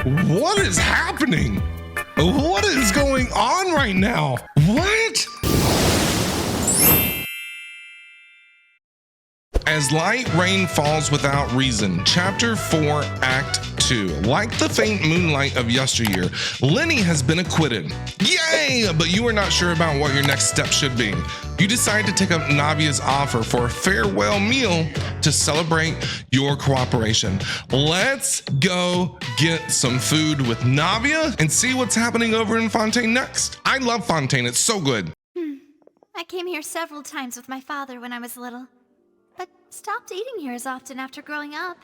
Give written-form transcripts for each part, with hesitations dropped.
What is happening? What is going on right now? What? As light rain falls without reason, Chapter 4, Act 2. Like the faint moonlight of yesteryear, Lenny has been acquitted. Yay! But you are not sure about what your next step should be. You decide to take up Navia's offer for a farewell meal to celebrate your cooperation. Let's go get some food with Navia and see what's happening over in Fontaine next. I love Fontaine, it's so good. I came here several times with my father when I was little, but stopped eating here as often after growing up.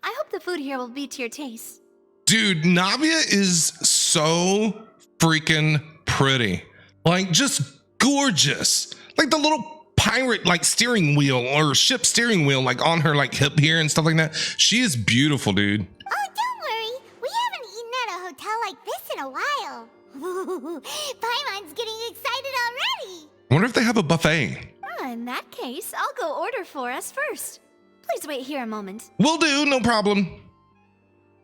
I hope the food here will be to your taste. Dude, Navia is so freaking pretty. Like, just gorgeous. Like the little pirate like steering wheel or ship steering wheel like on her like hip here and stuff like that. She is beautiful, dude. Oh, don't worry. We haven't eaten at a hotel like this in a while. Paimon's getting excited already. I wonder if they have a buffet. In that case, I'll go order for us first. Please wait here a moment. Will do, no problem.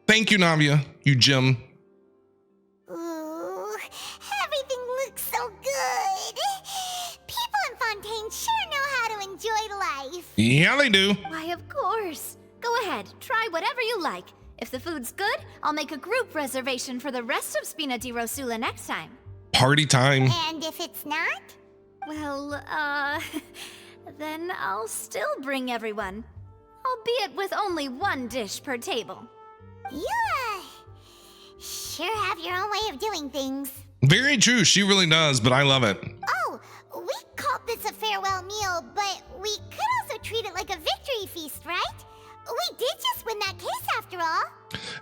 Thank you, Navia, you gem. Ooh, everything looks so good. People in Fontaine sure know how to enjoy life. Yeah, they do. Why, of course. Go ahead, try whatever you like. If the food's good, I'll make a group reservation for the rest of Spina di Rosula next time. Party time. And if it's not? Well, then I'll still bring everyone. Albeit with only one dish per table. You, sure have your own way of doing things. Very true, she really does, but I love it. Oh, we called this a farewell meal, but we could also treat it like a victory feast, right? We did just win that case after all.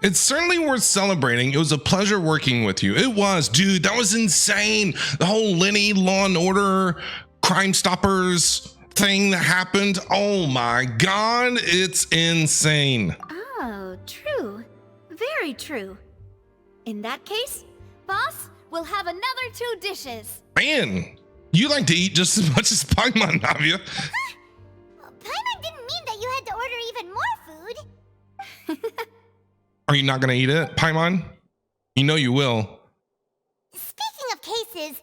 It's certainly worth celebrating. It was a pleasure working with you. It was, dude, that was insane. The whole Lenny Law and Order Crime Stoppers thing that happened. Oh my God, it's insane. Oh, true. Very true. In that case, boss, we'll have another 2 dishes. Man, you like to eat just as much as Paimon, Navia. Paimon didn't mean that you had to order even more food. Are you not gonna eat it, Paimon? You know you will. Speaking of cases,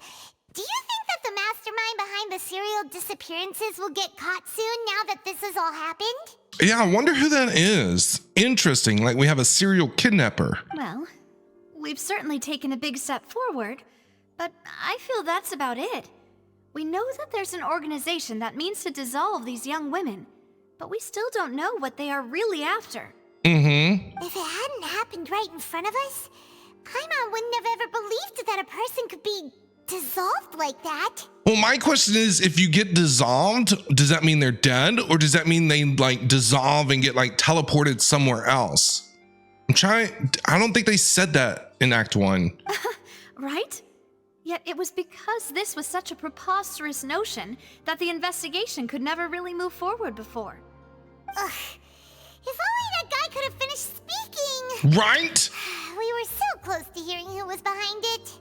do you think that the mastermind behind the serial disappearances will get caught soon now that this has all happened? Yeah, I wonder who that is. Interesting, like we have a serial kidnapper. Well, we've certainly taken a big step forward, but I feel that's about it. We know that there's an organization that means to dissolve these young women, but we still don't know what they are really after. Mm-hmm. If it hadn't happened right in front of us, Paimon wouldn't have ever believed that a person could be dissolved like that. Well, my question is, if you get dissolved, does that mean they're dead? Or does that mean they like dissolve and get like teleported somewhere else? I don't think they said that in Act 1. Right? Yet it was because this was such a preposterous notion that the investigation could never really move forward before. Ugh. If only that guy could have finished speaking! Right? We were so close to hearing who was behind it.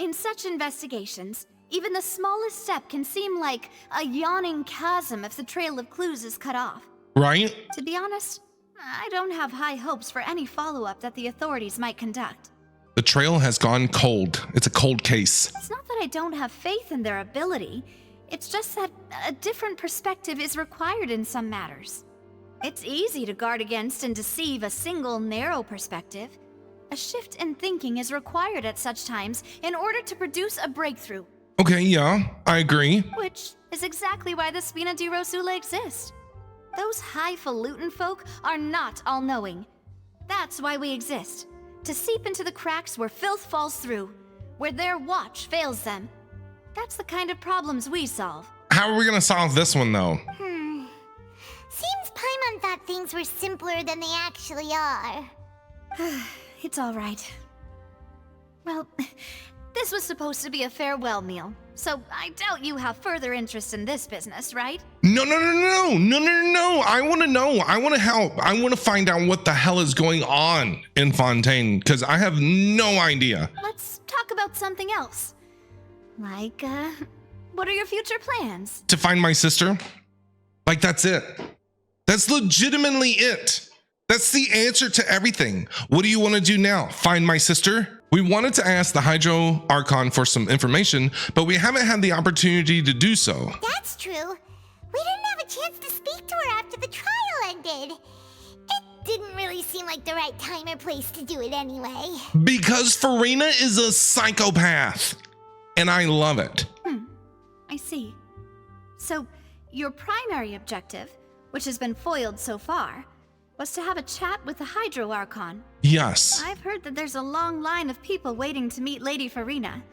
In such investigations, even the smallest step can seem like a yawning chasm if the trail of clues is cut off. Right? To be honest, I don't have high hopes for any follow-up that the authorities might conduct. The trail has gone cold. It's a cold case. It's not that I don't have faith in their ability. It's just that a different perspective is required in some matters. It's easy to guard against and deceive a single narrow perspective. A shift in thinking is required at such times in order to produce a breakthrough. Okay, yeah, I agree. Which is exactly why the Spina di Rosula exists. Those highfalutin folk are not all-knowing. That's why we exist. To seep into the cracks where filth falls through, where their watch fails them. That's the kind of problems we solve. How are we gonna solve this one though? Seems Paimon thought things were simpler than they actually are. It's all right. Well, this was supposed to be a farewell meal, so I doubt you have further interest in this business, right? No. I want to know. I want to help. I want to find out what the hell is going on in Fontaine, because I have no idea. Let's talk about something else. Like, what are your future plans? To find my sister? Like, that's it. That's legitimately it. That's the answer to everything. What do you want to do now? Find my sister? We wanted to ask the Hydro Archon for some information, but we haven't had the opportunity to do so. That's true. We didn't have a chance to speak to her after the trial ended. It didn't really seem like the right time or place to do it anyway. Because Farina is a psychopath, and I love it. I see. So, your primary objective, which has been foiled so far, was to have a chat with the Hydro Archon. Yes. I've heard that there's a long line of people waiting to meet Lady Farina.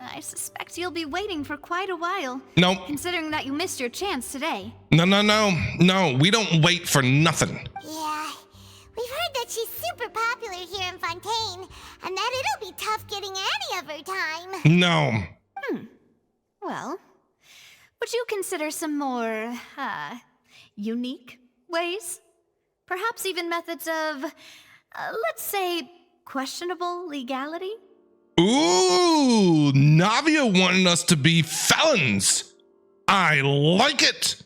I suspect you'll be waiting for quite a while. No. Considering that you missed your chance today. No, we don't wait for nothing. Yeah, we've heard that she's super popular here in Fontaine, and that it'll be tough getting any of her time. No. Well, would you consider some more, unique ways? Perhaps even methods of, let's say, questionable legality? Ooh, Navia wanted us to be felons. I like it.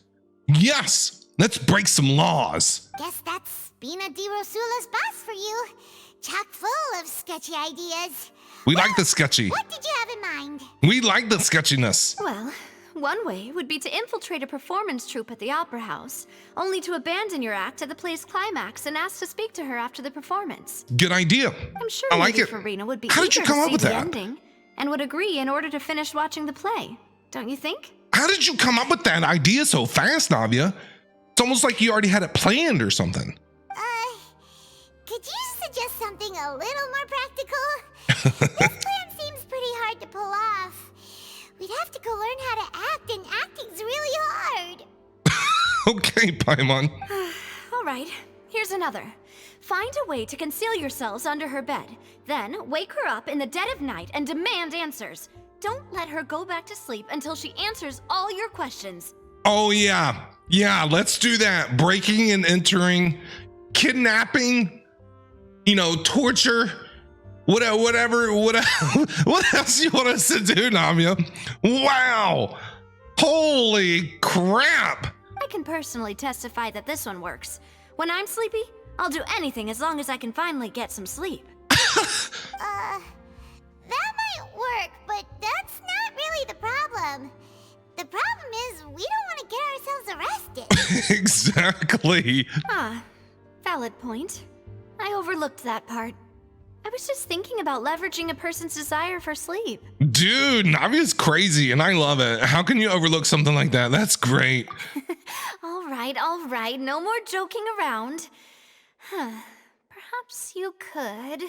Yes, let's break some laws. Guess that's Spina di Rosula's boss for you. Chock full of sketchy ideas. We like the sketchy. What did you have in mind? We like the sketchiness. Well, one way would be to infiltrate a performance troupe at the Opera House, only to abandon your act at the play's climax and ask to speak to her after the performance. Good idea. I'm sure I like Lady it. Farina would be How did eager you come to up see with the that? ending, and would agree in order to finish watching the play. Don't you think? How did you come up with that idea so fast, Navia? It's almost like you already had it planned or something. Could you suggest something a little more practical? This plan seems pretty hard to pull off. We'd have to go learn how to act, and acting's really hard. Okay, Paimon. All right, here's another. Find a way to conceal yourselves under her bed. Then wake her up in the dead of night and demand answers. Don't let her go back to sleep until she answers all your questions. Oh, yeah. Yeah, let's do that. Breaking and entering, kidnapping, torture, whatever. What else you want us to do, Navia? Wow. Holy crap. I can personally testify that this one works. When I'm sleepy, I'll do anything as long as I can finally get some sleep. That might work, but that's not really the problem. The problem is we don't want to get ourselves arrested. Exactly. Valid point. I overlooked that part. I was just thinking about leveraging a person's desire for sleep. Dude, Navia's crazy and I love it. How can you overlook something like that? That's great. All right. No more joking around. Perhaps you could...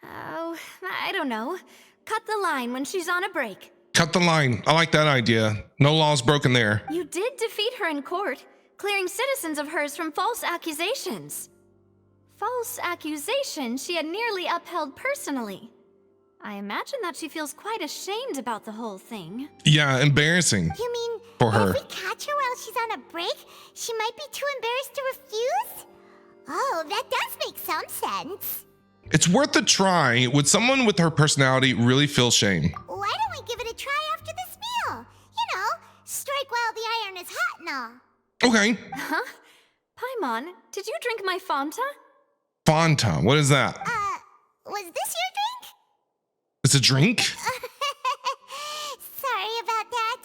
Oh, I don't know. Cut the line when she's on a break. Cut the line. I like that idea. No laws broken there. You did defeat her in court, clearing citizens of hers from false accusations. False accusations she had nearly upheld personally. I imagine that she feels quite ashamed about the whole thing. Yeah, embarrassing. You mean For her. if we catch her while she's on a break, she might be too embarrassed to refuse? Oh, that does make some sense. It's worth a try. Would someone with her personality really feel shame? Why don't we give it a try after this meal? Strike while the iron is hot and all. Okay. Huh? Paimon, did you drink my Fanta? Fanta, what is that? Was this your drink? It's a drink? Sorry about that.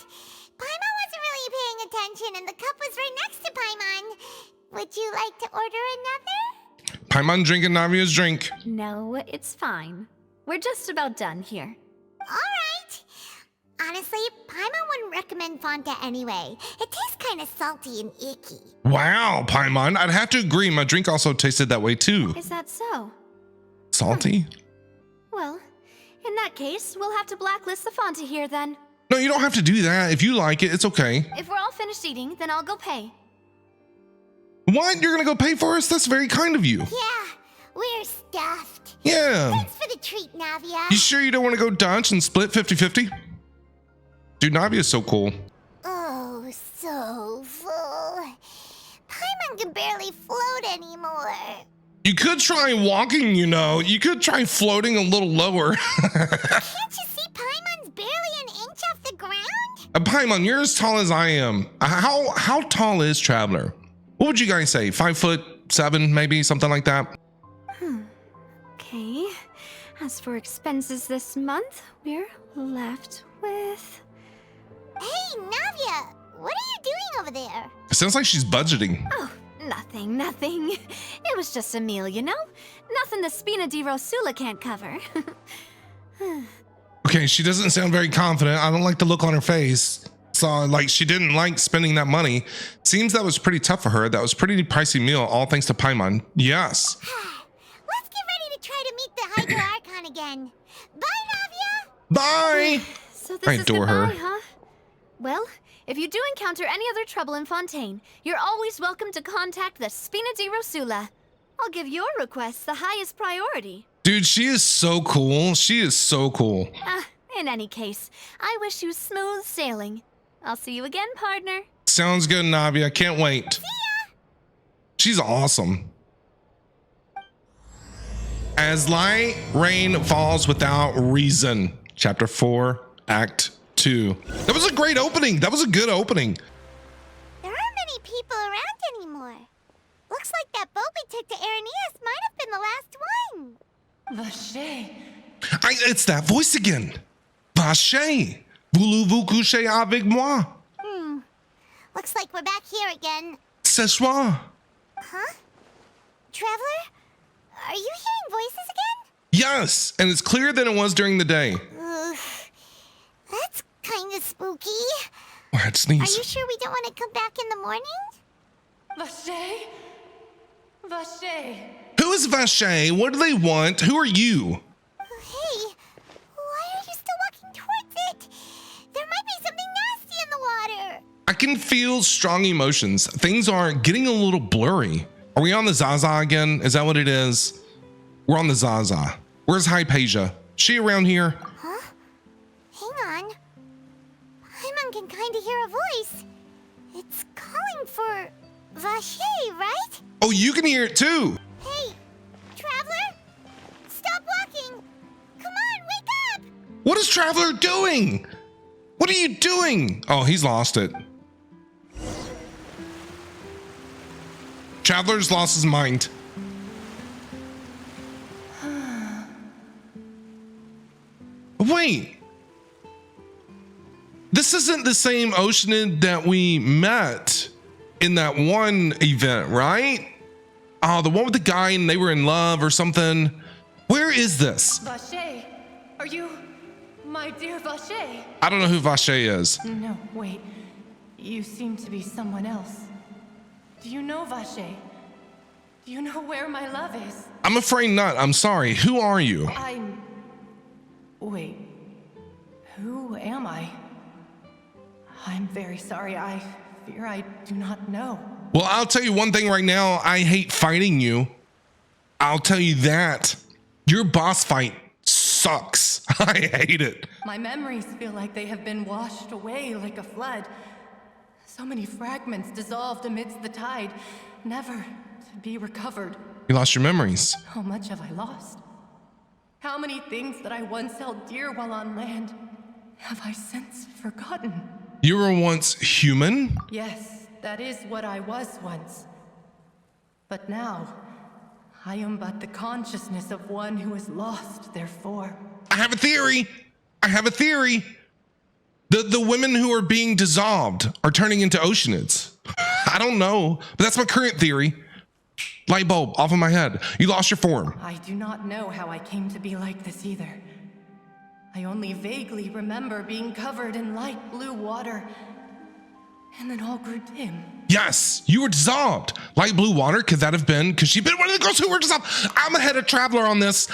Paimon wasn't really paying attention and the cup was right next to Paimon. Would you like to order another? Paimon drinking Navia's drink. No, it's fine. We're just about done here. Alright. Honestly, Paimon wouldn't recommend Fanta anyway. It tastes kind of salty and icky. Wow, Paimon, I'd have to agree. My drink also tasted that way too. Is that so? Salty? Well, in that case, we'll have to blacklist the Fanta here then. No, you don't have to do that. If you like it, it's okay. If we're all finished eating, then I'll go pay. What? You're gonna go pay for us? That's very kind of you. Yeah, we're stuffed. Yeah. Thanks for the treat, Navia. You sure you don't want to go Dutch and split 50-50? Dude, Navia's so cool. Oh, so full. Paimon can barely float anymore. You could try walking, You could try floating a little lower. Can't you see Paimon's barely an inch off the ground? Paimon, you're as tall as I am. How tall is Traveler? What would you guys say? 5 foot 7, maybe something like that. Okay. As for expenses this month, we're left with... Hey, Navia! What are you doing over there? It sounds like she's budgeting. Oh, nothing. It was just a meal, you know? Nothing the Spina di Rosula can't cover. Okay, she doesn't sound very confident. I don't like the look on her face. So, like, she didn't like spending that money. Seems that was pretty tough for her. That was a pretty pricey meal, all thanks to Paimon. Yes. Let's get ready to try to meet the Hydro Archon again. Bye, Navia! Bye! So I this is adore goodbye, her. huh? Well, if you do encounter any other trouble in Fontaine, you're always welcome to contact the Spina di Rosula. I'll give your requests the highest priority. Dude, she is so cool. She is so cool. In any case, I wish you smooth sailing. I'll see you again, partner. Sounds good, Navia. Can't wait. See ya! She's awesome. As light rain falls without reason. Chapter 4, Act 2. That was a great opening. That was a good opening. There aren't many people around anymore. Looks like that boat we took to Araneas might have been the last one. Vache. It's that voice again. Vache. Voulez-vous coucher avec moi? Looks like we're back here again. Ce soir. Huh? Traveler? Are you hearing voices again? Yes, and it's clearer than it was during the day. Ugh. That's kind of spooky. I had to Are sneeze. you sure we don't want to come back in the morning? Vache. Vache. Who is Vache? What do they want? Who are you? Hey, why are you still walking towards it? There might be something nasty in the water. I can feel strong emotions. Things are getting a little blurry. Are we on the Zaza again? Is that what it is? We're on the Zaza. Where's Hypatia? She around here? Huh? Hang on. Paimon can kind of hear a voice. It's calling for Vache, right? Oh, you can hear it too. Hey, Traveler? Stop walking! Come on, wake up! What is Traveler doing? What are you doing? Oh, he's lost it. Traveler's lost his mind. Wait. This isn't the same Oceanid that we met in that one event, right? Oh, the one with the guy and they were in love or something. Where is this? Vache. Are you my dear Vache? I don't know who Vache is. No, wait. You seem to be someone else. Do you know Vache? Do you know where my love is? I'm afraid not. I'm sorry. Who are you? Wait. Who am I? I'm very sorry. I fear I do not know. Well, I'll tell you one thing right now. I hate fighting you. I'll tell you that. Your boss fight sucks. I hate it. My memories feel like they have been washed away like a flood. So many fragments dissolved amidst the tide, never to be recovered. You lost your memories. How much have I lost? How many things that I once held dear while on land have I since forgotten? You were once human? Yes, that is what I was once. But now, I am but the consciousness of one who is lost, therefore. I have a theory. The women who are being dissolved are turning into Oceanids. I don't know, but that's my current theory. Light bulb off of my head. You lost your form. I do not know how I came to be like this either. I only vaguely remember being covered in light blue water, and then all grew dim. Yes, you were dissolved. Light blue water, could that have been? Could she have been one of the girls who were dissolved? I'm ahead of Traveler on this.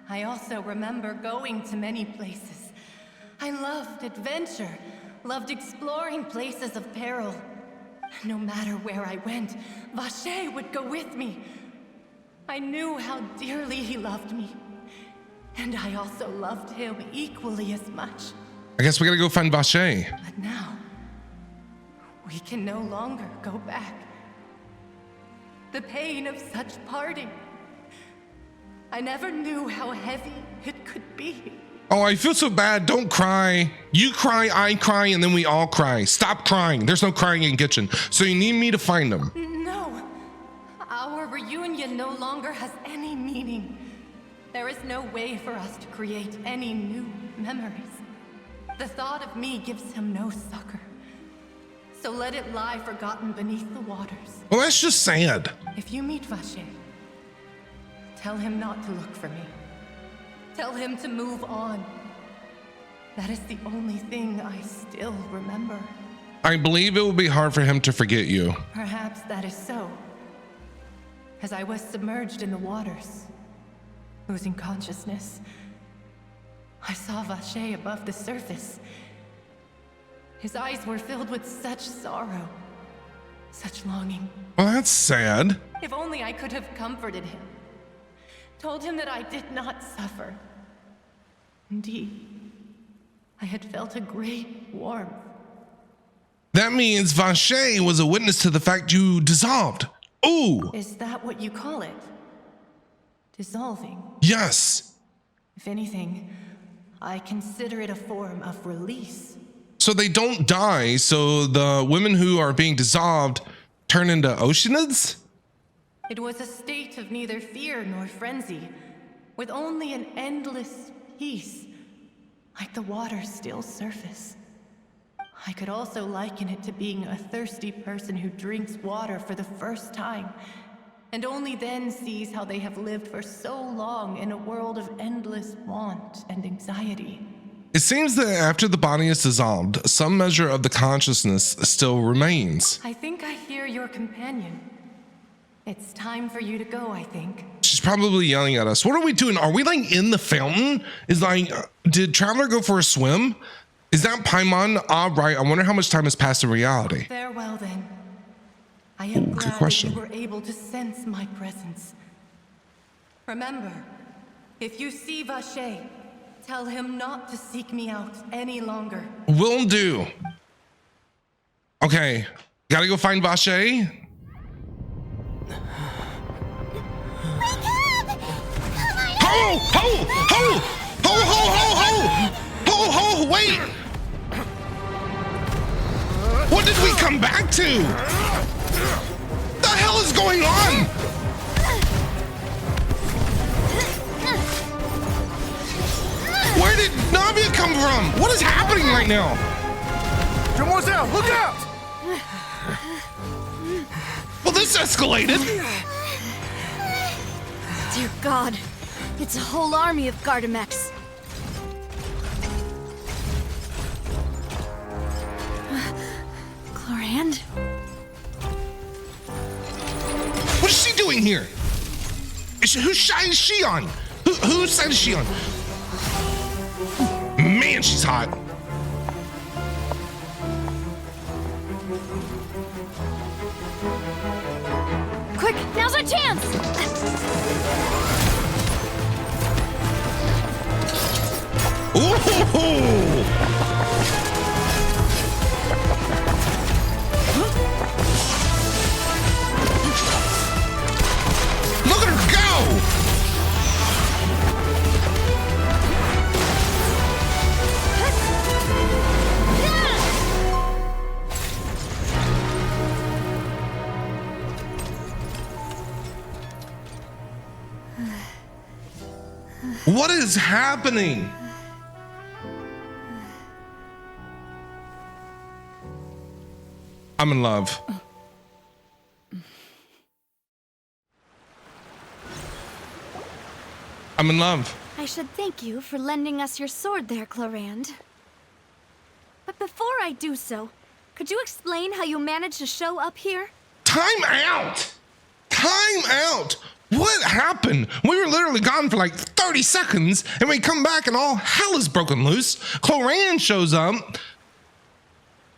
I also remember going to many places. I loved adventure, loved exploring places of peril. No matter where I went, Vache would go with me. I knew how dearly he loved me, and I also loved him equally as much. I guess we gotta go find Vache. But now, we can no longer go back. The pain of such parting, I never knew how heavy it could be. Oh, I feel so bad. Don't cry. You cry, I cry, and then we all cry. Stop crying. There's no crying in Genshin. So you need me to find them. No. Our reunion no longer has any meaning. There is no way for us to create any new memories. The thought of me gives him no succor. So let it lie forgotten beneath the waters. Well, that's just sad. If you meet Vache, tell him not to look for me. Tell him to move on. That is the only thing I still remember. I believe it will be hard for him to forget you. Perhaps that is so. As I was submerged in the waters, losing consciousness, I saw Vache above the surface. His eyes were filled with such sorrow, such longing. Well, that's sad. If only I could have comforted him. Told him that I did not suffer. Indeed, I had felt a great warmth. That means Vache was a witness to the fact you dissolved. Ooh. Is that what you call it? Dissolving? Yes. If anything, I consider it a form of release. So they don't die, so the women who are being dissolved turn into oceanids? It was a state of neither fear nor frenzy, with only an endless peace, like the water's still surface. I could also liken it to being a thirsty person who drinks water for the first time, and only then sees how they have lived for so long in a world of endless want and anxiety. It seems that after the body is dissolved, some measure of the consciousness still remains. I think I hear your companion. It's time for you to go, I think. She's probably yelling at us. What are we doing? Are we like in the fountain? Is like, did Traveler go for a swim? Is that Paimon? Ah, right. I wonder how much time has passed in reality. Farewell then. I am Good glad question. that you were able to sense my presence. Remember, if you see Vache, tell him not to seek me out any longer. Will do. Okay, gotta go find Vache. Ho! Ho! Ho! Ho! Ho! Ho! Ho! Ho! Ho! Wait! What did we come back to? The hell is going on? Where did Navia come from? What is happening right now? Demoiselle, look out! Well, this escalated. Dear God, it's a whole army of Gardamex. Chlorand? What is she doing here? Whose side is she on? Whose side is she on? Man, she's hot. Quick, now's our chance! Ooh! Look at her go! What is happening? I'm in love. I'm in love. I should thank you for lending us your sword there, Chlorand. But before I do so, could you explain how you managed to show up here? Time out! Time out! What happened? We were literally gone for like 30 seconds, and we come back and all hell is broken loose. Chlorand shows up.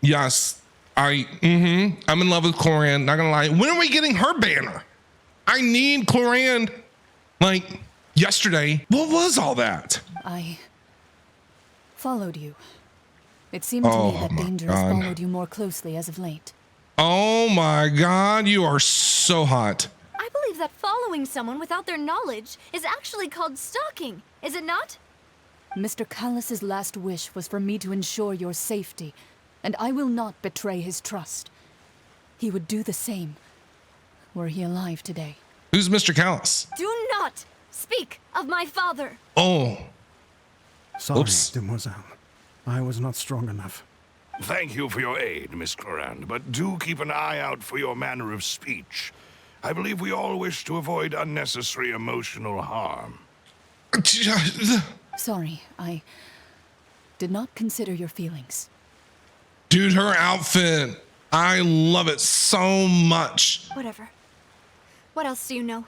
Yes, I'm in love with Chlorand, not gonna lie. When are we getting her banner? I need Chlorand, like, yesterday. What was all that? I followed you. It seemed to me that danger has followed you more closely as of late. Oh my God, you are so hot. I believe that following someone without their knowledge is actually called stalking, is it not? Mr. Callus's last wish was for me to ensure your safety, and I will not betray his trust. He would do the same, were he alive today. Who's Mr. Callus? Do not speak of my father. Oh, Sorry, oops. Demoiselle. I was not strong enough. Thank you for your aid, Miss Clorand, but do keep an eye out for your manner of speech. I believe we all wish to avoid unnecessary emotional harm. Sorry, I did not consider your feelings. Dude, her outfit. I love it so much. Whatever. What else do you know?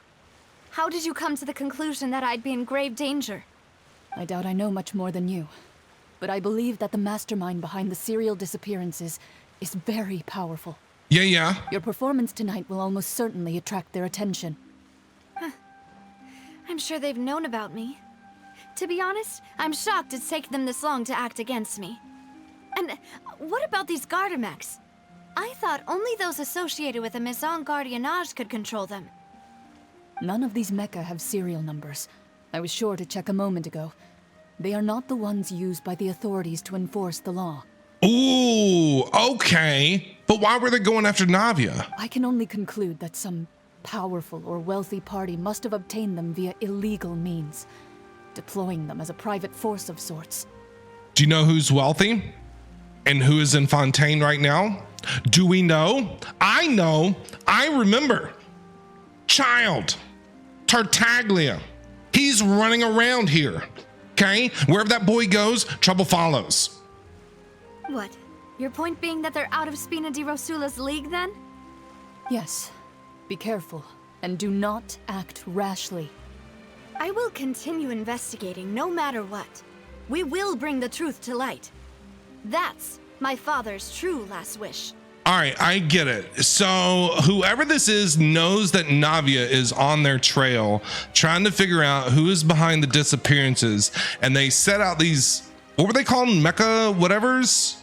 How did you come to the conclusion that I'd be in grave danger? I doubt I know much more than you, but I believe that the mastermind behind the serial disappearances is very powerful. Yeah. Your performance tonight will almost certainly attract their attention. I'm sure they've known about me. To be honest, I'm shocked it's taken them this long to act against me. And what about these Gardamex? I thought only those associated with the Maison Gardiennage could control them. None of these mecha have serial numbers. I was sure to check a moment ago. They are not the ones used by the authorities to enforce the law. Ooh, okay. But why were they going after Navia? I can only conclude that some powerful or wealthy party must have obtained them via illegal means, deploying them as a private force of sorts. Do you know who's wealthy? And who is in Fontaine right now? Do we know? I know. I remember. Child. Tartaglia. He's running around here. Okay? Wherever that boy goes, trouble follows. What? Your point being that they're out of Spina di Rosula's league, then? Yes. Be careful, and do not act rashly. I will continue investigating no matter what. We will bring the truth to light. That's my father's true last wish. All right, I get it. So whoever this is knows that Navia is on their trail, trying to figure out who is behind the disappearances. And they set out these, what were they called? Mecha whatevers?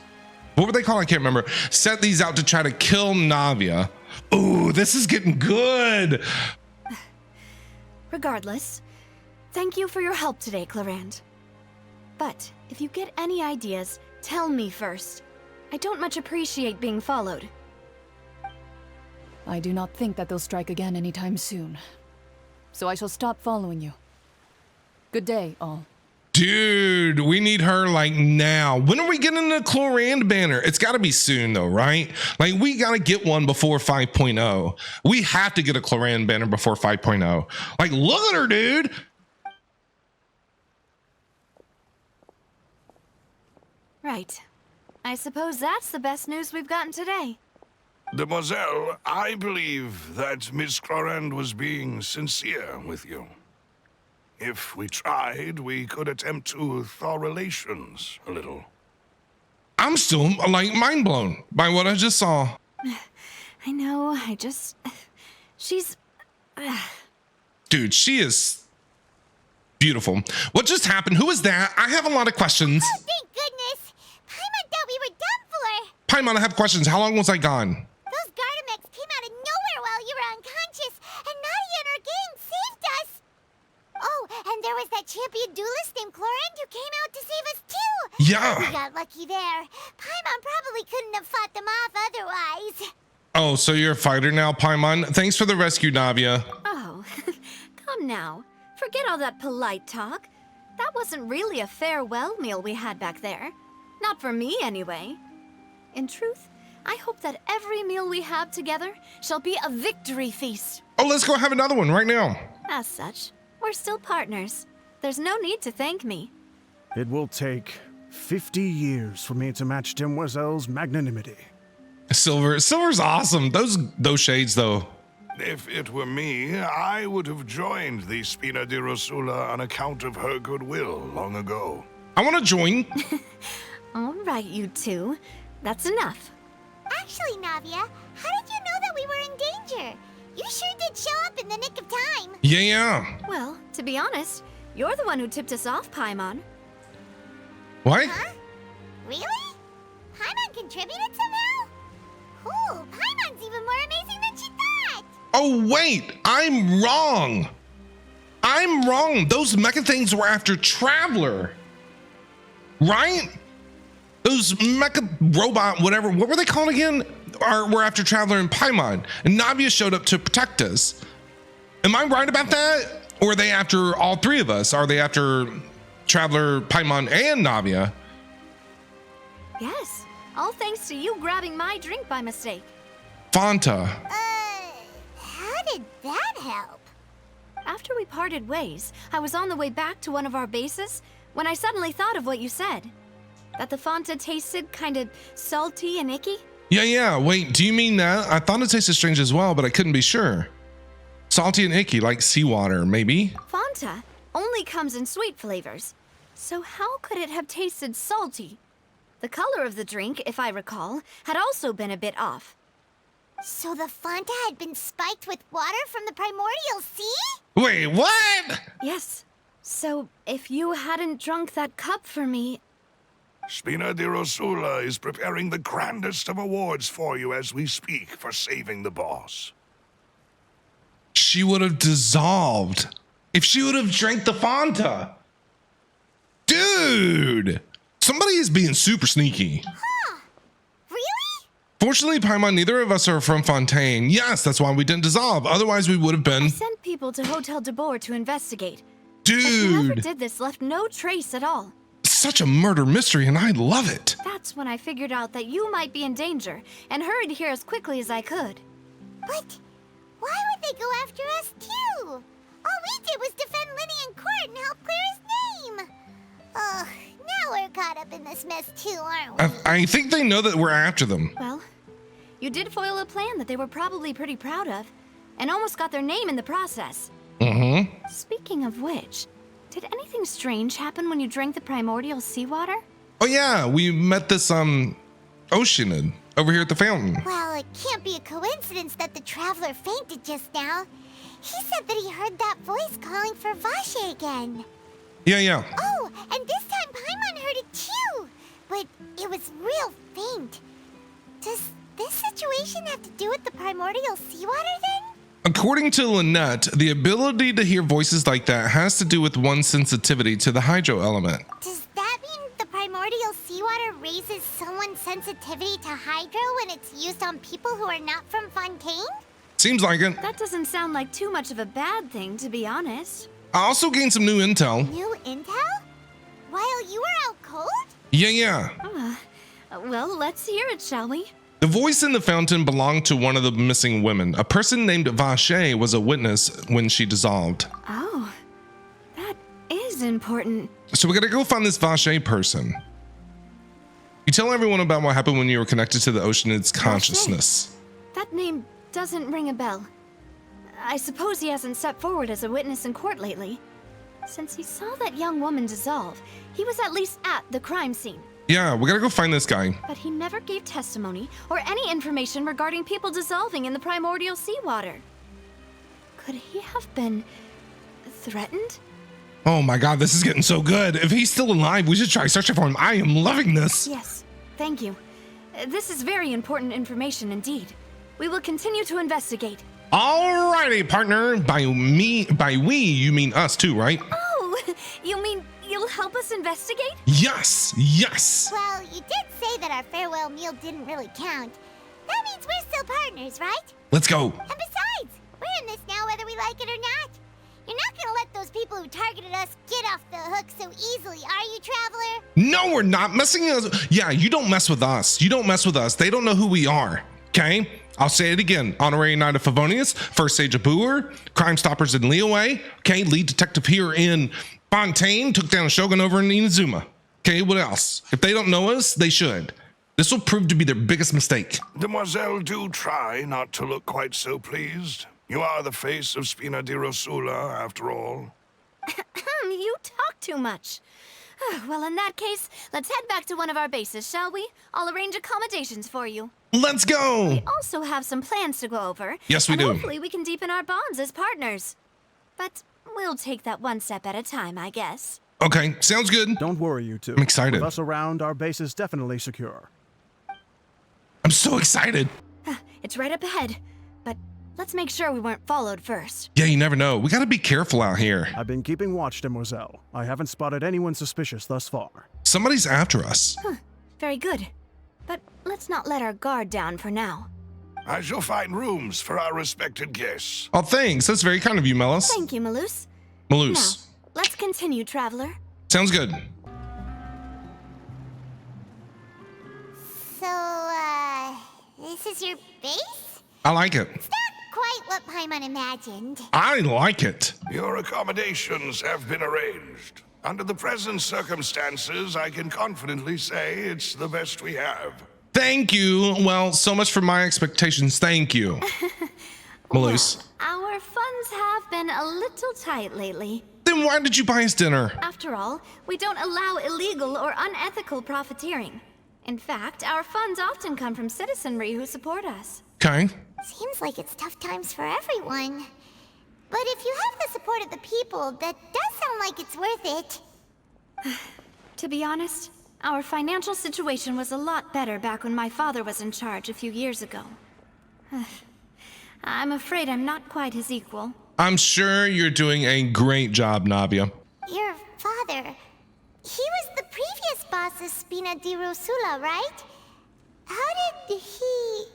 What were they called? I can't remember. Set these out to try to kill Navia. Ooh, this is getting good. Regardless, thank you for your help today, Clorand. But if you get any ideas, tell me first. I don't much appreciate being followed. I do not think that they'll strike again anytime soon. So I shall stop following you. Good day, all. Dude, we need her like now. When are we getting the Clorand banner? It's got to be soon though, right? Like we got to get one before 5.0. We have to get a Clorand banner before 5.0. Like look at her, dude. Right. I suppose that's the best news we've gotten today. Demoiselle, I believe that Miss Clorand was being sincere with you. If we tried, we could attempt to thaw relations a little. I'm still like mind blown by what I just saw. I know, she's... Dude, she is beautiful. What just happened? Who is that? I have a lot of questions. Oh, thank goodness! Paimon thought we were done for! Paimon, I have questions. How long was I gone? Those Gardamex came out of nowhere while you were unconscious, and Nadia and her gang saved us! Oh, and there was that champion duelist named Clorand who came out to save us too! Yeah. We got lucky there. Paimon probably couldn't have fought them off otherwise. Oh, so you're a fighter now, Paimon? Thanks for the rescue, Navia. Oh, come now. Forget all that polite talk. That wasn't really a farewell meal we had back there. Not for me, anyway. In truth, I hope that every meal we have together shall be a victory feast. Oh, let's go have another one right now. As such, we're still partners. There's no need to thank me. It will take 50 years for me to match Demoiselle's magnanimity. Silver's awesome. Those shades, though. If it were me, I would have joined the Spina di Rosula on account of her goodwill long ago. I want to join. All right, you two. That's enough. Actually, Navia, how did you know that we were in danger? You sure did show up in the nick of time. Yeah. Well, to be honest, you're the one who tipped us off, Paimon. What? Huh? Really? Paimon contributed somehow? Ooh, Paimon's even more amazing than she thought! Oh, wait. I'm wrong. Those mecha things were after Traveler. right? Those mecha robot, whatever, what were they called again? Were after Traveler and Paimon, and Navia showed up to protect us. Am I right about that? Or are they after all three of us? Are they after Traveler, Paimon, and Navia? Yes, all thanks to you grabbing my drink by mistake. Fanta. How did that help? After we parted ways, I was on the way back to one of our bases when I suddenly thought of what you said. That the Fanta tasted kind of salty and icky. Yeah. Wait, do you mean that? I thought it tasted strange as well, but I couldn't be sure. Salty and icky, like seawater, maybe? Fanta only comes in sweet flavors. So how could it have tasted salty? The color of the drink, if I recall, had also been a bit off. So the Fanta had been spiked with water from the primordial sea? Wait, what? Yes. So if you hadn't drunk that cup for me... Spina di Rosula is preparing the grandest of awards for you as we speak for saving the boss. She would have dissolved if she would have drank the Fanta. Dude, somebody is being super sneaky. Huh. Really? Fortunately, Paimon, neither of us are from Fontaine. Yes, that's why we didn't dissolve. Otherwise, we would have I been... sent people to Hotel de Boer to investigate. But whoever Dude, did this left no trace at all. such a murder mystery, and I love it. That's when I figured out that you might be in danger and hurried here as quickly as I could. But why would they go after us too? All we did was defend Linny in court and help clear his name. Ugh, now we're caught up in this mess too, aren't we? I think they know that we're after them. Well, you did foil a plan that they were probably pretty proud of, and almost got their name in the process. Mm-hmm. Speaking of which, did anything strange happen when you drank the primordial seawater? Oh yeah, we met this Oceanid over here at the fountain. Well, it can't be a coincidence that the traveler fainted just now. He said that he heard that voice calling for Vache again. Yeah. Oh, and this time Paimon heard it too, but it was real faint. Does this situation have to do with the primordial seawater then? According to Lynette, the ability to hear voices like that has to do with one's sensitivity to the hydro element. Does that mean the primordial seawater raises someone's sensitivity to hydro when it's used on people who are not from Fontaine? Seems like it. That doesn't sound like too much of a bad thing, to be honest. I also gained some new intel. New intel? While you were out cold? Yeah. Well, let's hear it, shall we? The voice in the fountain belonged to one of the missing women. A person named Vache was a witness when she dissolved. Oh, that is important. So we gotta go find this Vache person. You tell everyone about what happened when you were connected to the Oceanid's consciousness. That name doesn't ring a bell. I suppose he hasn't stepped forward as a witness in court lately. Since he saw that young woman dissolve, he was at least at the crime scene. Yeah, we gotta go find this guy. But he never gave testimony or any information regarding people dissolving in the primordial seawater. Could he have been threatened? Oh my god, this is getting so good. If he's still alive, we should try searching for him. I am loving this. Yes, thank you. This is very important information indeed. We will continue to investigate. Alrighty, partner. By we, you mean us too, right? Oh, you mean you'll help us investigate? Yes. Well, you did say that our farewell meal didn't really count. That means we're still partners, right? Let's go. And besides, we're in this now whether we like it or not. You're not gonna let those people who targeted us get off the hook so easily, are you, Traveler? No, we're not messing us. Yeah, you don't mess with us. You don't mess with us. They don't know who we are. Okay? I'll say it again. Honorary Knight of Favonius, First Sage of Boer, Crime Stoppers in Liyue. Okay, lead detective here in Fontaine, took down Shogun over in Inazuma. Okay, what else? If they don't know us, they should. This will prove to be their biggest mistake. Demoiselle, do try not to look quite so pleased. You are the face of Spina di Rosula, after all. You talk too much. Well, in that case, let's head back to one of our bases, shall we? I'll arrange accommodations for you. Let's go. We also have some plans to go over. Yes, we and do. Hopefully we can deepen our bonds as partners. But we'll take that one step at a time, I guess. Okay, sounds good. Don't worry, you two. I'm excited. With us around, our base is definitely secure. I'm so excited. It's right up ahead. But let's make sure we weren't followed first. Yeah, you never know. We gotta be careful out here. I've been keeping watch, Demoiselle. I haven't spotted anyone suspicious thus far. Somebody's after us. Very good. But let's not let our guard down for now. I shall find rooms for our respected guests. Oh, thanks. That's very kind of you, Melis. Thank you, Malus. Malus. Now, let's continue, traveler. Sounds good. So, this is your base? I like it. It's not quite what Paimon imagined. I like it. Your accommodations have been arranged. Under the present circumstances, I can confidently say it's the best we have. Thank you. Well, so much for my expectations. Thank you. Malus. Well, our funds have been a little tight lately. Then why did you buy us dinner? After all, we don't allow illegal or unethical profiteering. In fact, our funds often come from citizenry who support us. Okay. Seems like it's tough times for everyone. But if you have the support of the people, that does sound like it's worth it. To be honest, our financial situation was a lot better back when my father was in charge a few years ago. I'm afraid I'm not quite his equal. I'm sure you're doing a great job, Navia. Your father, he was the previous boss of Spina di Rosula, right? How did he...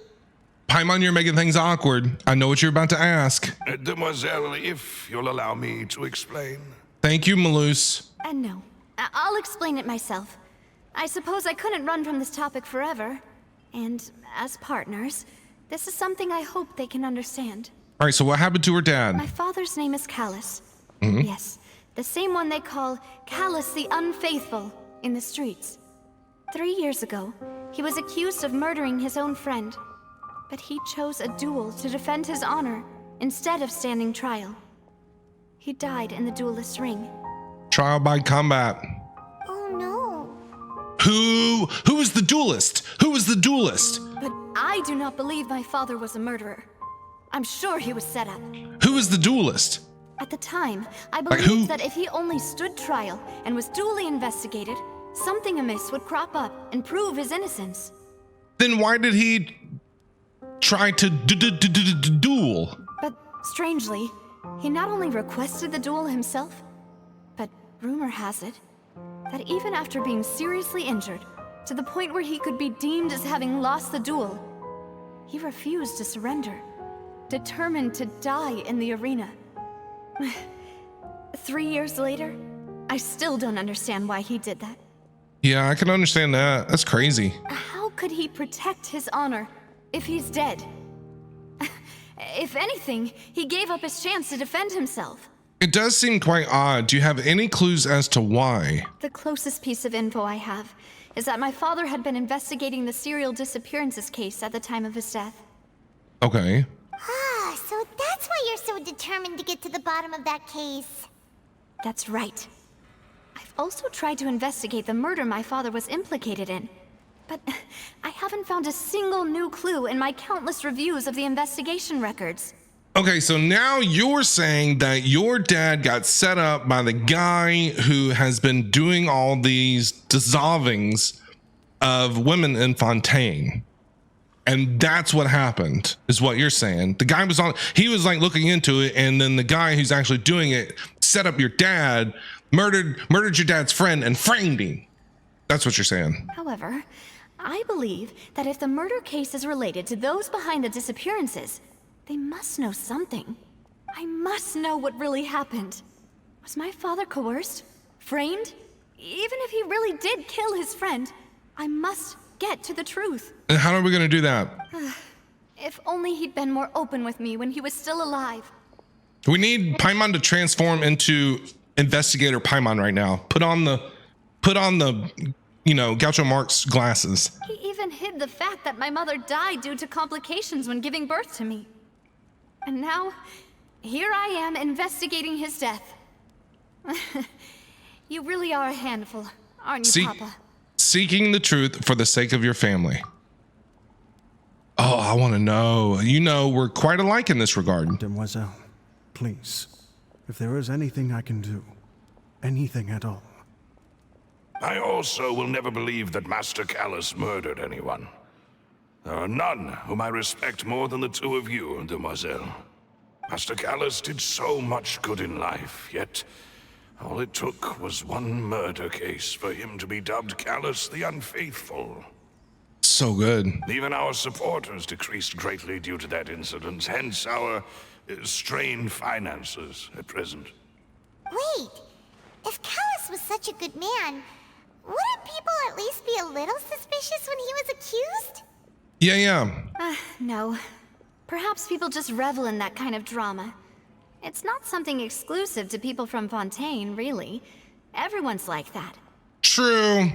Paimon, you're making things awkward. I know what you're about to ask. Demoiselle, if you'll allow me to explain. Thank you, Malus. No, I'll explain it myself. I suppose I couldn't run from this topic forever. And as partners, this is something I hope they can understand. All right, so what happened to her dad? My father's name is Callus. Yes, the same one they call Callus the Unfaithful in the streets. 3 years ago, he was accused of murdering his own friend. But he chose a duel to defend his honor instead of standing trial. He died in the duelist's ring. Trial by combat. Oh no. Who was the duelist? Who was the duelist? But I do not believe my father was a murderer. I'm sure he was set up. Who was the duelist? At the time, I Like believed who? that if he only stood trial and was duly investigated, something amiss would crop up and prove his innocence. Then why did he try to duel? But strangely, he not only requested the duel himself, but rumor has it that even after being seriously injured, to the point where he could be deemed as having lost the duel, he refused to surrender, determined to die in the arena. 3 years later, I still don't understand why he did that. Yeah, I can understand that. That's crazy. How could he protect his honor if he's dead? If anything, he gave up his chance to defend himself. It does seem quite odd. Do you have any clues as to why? The closest piece of info I have is that my father had been investigating the serial disappearances case at the time of his death. Okay. Ah, so that's why you're so determined to get to the bottom of that case. That's right. I've also tried to investigate the murder my father was implicated in, but I haven't found a single new clue in my countless reviews of the investigation records. Okay, so now you're saying that your dad got set up by the guy who has been doing all these dissolvings of women in Fontaine. And that's what happened, is what you're saying. The guy he was like looking into it, and then the guy who's actually doing it set up your dad, murdered your dad's friend, and framed him. That's what you're saying. However, I believe that if the murder case is related to those behind the disappearances, they must know something. I must know what really happened. Was my father coerced? Framed? Even if he really did kill his friend, I must get to the truth. And how are we going to do that? If only he'd been more open with me when he was still alive. We need Paimon to transform into Investigator Paimon right now. Put on the Groucho Marx glasses. He even hid the fact that my mother died due to complications when giving birth to me. And now, here I am investigating his death. You really are a handful, aren't you, Papa? Seeking the truth for the sake of your family. Oh, I want to know. You know, we're quite alike in this regard. Demoiselle, please, if there is anything I can do, anything at all. I also will never believe that Master Callus murdered anyone. There are none whom I respect more than the two of you, Demoiselle. Master Callus did so much good in life, yet All it took was one murder case for him to be dubbed Callus the Unfaithful. So good. Even our supporters decreased greatly due to that incident, hence our strained finances at present. Wait, if Callus was such a good man, wouldn't people at least be a little suspicious when he was accused? Yeah. No. Perhaps people just revel in that kind of drama. It's not something exclusive to people from Fontaine, really. Everyone's like that. True.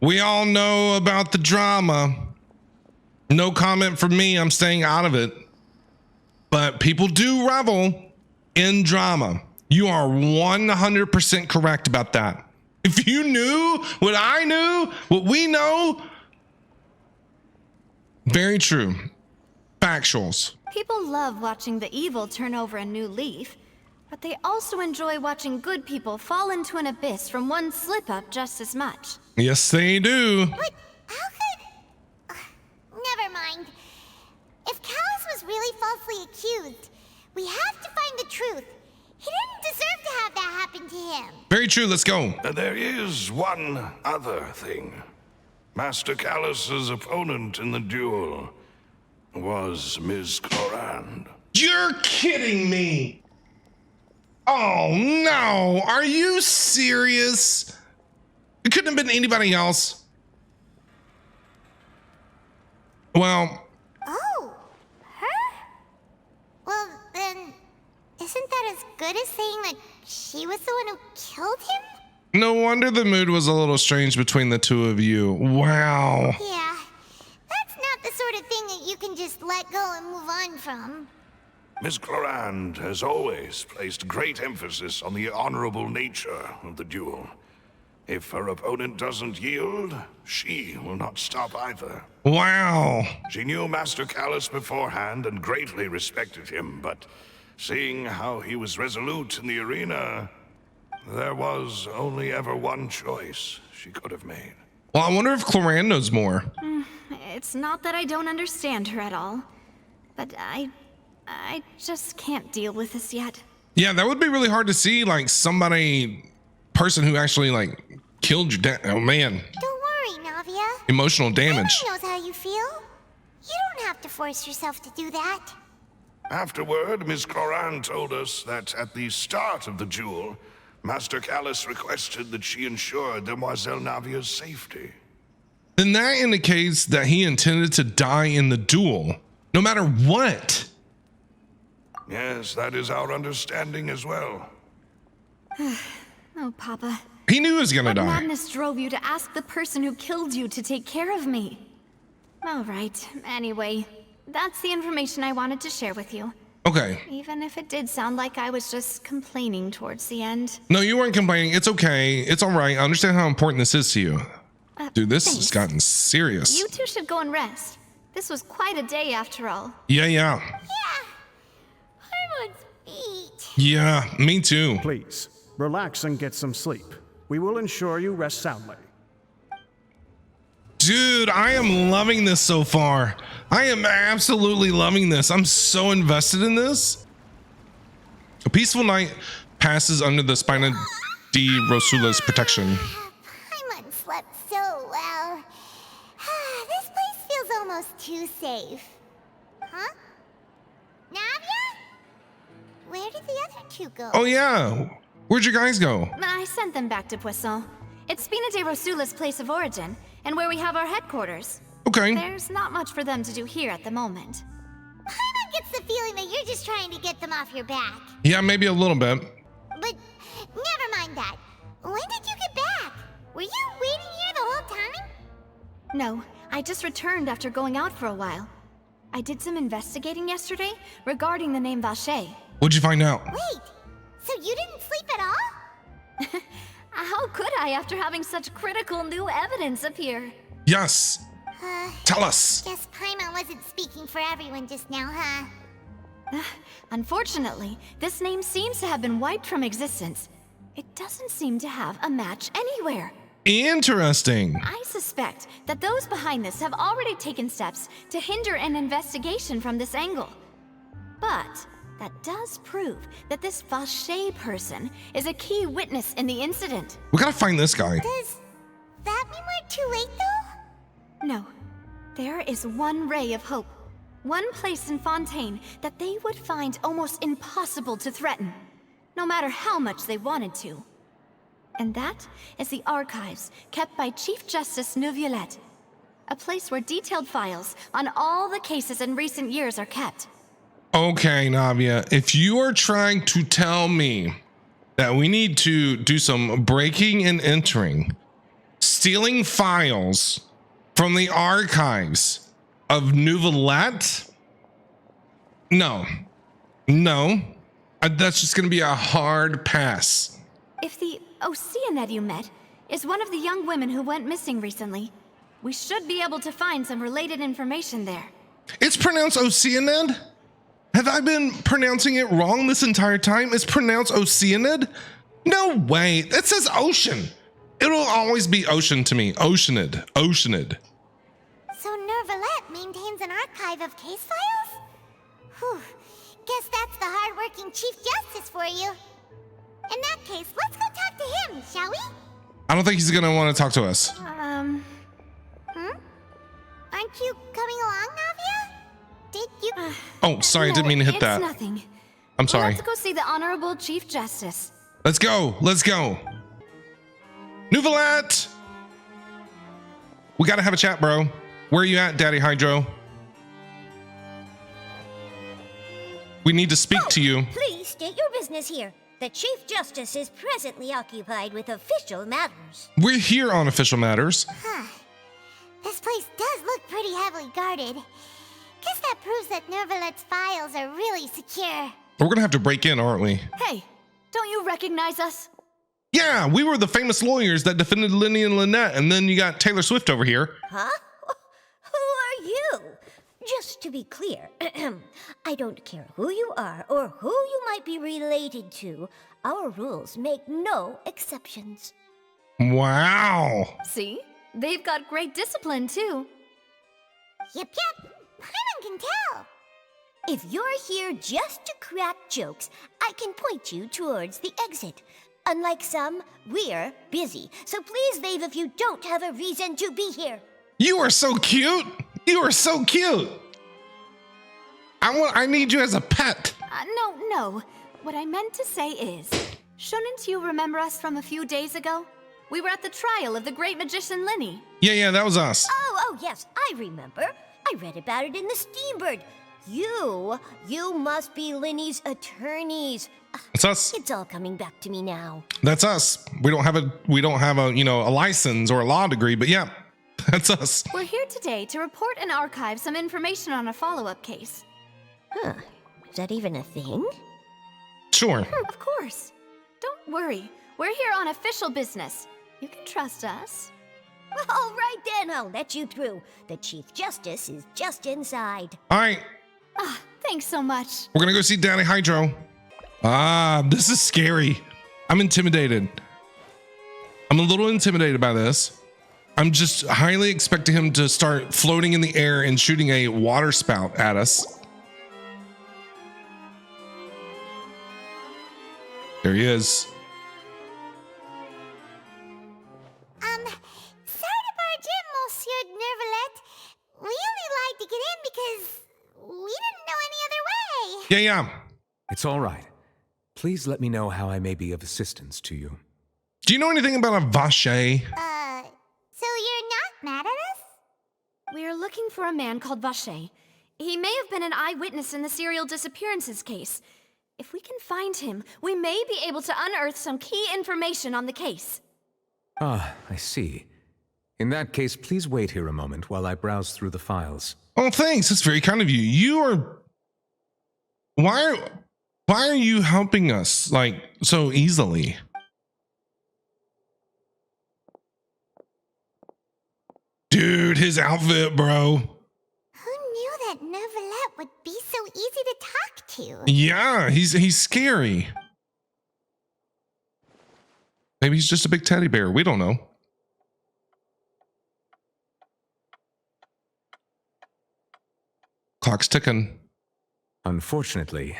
We all know about the drama. No comment from me. I'm staying out of it. But people do revel in drama. You are 100% correct about that. If you knew what I knew, what we know, very true. Factuals. People love watching the evil turn over a new leaf, but they also enjoy watching good people fall into an abyss from one slip-up just as much. Yes, they do. But how could... never mind. If Callus was really falsely accused, we have to find the truth. He didn't deserve to have that happen to him. Very true. Let's go. There is one other thing. Master Callus's opponent in the duel was Ms. Clorand. You're kidding me. Oh, no. Are you serious? It couldn't have been anybody else. Well... Oh, her? Well, then, isn't that as good as saying that she was the one who killed him? No wonder the mood was a little strange between the two of you. Wow. Yeah, that's not the sort of thing that you can just let go and move on from. Ms. Clorand has always placed great emphasis on the honorable nature of the duel. If her opponent doesn't yield, she will not stop either. Wow. She knew Master Callus beforehand and greatly respected him, but seeing how he was resolute in the arena, there was only ever one choice she could have made. Well, I wonder if Clorand knows more. It's not that I don't understand her at all, but I just can't deal with this yet. Yeah, that would be really hard to see, like, person who actually, like, killed your dad. Oh, man. Don't worry, Navia. Emotional damage. Everyone knows how you feel. You don't have to force yourself to do that. Afterward, Ms. Clorand told us that at the start of the duel, Master Callus requested that she ensured Demoiselle Navia's safety. Then that indicates that he intended to die in the duel, no matter what. Yes, that is our understanding as well. Oh, Papa. He knew he was gonna What die. madness drove you to ask the person who killed you to take care of me? All right. Anyway, that's the information I wanted to share with you. Okay. Even if it did sound like I was just complaining towards the end. No, you weren't complaining. It's okay. It's all right. I understand how important this is to you. Dude, this has gotten serious. You two should go and rest. This was quite a day after all. Yeah. Yeah. I want speech. Yeah, me too. Please, relax and get some sleep. We will ensure you rest soundly. Dude, I am loving this so far. I am absolutely loving this. I'm so invested in this. A peaceful night passes under the Spina di Rosula's protection. Paimon slept so well. This place feels almost too safe. Huh? Navia? Where did the other two go? Oh yeah, where'd you guys go? I sent them back to Poisson. It's Spina de Rosula's place of origin, and where we have our headquarters. Okay. There's not much for them to do here at the moment. Paimon gets the feeling that you're just trying to get them off your back. Yeah, maybe a little bit. But never mind that. When did you get back? Were you waiting here the whole time? No, I just returned after going out for a while. I did some investigating yesterday regarding the name Vache. What'd you find out? Wait, so you didn't sleep at all? How could I after having such critical new evidence appear? Yes. Tell us. Guess Paimon wasn't speaking for everyone just now, huh? Unfortunately, this name seems to have been wiped from existence. It doesn't seem to have a match anywhere. Interesting. I suspect that those behind this have already taken steps to hinder an investigation from this angle. But That does prove that this Vache person is a key witness in the incident. We gotta find this guy. Does that mean we're too late, though? No. There is one ray of hope. One place in Fontaine that they would find almost impossible to threaten, no matter how much they wanted to. And that is the archives kept by Chief Justice Neuvillette. A place where detailed files on all the cases in recent years are kept. Okay, Navia, if you are trying to tell me that we need to do some breaking and entering, stealing files from the archives of Neuvillette, no, that's just gonna be a hard pass. If the Oceanid you met is one of the young women who went missing recently, we should be able to find some related information there. It's pronounced Oceanid? Have I been pronouncing it wrong this entire time? It's pronounced Oceanid? No way. It says ocean. It'll always be ocean to me. Oceanid. Oceanid. So Neuvillette maintains an archive of case files? Whew. Guess that's the hard-working Chief Justice for you. In that case, let's go talk to him, shall we? I don't think he's gonna want to talk to us. Aren't you coming along, Navia? Did you... Oh, sorry, I didn't mean to hit that. It's nothing. I'm sorry. Let's go see the Honorable Chief Justice. Let's go. Let's go. Neuvillette! We gotta have a chat, bro. Where are you at, Daddy Hydro? We need to speak to you. Please state your business here. The Chief Justice is presently occupied with official matters. We're here on official matters. This place does look pretty heavily guarded. Guess that proves that Neuvillette's files are really secure. We're gonna have to break in, aren't we? Hey, don't you recognize us? Yeah, we were the famous lawyers that defended Lenny and Lynette, and then you got Taylor Swift over here. Huh? Who are you? Just to be clear, I don't care who you are or who you might be related to. Our rules make no exceptions. Wow. See? They've got great discipline, too. Yep. Paimon can tell. If you're here just to crack jokes, I can point you towards the exit. Unlike some, we're busy, so please leave if you don't have a reason to be here. You are so cute. You are so cute. I need you as a pet. No. What I meant to say is, shouldn't you remember us from a few days ago? We were at the trial of the great magician Linny. Yeah, that was us. Oh, yes, I remember. I read about it in the Steambird. You must be Linny's attorneys. It's us. It's all coming back to me now. That's us. We don't have a a license or a law degree, but yeah, that's us. We're here today to report and archive some information on a follow-up case. Huh. Is that even a thing? Sure. Of course. Don't worry. We're here on official business. You can trust us. All right then, I'll let you through. The Chief Justice is just inside. All right. Thanks so much. We're gonna go see Daddy Hydro. This is scary. I'm intimidated. I'm a little intimidated by this. I'm just highly expecting him to start floating in the air and shooting a water spout at us. There he is. Sorry to barge in, Monsieur Neuvillette. We only lied to get in because we didn't know any other way. Yeah. It's all right. Please let me know how I may be of assistance to you. Do you know anything about a Vache? So you're not mad at us? We're looking for a man called Vache. He may have been an eyewitness in the serial disappearances case. If we can find him, we may be able to unearth some key information on the case. Ah, I see. In that case, please wait here a moment while I browse through the files. Oh, thanks. That's very kind of you. You are... Why are you helping us, like, so easily? Dude, his outfit, bro. Who knew that Neuvillette would be so easy to talk to? Yeah, he's scary. Maybe he's just a big teddy bear. We don't know. Clock's ticking. Unfortunately,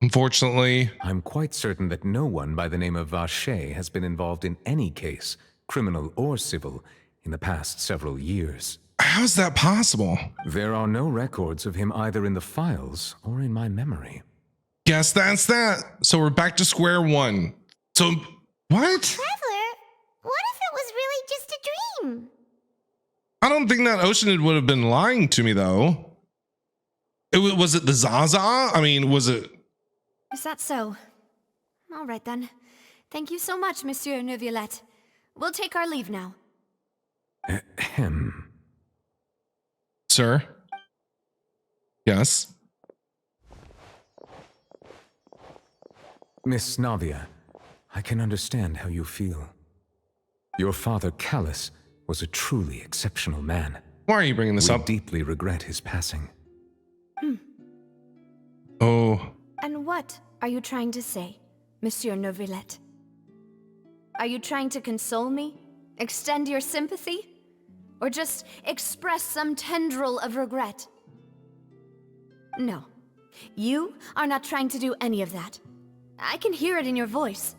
Unfortunately. I'm quite certain that no one by the name of Vache has been involved in any case, criminal or civil, in the past several years. How's that possible? There are no records of him either in the files or in my memory. Guess that's that. So we're back to square one. So, what? Traveler, what if it was really just a dream? I don't think that Oceanid would have been lying to me, though. Was it the Zaza? I mean, was it... Is that so? All right, then. Thank you so much, Monsieur Neuvillette. We'll take our leave now. Ahem. Sir? Yes? Miss Navia, I can understand how you feel. Your father, Callus, was a truly exceptional man. Why are you bringing this We up? deeply regret his passing. Oh. And what are you trying to say, Monsieur Neuvillette? Are you trying to console me? Extend your sympathy? Or just express some tendril of regret? No. You are not trying to do any of that. I can hear it in your voice.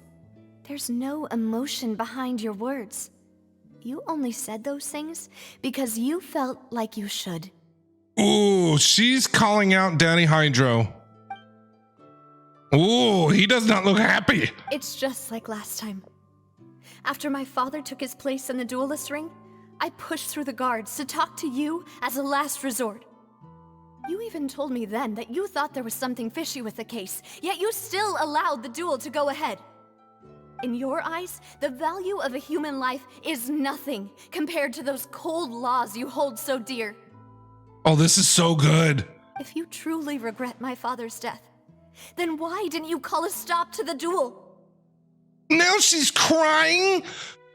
There's no emotion behind your words. You only said those things because you felt like you should. Ooh, she's calling out Daddy Hydro. Ooh, he does not look happy. It's just like last time. After my father took his place in the duelist ring, I pushed through the guards to talk to you as a last resort. You even told me then that you thought there was something fishy with the case, yet you still allowed the duel to go ahead. In your eyes, the value of a human life is nothing compared to those cold laws you hold so dear. Oh, this is so good. If you truly regret my father's death, then why didn't you call a stop to the duel? Now she's crying.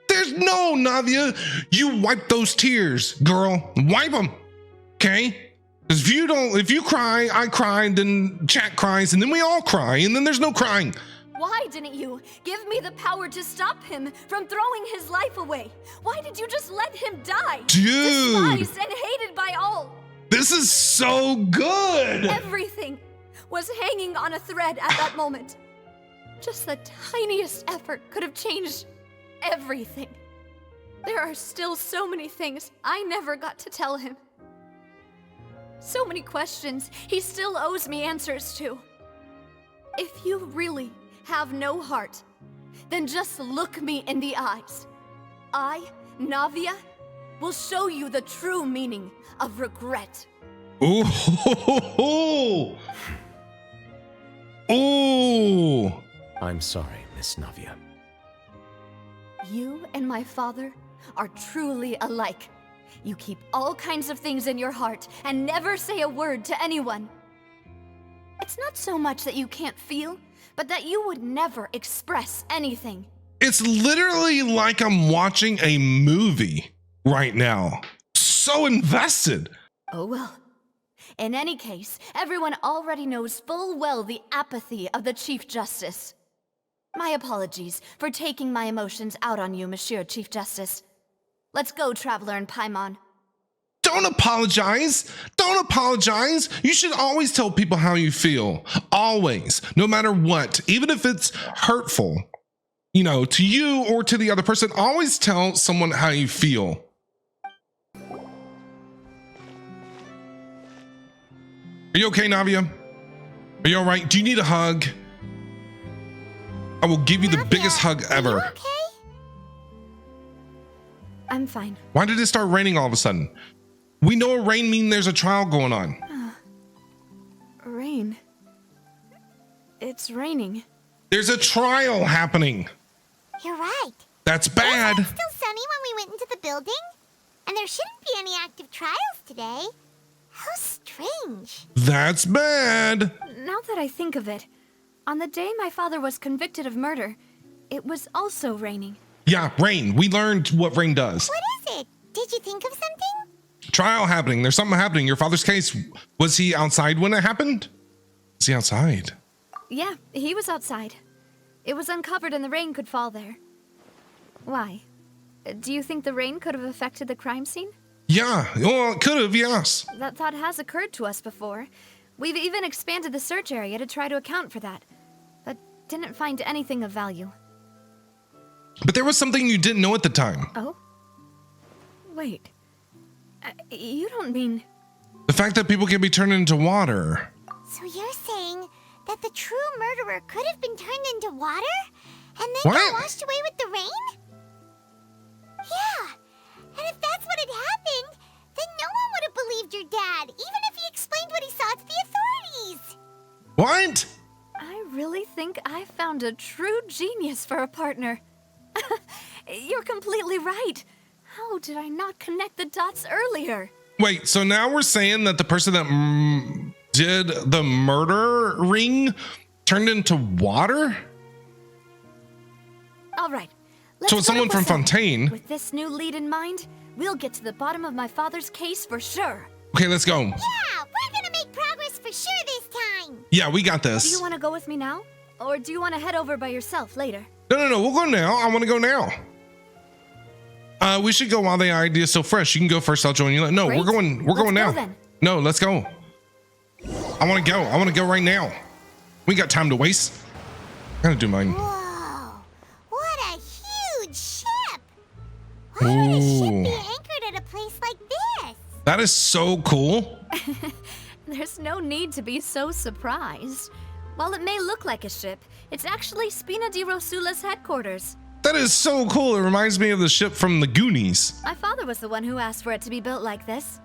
There's no, Navia. You wipe those tears, girl. Wipe them. Okay? Because if you cry, I cry, then chat cries, and then we all cry, and then there's no crying. Why didn't you give me the power to stop him from throwing his life away? Why did you just let him die? Dude. Despised and hated by all. This is so good. Everything was hanging on a thread at that moment. Just the tiniest effort could have changed everything. There are still so many things I never got to tell him. So many questions he still owes me answers to. If you really have no heart, then just look me in the eyes. I, Navia, will show you the true meaning of regret. Ooh. Ooh. I'm sorry, Miss Navia. You and my father are truly alike. You keep all kinds of things in your heart and never say a word to anyone. It's not so much that you can't feel, but that you would never express anything. It's literally like I'm watching a movie right now. So invested. Oh well. In any case, everyone already knows full well the apathy of the Chief Justice. My apologies for taking my emotions out on you, Monsieur Chief Justice. Let's go, Traveler and Paimon. Don't apologize. Don't apologize. You should always tell people how you feel. Always. No matter what. Even if it's hurtful, to you or to the other person, always tell someone how you feel. Are you okay, Navia? Are you all right? Do you need a hug? I will give you the biggest hug ever. Are you okay? I'm fine. Why did it start raining all of a sudden? We know a rain means there's a trial going on. Rain. It's raining. There's a trial happening. You're right. That's bad. Was it still sunny when we went into the building? And there shouldn't be any active trials today. How strange. That's bad. Now that I think of it, on the day my father was convicted of murder, it was also raining. Yeah, rain. We learned what rain does. What is it? Did you think of something? Trial happening. There's something happening. Your father's case. Was he outside when it happened? Was he outside? Yeah, he was outside. It was uncovered and the rain could fall there. Why? Do you think the rain could have affected the crime scene? Yeah. Well, it could have, yes. That thought has occurred to us before. We've even expanded the search area to try to account for that, but didn't find anything of value. But there was something you didn't know at the time. Oh? Wait. You don't mean... The fact that people can be turned into water. So you're saying that the true murderer could have been turned into water? And then What? got washed away with the rain? Yeah. And if that's what had happened, then no one would have believed your dad, even if he explained what he saw to the authorities. What? I really think I found a true genius for a partner. You're completely right. How did I not connect the dots earlier? Wait, so now we're saying that the person that did the murdering turned into water? All right. Let's So it's go to someone from Poisson. Fontaine. With this new lead in mind, we'll get to the bottom of my father's case for sure. Okay, let's go. Yeah, we're gonna make progress for sure this time. Yeah, we got Do this. you want to go with me now? Or do you want to head over by yourself later? No, we'll go now. I want to go now. We should go while the idea is so fresh. You can go first. I'll join you. No, Great. we're going Let's now. go then. No, let's go. I want to go. I want to go right now. We got time to waste. I gotta do mine. Whoa, what a huge ship! Why would a ship Ooh. be anchored at a place like this? That is so cool. There's no need to be so surprised. While it may look like a ship, it's actually Spina di Rosula's headquarters. That is so cool. It reminds me of the ship from the Goonies. My father was the one who asked for it to be built like this.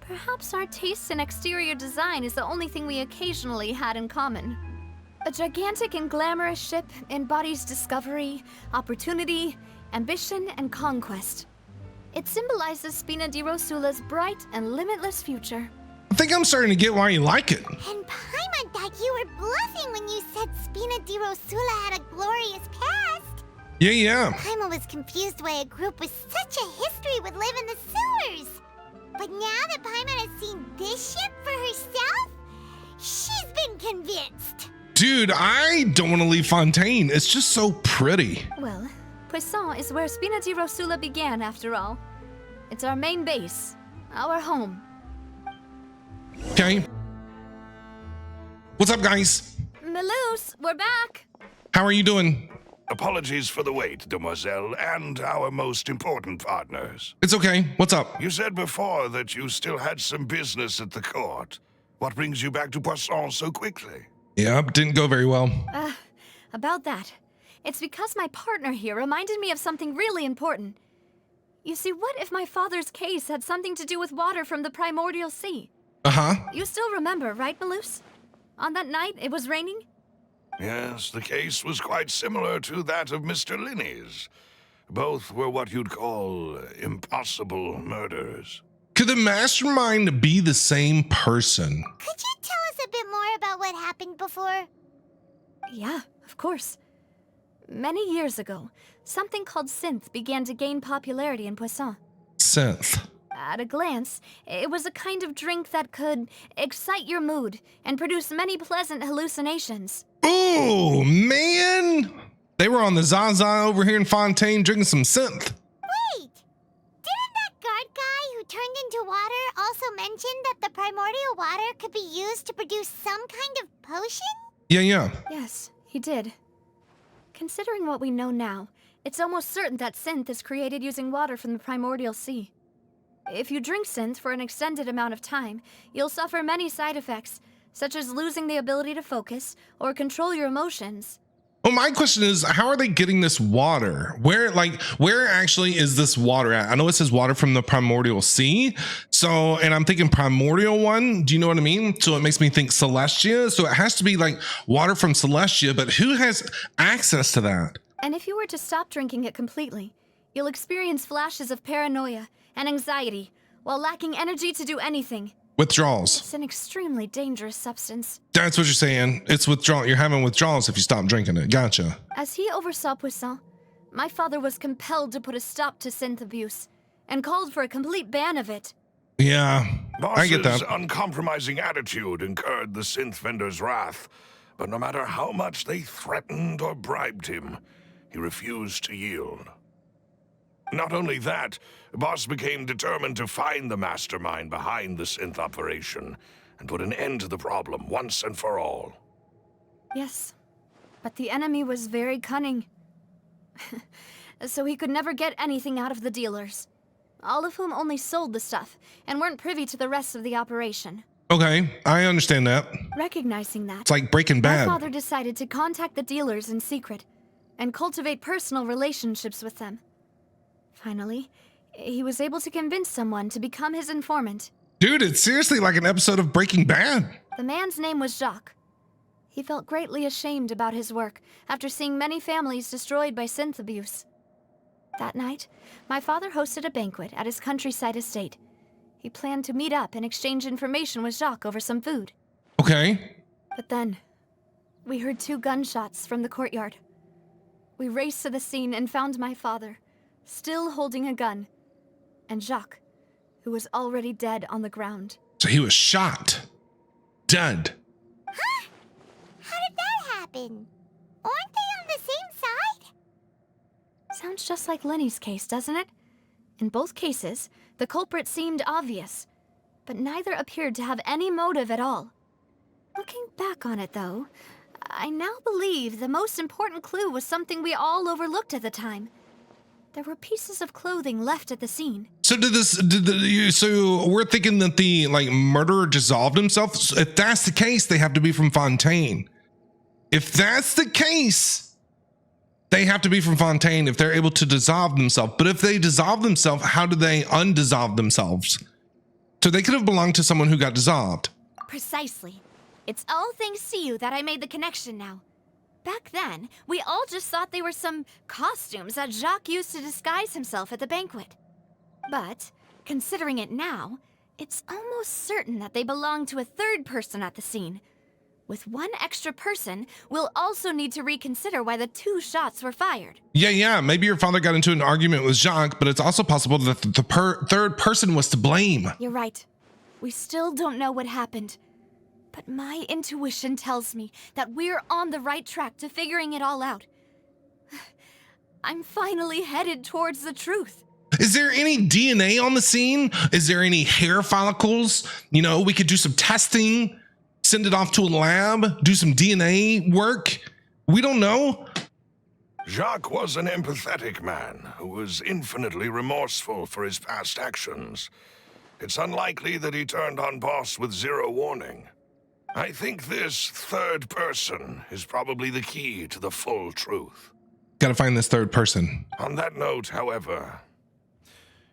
Perhaps our tastes in exterior design is the only thing we occasionally had in common. A gigantic and glamorous ship embodies discovery, opportunity, ambition, and conquest. It symbolizes Spina di Rosula's bright and limitless future. I think I'm starting to get why you like it. And Paimon thought you were bluffing when you said Spina di Rosula had a glorious past. Yeah. Paimon was confused why a group with such a history would live in the sewers. But now that Paimon has seen this ship for herself, she's been convinced. Dude, I don't want to leave Fontaine. It's just so pretty. Well, Poisson is where Spina di Rosula began, after all. It's our main base, our home. Okay. What's up, guys? Melus, we're back! How are you doing? Apologies for the wait, demoiselle, and our most important partners. It's okay. What's up? You said before that you still had some business at the court. What brings you back to Poisson so quickly? Yep, didn't go very well. About that. It's because my partner here reminded me of something really important. You see, what if my father's case had something to do with water from the primordial sea? Uh-huh. You still remember, right, Melus? On that night, it was raining? Yes, the case was quite similar to that of Mr. Linney's. Both were what you'd call impossible murders. Could the mastermind be the same person? Could you tell us a bit more about what happened before? Yeah, of course. Many years ago, something called synth began to gain popularity in Poisson. Synth. At a glance, it was a kind of drink that could excite your mood and produce many pleasant hallucinations. Ooh, man. They were on the Zaza over here in Fontaine drinking some synth. Wait! Didn't that guard guy who turned into water also mention that the primordial water could be used to produce some kind of potion? Yeah. Yes, he did. Considering what we know now, it's almost certain that synth is created using water from the primordial sea. If you drink synth for an extended amount of time, you'll suffer many side effects, such as losing the ability to focus or control your emotions. Well, my question is, how are they getting this water? Where actually is this water at? I know it says water from the primordial sea. So, and I'm thinking primordial one. Do you know what I mean? So it makes me think Celestia. So it has to be like water from Celestia, but who has access to that? And if you were to stop drinking it completely, you'll experience flashes of paranoia and anxiety while lacking energy to do anything. Withdrawals. It's an extremely dangerous substance. That's what you're saying. It's withdrawal. You're having withdrawals if you stop drinking it. Gotcha. As he oversaw Poisson, my father was compelled to put a stop to synth abuse and called for a complete ban of it. Yeah, I get Boss's that. uncompromising attitude incurred the synth vendor's wrath, but no matter how much they threatened or bribed him, he refused to yield. Not only that, Boss became determined to find the mastermind behind the synth operation and put an end to the problem once and for all. Yes, but the enemy was very cunning. So he could never get anything out of the dealers, all of whom only sold the stuff and weren't privy to the rest of the operation. Okay, I understand that. Recognizing that, It's like Breaking my Bad. father decided to contact the dealers in secret and cultivate personal relationships with them. Finally, he was able to convince someone to become his informant. Dude, it's seriously like an episode of Breaking Bad. The man's name was Jacques. He felt greatly ashamed about his work after seeing many families destroyed by synth abuse. That night, my father hosted a banquet at his countryside estate. He planned to meet up and exchange information with Jacques over some food. Okay. But then, we heard 2 gunshots from the courtyard. We raced to the scene and found my father, still holding a gun, and Jacques, who was already dead on the ground. So he was shot. Dead. Huh? How did that happen? Aren't they on the same side? Sounds just like Lenny's case, doesn't it? In both cases, the culprit seemed obvious, but neither appeared to have any motive at all. Looking back on it, though, I now believe the most important clue was something we all overlooked at the time. There were pieces of clothing left at the scene. So so we're thinking that the murderer dissolved himself. So if that's the case, they have to be from Fontaine. If that's the case, they have to be from Fontaine if they're able to dissolve themselves. But if they dissolve themselves, how do they undissolve themselves? So they could have belonged to someone who got dissolved. Precisely. It's all thanks to you that I made the connection now. Back then, we all just thought they were some costumes that Jacques used to disguise himself at the banquet. But, considering it now, it's almost certain that they belong to a third person at the scene. With one extra person, we'll also need to reconsider why the 2 shots were fired. Yeah. Maybe your father got into an argument with Jacques, but it's also possible that the third person was to blame. You're right. We still don't know what happened. But my intuition tells me that we're on the right track to figuring it all out. I'm finally headed towards the truth. Is there any DNA on the scene? Is there any hair follicles? We could do some testing, send it off to a lab, do some DNA work. We don't know. Jacques was an empathetic man who was infinitely remorseful for his past actions. It's unlikely that he turned on Boss with 0 warning. I think this third person is probably the key to the full truth. Gotta find this third person. On that note, however,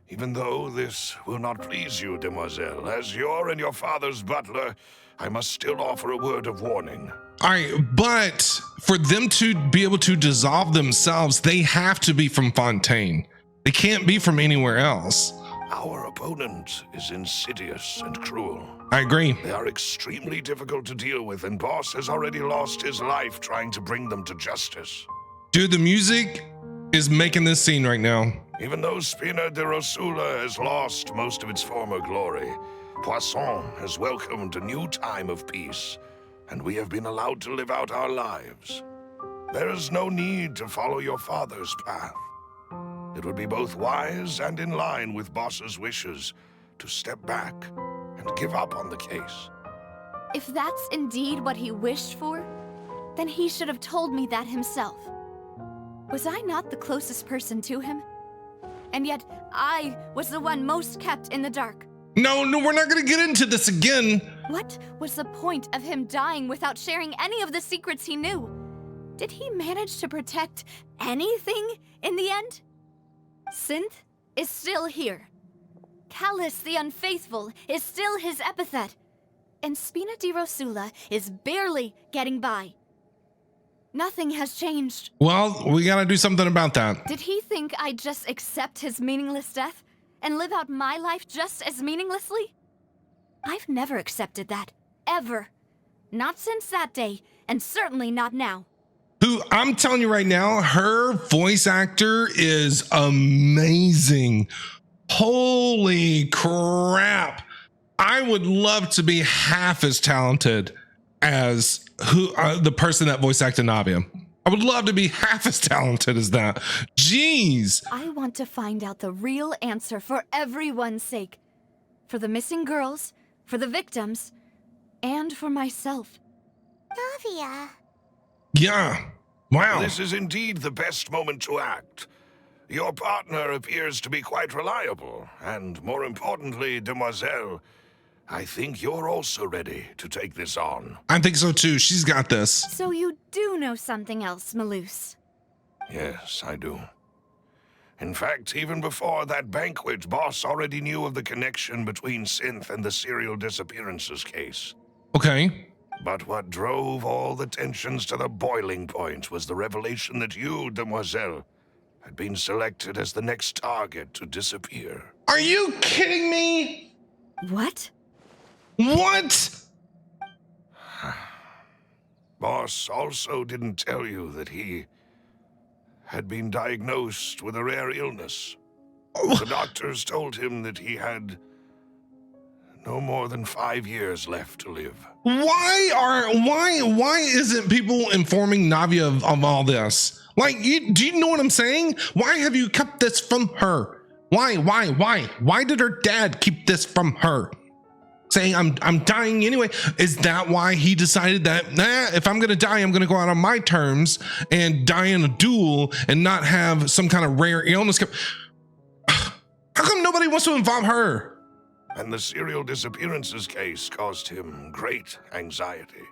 even though this will not please you, demoiselle, as your and your father's butler, I must still offer a word of warning. All right, but for them to be able to dissolve themselves, they have to be from Fontaine. They can't be from anywhere else. Our opponent is insidious and cruel. I agree. They are extremely difficult to deal with, and Boss has already lost his life trying to bring them to justice. Dude, the music is making this scene right now. Even though Spina de Rosula has lost most of its former glory, Poisson has welcomed a new time of peace, and we have been allowed to live out our lives. There is no need to follow your father's path. It would be both wise and in line with Boss's wishes to step back and give up on the case. If that's indeed what he wished for, then he should have told me that himself. Was I not the closest person to him? And yet, I was the one most kept in the dark. No, we're not gonna get into this again. What was the point of him dying without sharing any of the secrets he knew? Did he manage to protect anything in the end? Synth is still here. Callus the Unfaithful is still his epithet. And Spina di Rosula is barely getting by. Nothing has changed. Well, we gotta do something about that. Did he think I'd just accept his meaningless death and live out my life just as meaninglessly? I've never accepted that. Ever. Not since that day, and certainly not now. Who, I'm telling you right now, her voice actor is amazing. Holy crap. I would love to be half as talented as the person that voice acted Navia. I would love to be half as talented as that. Jeez. I want to find out the real answer for everyone's sake. For the missing girls, for the victims, and for myself. Navia. Yeah. Wow. This is indeed the best moment to act. Your partner appears to be quite reliable, and more importantly, Demoiselle, I think you're also ready to take this on. I think so too. She's got this. So you do know something else, Malus. Yes, I do. In fact, even before that banquet, Boss already knew of the connection between Synth and the serial disappearances case. Okay. But what drove all the tensions to the boiling point was the revelation that you, Demoiselle, had been selected as the next target to disappear. Are you kidding me? What? What? Boss also didn't tell you that he had been diagnosed with a rare illness. The doctors told him that he had no more than 5 years left to live. Why isn't people informing Navia of all this? Like, do you know what I'm saying? Why have you kept this from her? Why did her dad keep this from her? Saying I'm dying anyway. Is that why he decided that, if I'm gonna die, I'm gonna go out on my terms and die in a duel and not have some kind of rare illness? How come nobody wants to involve her? And the serial disappearances case caused him great anxiety.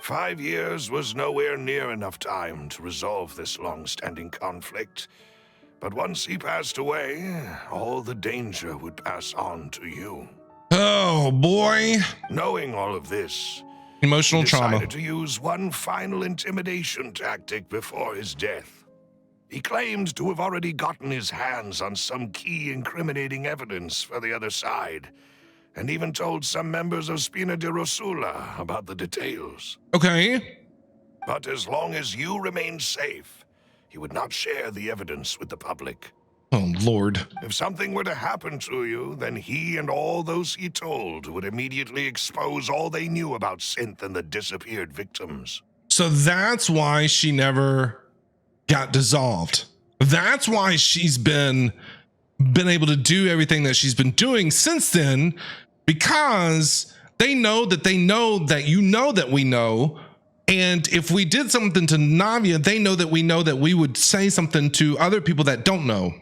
5 years was nowhere near enough time to resolve this long-standing conflict. But once he passed away, all the danger would pass on to you. Oh boy. Knowing all of this, Emotional he trauma. decided to use one final intimidation tactic before his death. He claimed to have already gotten his hands on some key incriminating evidence for the other side, and even told some members of Spina di Rosula about the details. Okay. But as long as you remained safe, he would not share the evidence with the public. Oh Lord. If something were to happen to you, then he and all those he told would immediately expose all they knew about Synth and the disappeared victims. So that's why she never got dissolved. That's why she's been able to do everything that she's been doing since then, because they know that you know that we know. And if we did something to Navia, they know that we would say something to other people that don't know.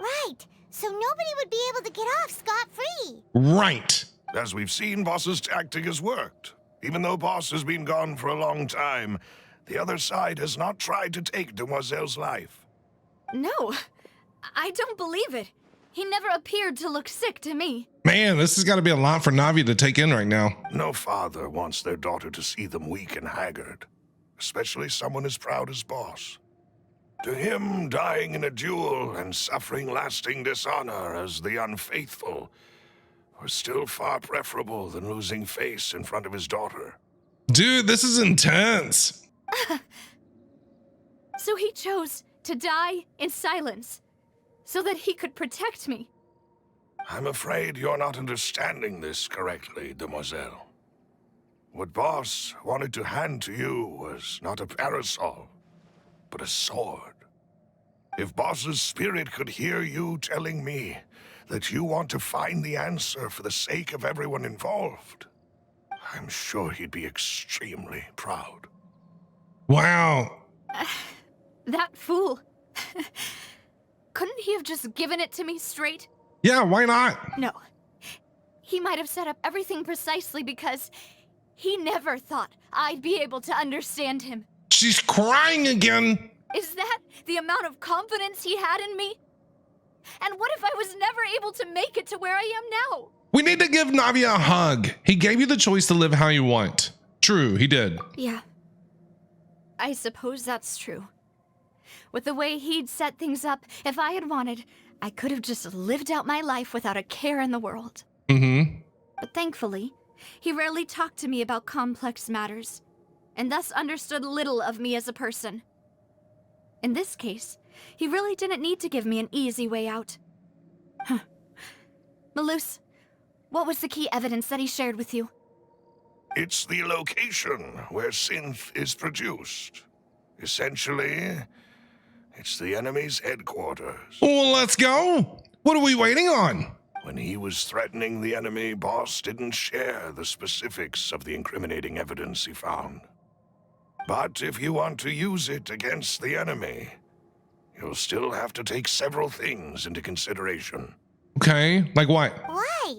Right. So nobody would be able to get off scot-free. Right. As we've seen, Boss's tactic has worked. Even though Boss has been gone for a long time, the other side has not tried to take Demoiselle's life. No, I don't believe it. He never appeared to look sick to me. Man, this has got to be a lot for Navia to take in right now. No father wants their daughter to see them weak and haggard, especially someone as proud as Boss. To him, dying in a duel and suffering lasting dishonor as the unfaithful was still far preferable than losing face in front of his daughter. Dude, this is intense. So he chose to die in silence, so that he could protect me. I'm afraid you're not understanding this correctly, Demoiselle. What Boss wanted to hand to you was not a parasol, but a sword. If Boss's spirit could hear you telling me that you want to find the answer for the sake of everyone involved, I'm sure he'd be extremely proud. Wow. That fool. Couldn't he have just given it to me straight? Yeah, why not? No. He might have set up everything precisely because he never thought I'd be able to understand him. She's crying again. Is that the amount of confidence he had in me? And what if I was never able to make it to where I am now? We need to give Navia a hug. He gave you the choice to live how you want. True, he did. Yeah. I suppose that's true. With the way he'd set things up, if I had wanted, I could have just lived out my life without a care in the world. Mm-hmm. But thankfully, he rarely talked to me about complex matters, and thus understood little of me as a person. In this case, he really didn't need to give me an easy way out. Huh. Malus, what was the key evidence that he shared with you? It's the location where Synth is produced. Essentially, it's the enemy's headquarters. Well, let's go. What are we waiting on? When he was threatening the enemy, Boss didn't share the specifics of the incriminating evidence he found. But if you want to use it against the enemy, you'll still have to take several things into consideration. Okay, like what? Why?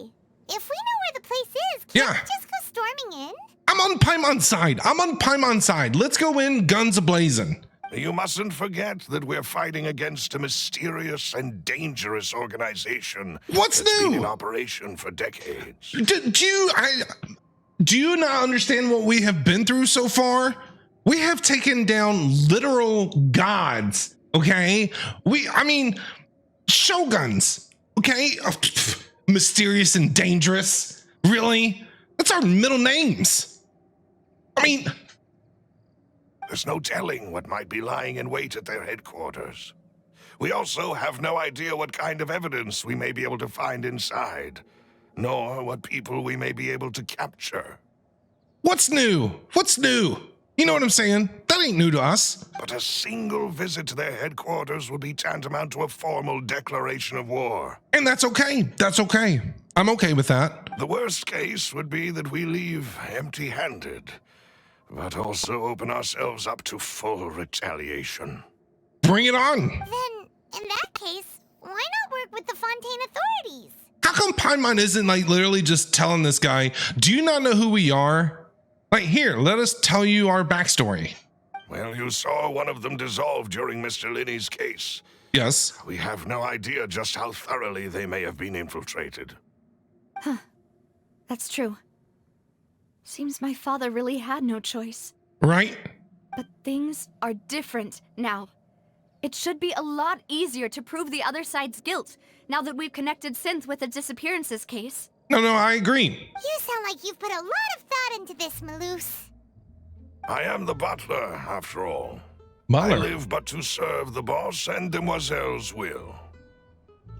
If we know where the place is, can't we just go storming in? I'm on Paimon's side. I'm on Paimon's side. Let's go in guns a-blazing. You mustn't forget that we're fighting against a mysterious and dangerous organization. What's that's new? Been in operation for decades. Do you not understand what we have been through so far? We have taken down literal gods, okay? Shoguns, okay? Mysterious and dangerous. Really? That's our middle names. There's no telling what might be lying in wait at their headquarters. We also have no idea what kind of evidence we may be able to find inside, nor what people we may be able to capture. What's new? What's new? You know what I'm saying? That ain't new to us. But a single visit to their headquarters would be tantamount to a formal declaration of war. And that's okay. That's okay. I'm okay with that. The worst case would be that we leave empty-handed, but also open ourselves up to full retaliation. Bring it on. Then, in that case, why not work with the Fontaine authorities? How come Paimon isn't literally just telling this guy, do you not know who we are? Here, let us tell you our backstory. Well, you saw one of them dissolve during Mr. Linney's case. Yes. We have no idea just how thoroughly they may have been infiltrated. Huh. That's true. Seems my father really had no choice. Right? But things are different now. It should be a lot easier to prove the other side's guilt, now that we've connected Synth with the disappearances case. No, I agree. You sound like you've put a lot of thought into this, Maloose. I am the butler, after all. Butler. I live but to serve the boss and Demoiselle's will.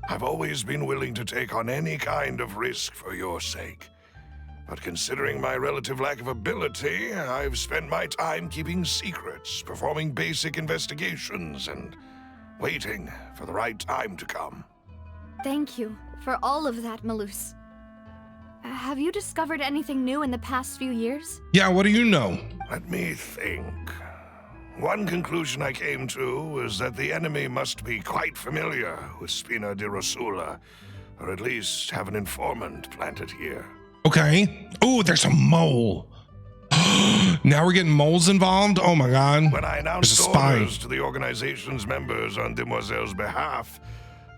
I've always been willing to take on any kind of risk for your sake. But considering my relative lack of ability, I've spent my time keeping secrets, performing basic investigations, and waiting for the right time to come. Thank you for all of that, Maloose. Have you discovered anything new in the past few years? Yeah, what do you know? Let me think. One conclusion I came to was that the enemy must be quite familiar with Spina di Rosula, or at least have an informant planted here. Okay. Oh, there's a mole. Now we're getting moles involved? Oh my god. When I There's a announced spy. orders to the organization's members on Demoiselle's behalf,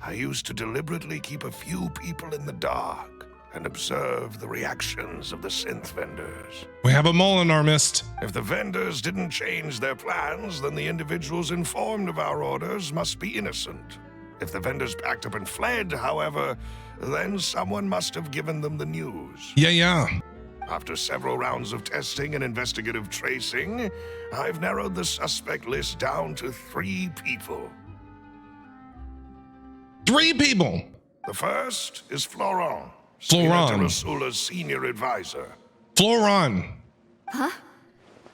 I used to deliberately keep a few people in the dark and observe the reactions of the synth vendors. We have a mole in our midst. If the vendors didn't change their plans, then the individuals informed of our orders must be innocent. If the vendors packed up and fled, however, then someone must have given them the news. Yeah. After several rounds of testing and investigative tracing, I've narrowed the suspect list down to 3 people. 3 people. The first is Florent. Florent. Spina di Rosula's senior advisor. Florent.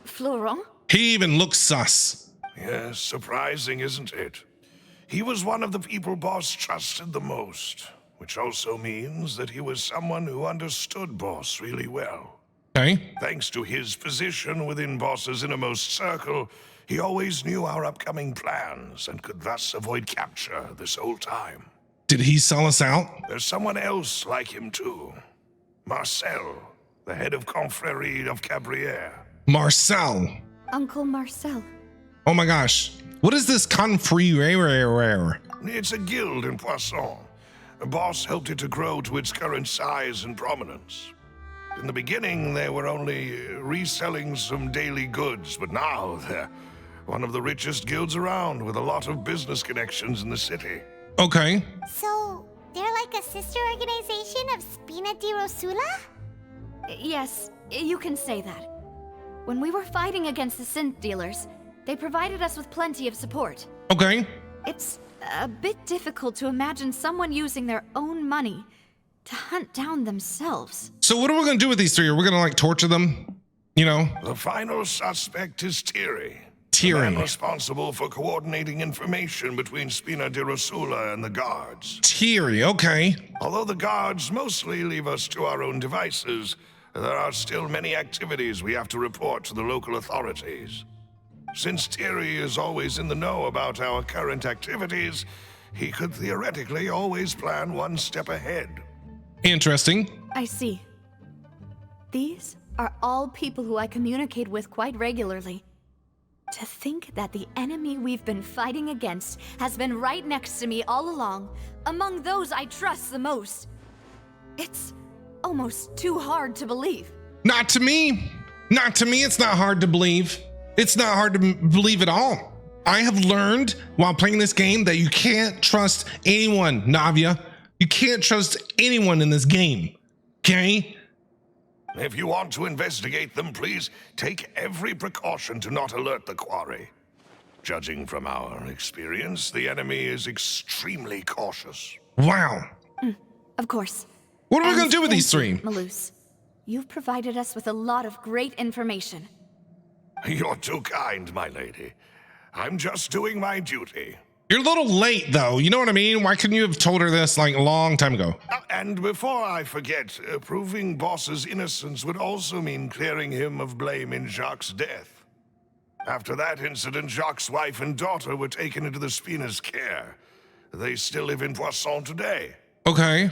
Florent? He even looks sus. Yes, surprising, isn't it? He was one of the people Boss trusted the most, which also means that he was someone who understood Boss really well. Okay. Thanks to his position within Boss's innermost circle, he always knew our upcoming plans and could thus avoid capture this whole time. Did he sell us out? There's someone else like him too. Marcel, the head of Confrérie of Cabrières. Marcel. Uncle Marcel. Oh my gosh. What is this confrérie? It's a guild in Poisson. Boss helped it to grow to its current size and prominence. In the beginning, they were only reselling some daily goods, but now they're one of the richest guilds around with a lot of business connections in the city. Okay. So, they're like a sister organization of Spina di Rosula? Yes, you can say that. When we were fighting against the synth dealers, they provided us with plenty of support. Okay. It's a bit difficult to imagine someone using their own money to hunt down themselves. So what are we going to do with these 3? Are we going to torture them? You know? The final suspect is Thierry. The man Tyrion. responsible for coordinating information between Spina di Rosula and the guards. Tyrion, okay. Although the guards mostly leave us to our own devices, there are still many activities we have to report to the local authorities. Since Thierry is always in the know about our current activities, he could theoretically always plan one step ahead. Interesting. I see. These are all people who I communicate with quite regularly. To think that the enemy we've been fighting against has been right next to me all along, among those I trust the most. It's almost too hard to believe. Not to me. Not to me. It's not hard to believe. It's not hard to believe at all. I have learned while playing this game that you can't trust anyone, Navia. You can't trust anyone in this game. Okay? If you want to investigate them, please take every precaution to not alert the quarry. Judging from our experience, the enemy is extremely cautious. Wow. Of course. What are we And going to do with these thank three? you, Malus. You've provided us with a lot of great information. You're too kind, my lady. I'm just doing my duty. You're a little late, though. You know what I mean? Why couldn't you have told her this like a long time ago? And before I forget, proving Boss's innocence would also mean clearing him of blame in Jacques' death. After that incident, Jacques' wife and daughter were taken into the Spina's care. They still live in Poisson today. Okay.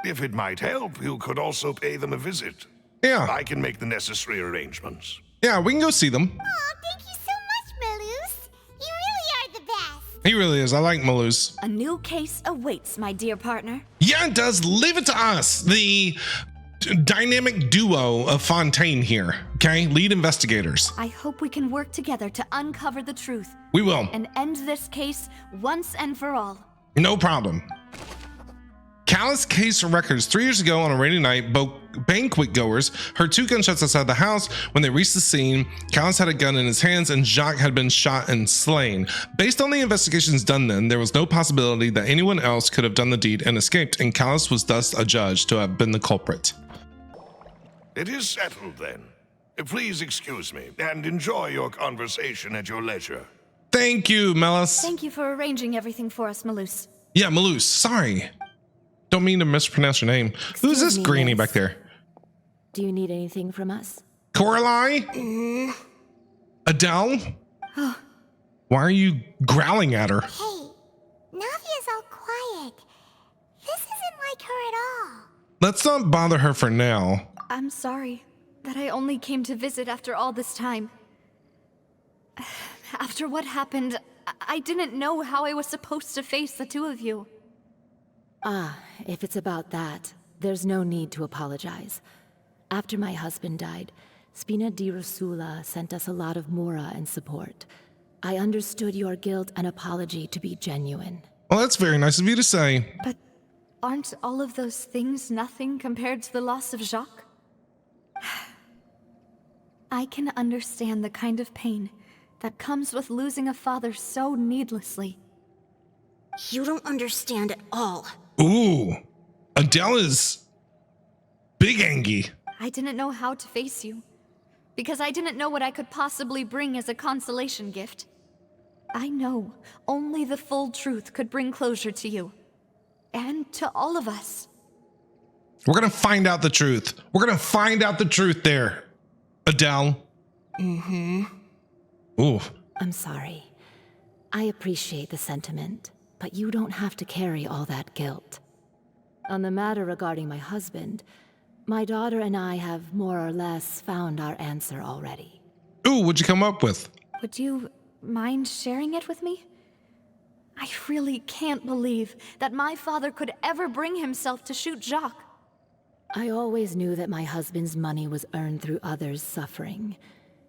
If it might help, you could also pay them a visit. Yeah. I can make the necessary arrangements. Yeah, we can go see them. Aw, thank you so much, Malus. You really are the best. He really is. I like Malus. A new case awaits, my dear partner. Yeah, it does. Leave it to us, the dynamic duo of Fontaine here. Okay? Lead investigators. I hope we can work together to uncover the truth We will. and end this case once and for all. No problem. Callus case records 3 years ago on a rainy night, both banquet goers heard 2 gunshots outside the house. When they reached the scene, Callus had a gun in his hands and Jacques had been shot and slain. Based on the investigations done then, there was no possibility that anyone else could have done the deed and escaped, and Callus was thus adjudged to have been the culprit. It is settled then. Please excuse me and enjoy your conversation at your leisure. Thank you, Melis. Thank you for arranging everything for us, Malus. Yeah, Malus. Sorry. Don't mean to mispronounce your name. Who's this Excuse me, greenie miss. back there? Do you need anything from us? Coralie? Adele? Why are you growling at her? Hey, Navia's all quiet. This isn't like her at all. Let's not bother her for now. I'm sorry that I only came to visit after all this time. After what happened, I didn't know how I was supposed to face the two of you. Ah, if it's about that, there's no need to apologize. After my husband died, Spina di Rosula sent us a lot of mora and support. I understood your guilt and apology to be genuine. Well, that's very nice of you to say. But aren't all of those things nothing compared to the loss of Jacques? I can understand the kind of pain that comes with losing a father so needlessly. You don't understand at all. Ooh, Adele is big Angie. I didn't know how to face you, because I didn't know what I could possibly bring as a consolation gift. I know only the full truth could bring closure to you, and to all of us. We're gonna find out the truth. We're gonna find out the truth there, Adele. Ooh, I'm sorry. I appreciate the sentiment, but you don't have to carry all that guilt. On the matter regarding my husband, my daughter and I have more or less found our answer already. ooh, what'd you come up with? Would you mind sharing it with me? I really can't believe that my father could ever bring himself to shoot Jacques. I always knew that my husband's money was earned through others' suffering.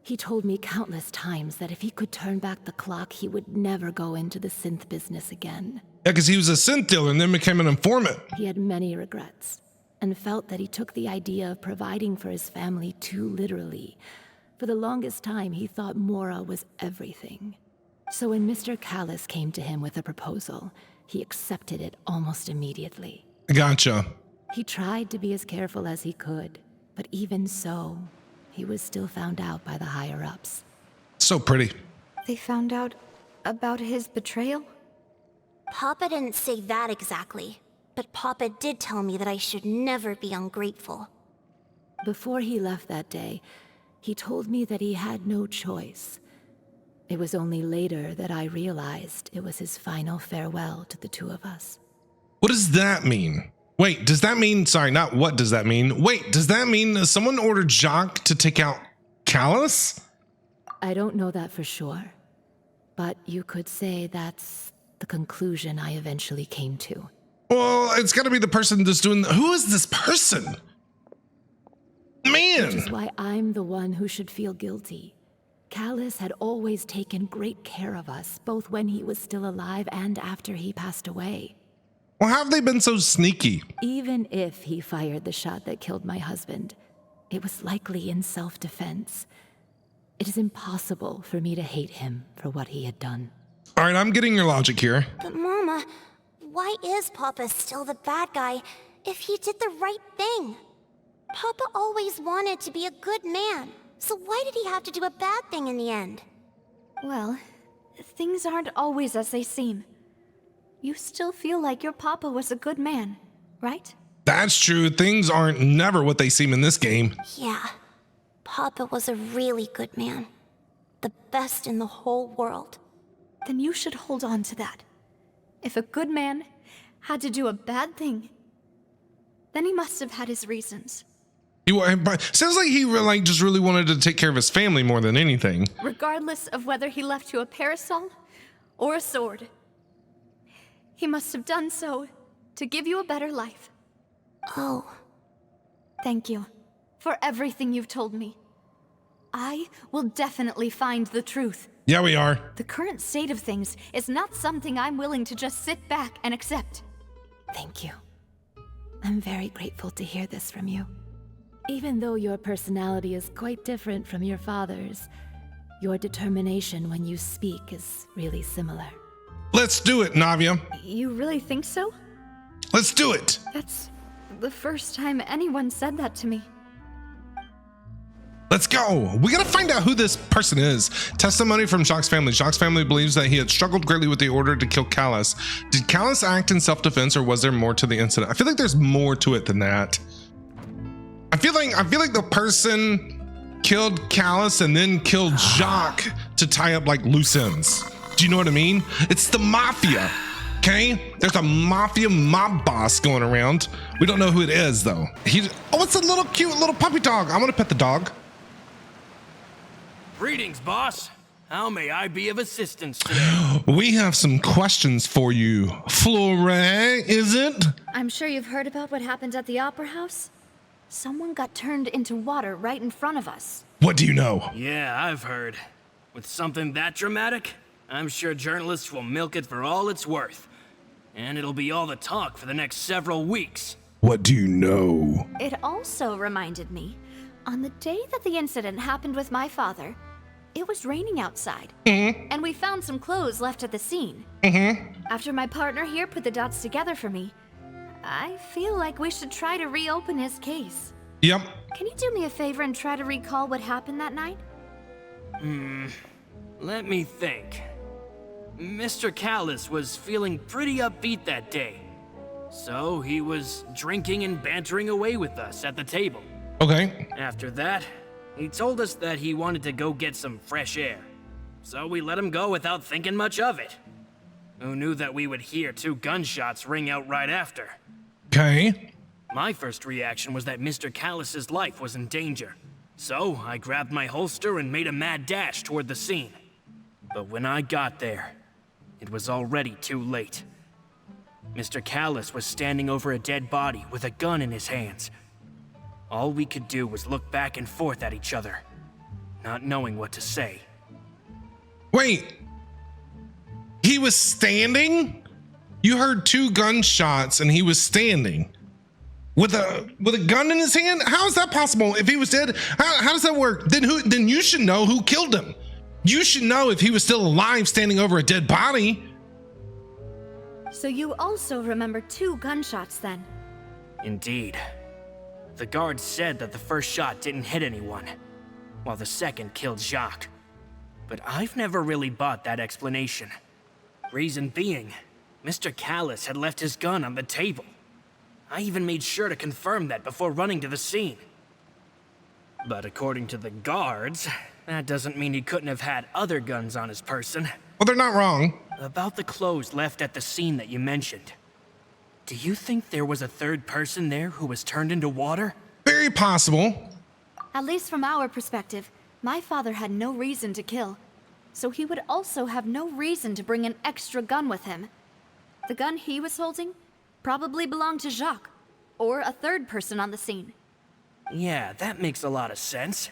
He told me countless times that if he could turn back the clock, he would never go into the synth business again. Yeah, because he was a synth dealer and then became an informant. He had many regrets, and felt that he took the idea of providing for his family too literally. For the longest time, he thought Mora was everything. So when Mr. Callus came to him with a proposal, he accepted it almost immediately. Gotcha. He tried to be as careful as he could, but even so, he was still found out by the higher-ups. So pretty. They found out about his betrayal? Papa didn't say that exactly, but Papa did tell me that I should never be ungrateful. Before he left that day, he told me that he had no choice. It was only later that I realized it was his final farewell to the two of us. What does that mean? Wait, does that mean, sorry, not what does that mean? Wait, does that mean someone ordered Jacques to take out Callus? I don't know that for sure, but you could say that's the conclusion I eventually came to. Well, it's got to be the person that's doing. Who is this person? Man. Which is why I'm the one who should feel guilty. Callus had always taken great care of us, both when he was still alive and after he passed away. Well, how have they been so sneaky? Even if he fired the shot that killed my husband, it was likely in self-defense. It is impossible for me to hate him for what he had done. All right, I'm getting your logic here. But Mama, why is Papa still the bad guy if he did the right thing? Papa always wanted to be a good man, so why did he have to do a bad thing in the end? Well, things aren't always as they seem. You still feel like your papa was a good man, right? That's true. Things aren't never what they seem in this game. Yeah, Papa was a really good man. The best in the whole world. Then you should hold on to that. If a good man had to do a bad thing, then he must have had his reasons. Sounds like he just really wanted to take care of his family more than anything. Regardless of whether he left you a parasol or a sword, he must have done so to give you a better life. Oh. Thank you for everything you've told me. I will definitely find the truth. Yeah, we are. The current state of things is not something I'm willing to just sit back and accept. Thank you. I'm very grateful to hear this from you. Even though your personality is quite different from your father's, your determination when you speak is really similar. Let's do it, Navia. You really think so? Let's do it. That's the first time anyone said that to me. Let's go. We gotta find out who this person is. Testimony from Jacques' family. Jacques' family believes that he had struggled greatly with the order to kill Callus. Did Callus act in self-defense, or was there more to the incident? I feel like there's more to it than that. I feel like the person killed Callus and then killed Jacques to tie up like loose ends. Do you know what I mean? It's the mafia. Okay, there's a mafia mob boss going around. We don't know who it is though. Oh, it's a little cute little puppy dog. I want to pet the dog. Greetings, boss. How may I be of assistance today? We have some questions for you. Flore, is it? I'm sure you've heard about what happened at the Opera House. Someone got turned into water right in front of us. What do you know? Yeah, I've heard. With something that dramatic, I'm sure journalists will milk it for all it's worth. And it'll be all the talk for the next several weeks. What do you know? It also reminded me, on the day that the incident happened with my father, it was raining outside, and we found some clothes left at the scene. After my partner here put the dots together for me, I feel like we should try to reopen his case. Yep. Can you do me a favor and try to recall what happened that night? Let me think. Mr. Callus was feeling pretty upbeat that day. So he was drinking and bantering away with us at the table. Okay. After that, he told us that he wanted to go get some fresh air. So we let him go without thinking much of it. Who knew that we would hear 2 gunshots ring out right after? Okay. My first reaction was that Mr. Callus's life was in danger. So I grabbed my holster and made a mad dash toward the scene. But when I got there, it was already too late. Mr. Callus was standing over a dead body with a gun in his hands. All we could do was look back and forth at each other, not knowing what to say. Wait. He was standing? You heard 2 gunshots and he was standing with a gun in his hand? How is that possible? If he was dead, how does that work? Then you should know who killed him. You should know if he was still alive standing over a dead body. So you also remember 2 gunshots then? Indeed. The guards said that the first shot didn't hit anyone, while the second killed Jacques. but I've never really bought that explanation. Reason being, Mr. Callus had left his gun on the table. I even made sure to confirm that before running to the scene. But according to the guards, that doesn't mean he couldn't have had other guns on his person. Well, they're not wrong. About the clothes left at the scene that you mentioned. Do you think there was a third person there who was turned into water? Very possible. At least from our perspective, my father had no reason to kill. So he would also have no reason to bring an extra gun with him. The gun he was holding probably belonged to Jacques, or a third person on the scene. Yeah, that makes a lot of sense.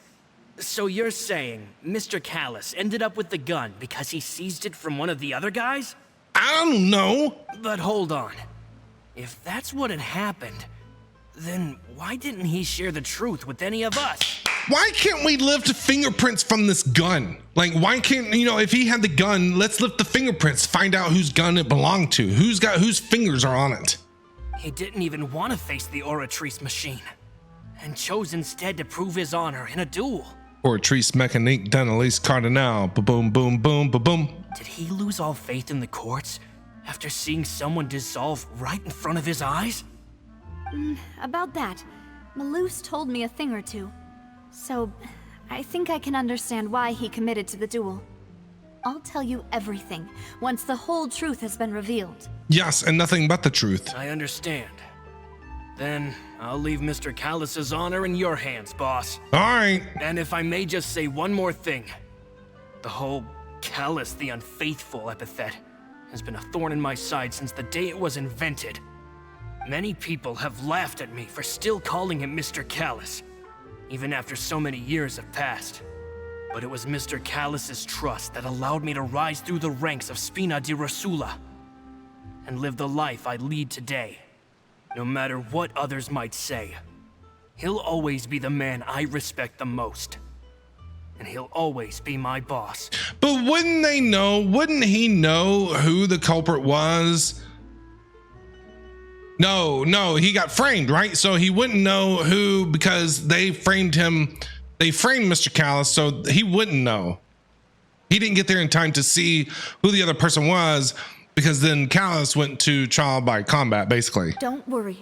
So you're saying Mr. Callus ended up with the gun because he seized it from one of the other guys? I don't know. But hold on. If that's what had happened, then why didn't he share the truth with any of us? Why can't we lift fingerprints from this gun? Like, why can't, if he had the gun, let's lift the fingerprints, find out whose gun it belonged to, whose fingers are on it. He didn't even want to face the Oratrice machine, and chose instead to prove his honor in a duel. Oratrice mécanique d'analyse cardinal, ba-boom, boom, boom, ba-boom. Did he lose all faith in the courts after seeing someone dissolve right in front of his eyes? About that, Malus told me a thing or two. So, I think I can understand why he committed to the duel. I'll tell you everything once the whole truth has been revealed. Yes, and nothing but the truth. I understand. Then I'll leave Mr. Callus's honor in your hands, boss. All right. And if I may just say one more thing. The whole Callus the Unfaithful epithet has been a thorn in my side since the day it was invented. Many people have laughed at me for still calling him Mr. Callus, even after so many years have passed. But it was Mr. Callus's trust that allowed me to rise through the ranks of Spina di Rosula and live the life I lead today. No matter what others might say, he'll always be the man I respect the most. And he'll always be my boss. But wouldn't he know who the culprit was? No, he got framed, right? So he wouldn't know who, because they framed him. They framed Mr. Callus, so he wouldn't know. He didn't get there in time to see who the other person was, because then Callus went to trial by combat, basically. Don't worry.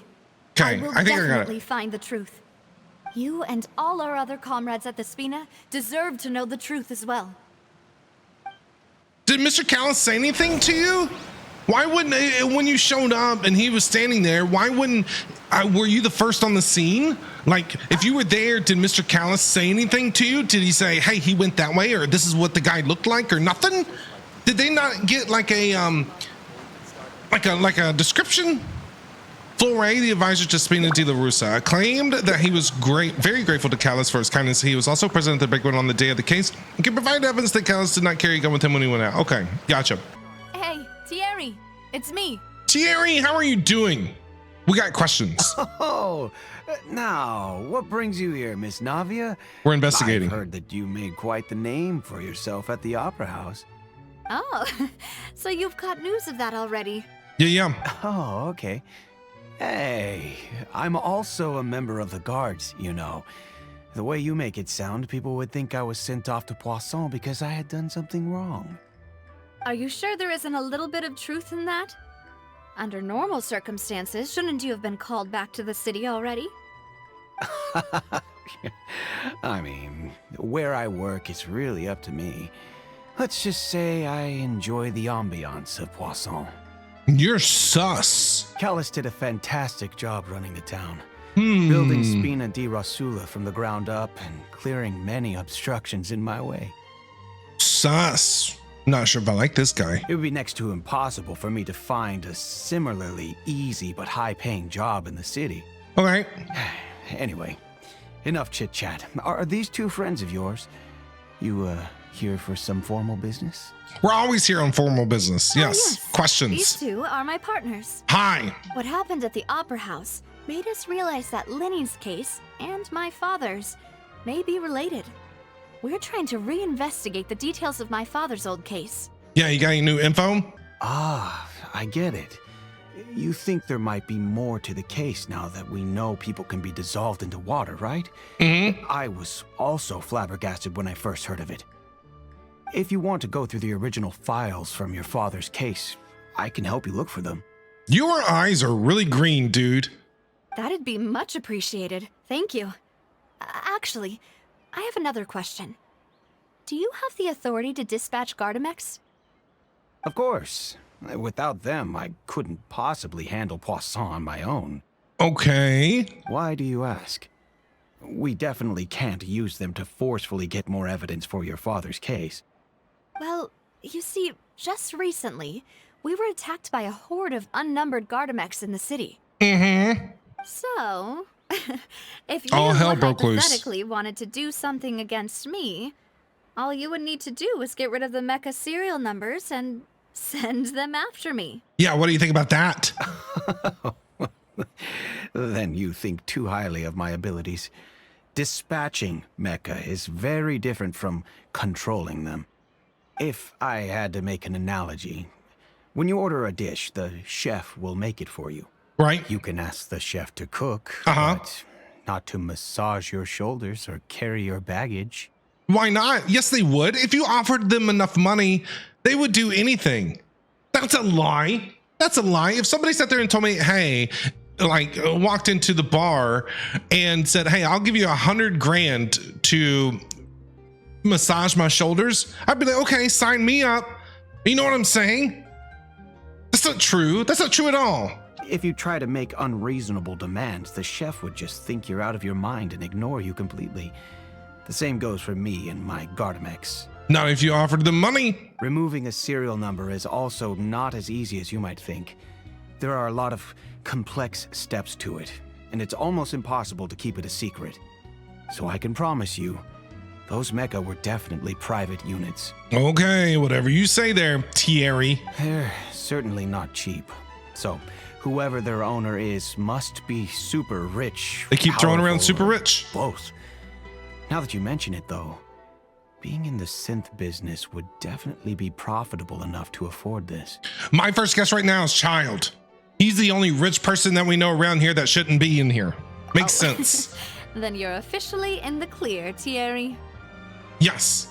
Okay, I think I got definitely it. find the truth. You and all our other comrades at the Spina deserve to know the truth as well. Did Mr. Callus say anything to you? Why wouldn't, when you showed up and he was standing there, why wouldn't, were you the first on the scene? Like, if you were there, did Mr. Callus say anything to you? Did he say, hey, he went that way, or this is what the guy looked like, or nothing? Did they not get like a description? Flore, the advisor to Spina di la Russa, claimed that he was very grateful to Callus for his kindness. He was also present at the break-in on the day of the case and can provide evidence that Callus did not carry a gun with him when he went out. Okay, gotcha. Hey, Thierry, it's me. Thierry, how are you doing? We got questions. Oh, now, what brings you here, Miss Navia? We're investigating. I've heard that you made quite the name for yourself at the Opera House. Oh, so you've got news of that already. Yeah. Oh, okay. Hey, I'm also a member of the guards, you know. The way you make it sound, people would think I was sent off to Poisson because I had done something wrong. Are you sure there isn't a little bit of truth in that? Under normal circumstances, shouldn't you have been called back to the city already? I mean, where I work is really up to me. Let's just say I enjoy the ambiance of Poisson. You're sus. Callus did a fantastic job running the town. Building Spina di Rosula from the ground up and clearing many obstructions in my way. Sus. Not sure if I like this guy. It would be next to impossible for me to find a similarly easy but high-paying job in the city. Okay. Anyway, enough chit-chat. Are these two friends of yours? You, here for some formal business? We're always here on formal business. Oh, Yes. Questions. These two are my partners. Hi. What happened at the Opera House made us realize that Linny's case and my father's may be related. We're trying to reinvestigate the details of my father's old case. Yeah, you got any new info? Ah, I get it. You think there might be more to the case now that we know people can be dissolved into water, right? Mm-hmm. I was also flabbergasted when I first heard of it. If you want to go through the original files from your father's case, I can help you look for them. Your eyes are really green, dude. That'd be much appreciated. Thank you. Actually, I have another question. Do you have the authority to dispatch Gardamex? Of course. Without them, I couldn't possibly handle Poisson on my own. Okay. Why do you ask? We definitely can't use them to forcefully get more evidence for your father's case. Well, you see, just recently, we were attacked by a horde of unnumbered Gardamex in the city. Mm-hmm. So, if you All hell broke loose. hypothetically wanted to do something against me, all you would need to do is get rid of the mecha serial numbers and send them after me. Yeah, what do you think about that? Then you think too highly of my abilities. Dispatching mecha is very different from controlling them. If I had to make an analogy, when you order a dish, the chef will make it for you. Right. You can ask the chef to cook, Uh-huh. but not to massage your shoulders or carry your baggage. Why not? Yes, they would. If you offered them enough money, they would do anything. That's a lie. That's a lie. If somebody sat there and told me, hey, like walked into the bar and said, hey, I'll give you $100,000 to massage my shoulders, I'd be like, okay, sign me up. You know what I'm saying? That's not true. That's not true at all. If you try to make unreasonable demands, the chef would just think you're out of your mind and ignore you completely. The same goes for me and my Gardamex. Not if you offered them money. Removing a serial number is also not as easy as you might think. There are a lot of complex steps to it, and it's almost impossible to keep it a secret. So I can promise you, those mecha were definitely private units. Okay, whatever you say there, Thierry. They're certainly not cheap. So, whoever their owner is must be super rich. They keep throwing around powerful, super or rich. Both. Now that you mention it, though, being in the synth business would definitely be profitable enough to afford this. My first guess right now is Child. He's the only rich person that we know around here that shouldn't be in here. Makes sense. Then you're officially in the clear, Thierry. Yes.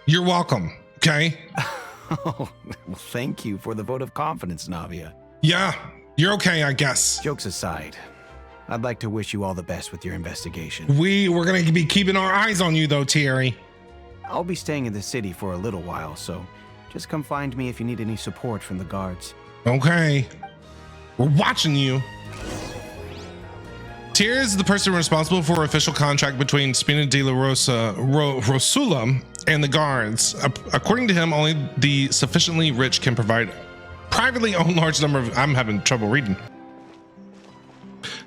You're welcome, okay? Oh, well, thank you for the vote of confidence, Navia. Yeah, you're okay, I guess. Jokes aside, I'd like to wish you all the best with your investigation. We're gonna be keeping our eyes on you though, Thierry. I'll be staying in the city for a little while, so just come find me if you need any support from the guards. Okay. We're watching you. Thierry is the person responsible for official contract between Spina de la Rosula and the guards. According to him, only the sufficiently rich can provide privately owned large number of... I'm having trouble reading.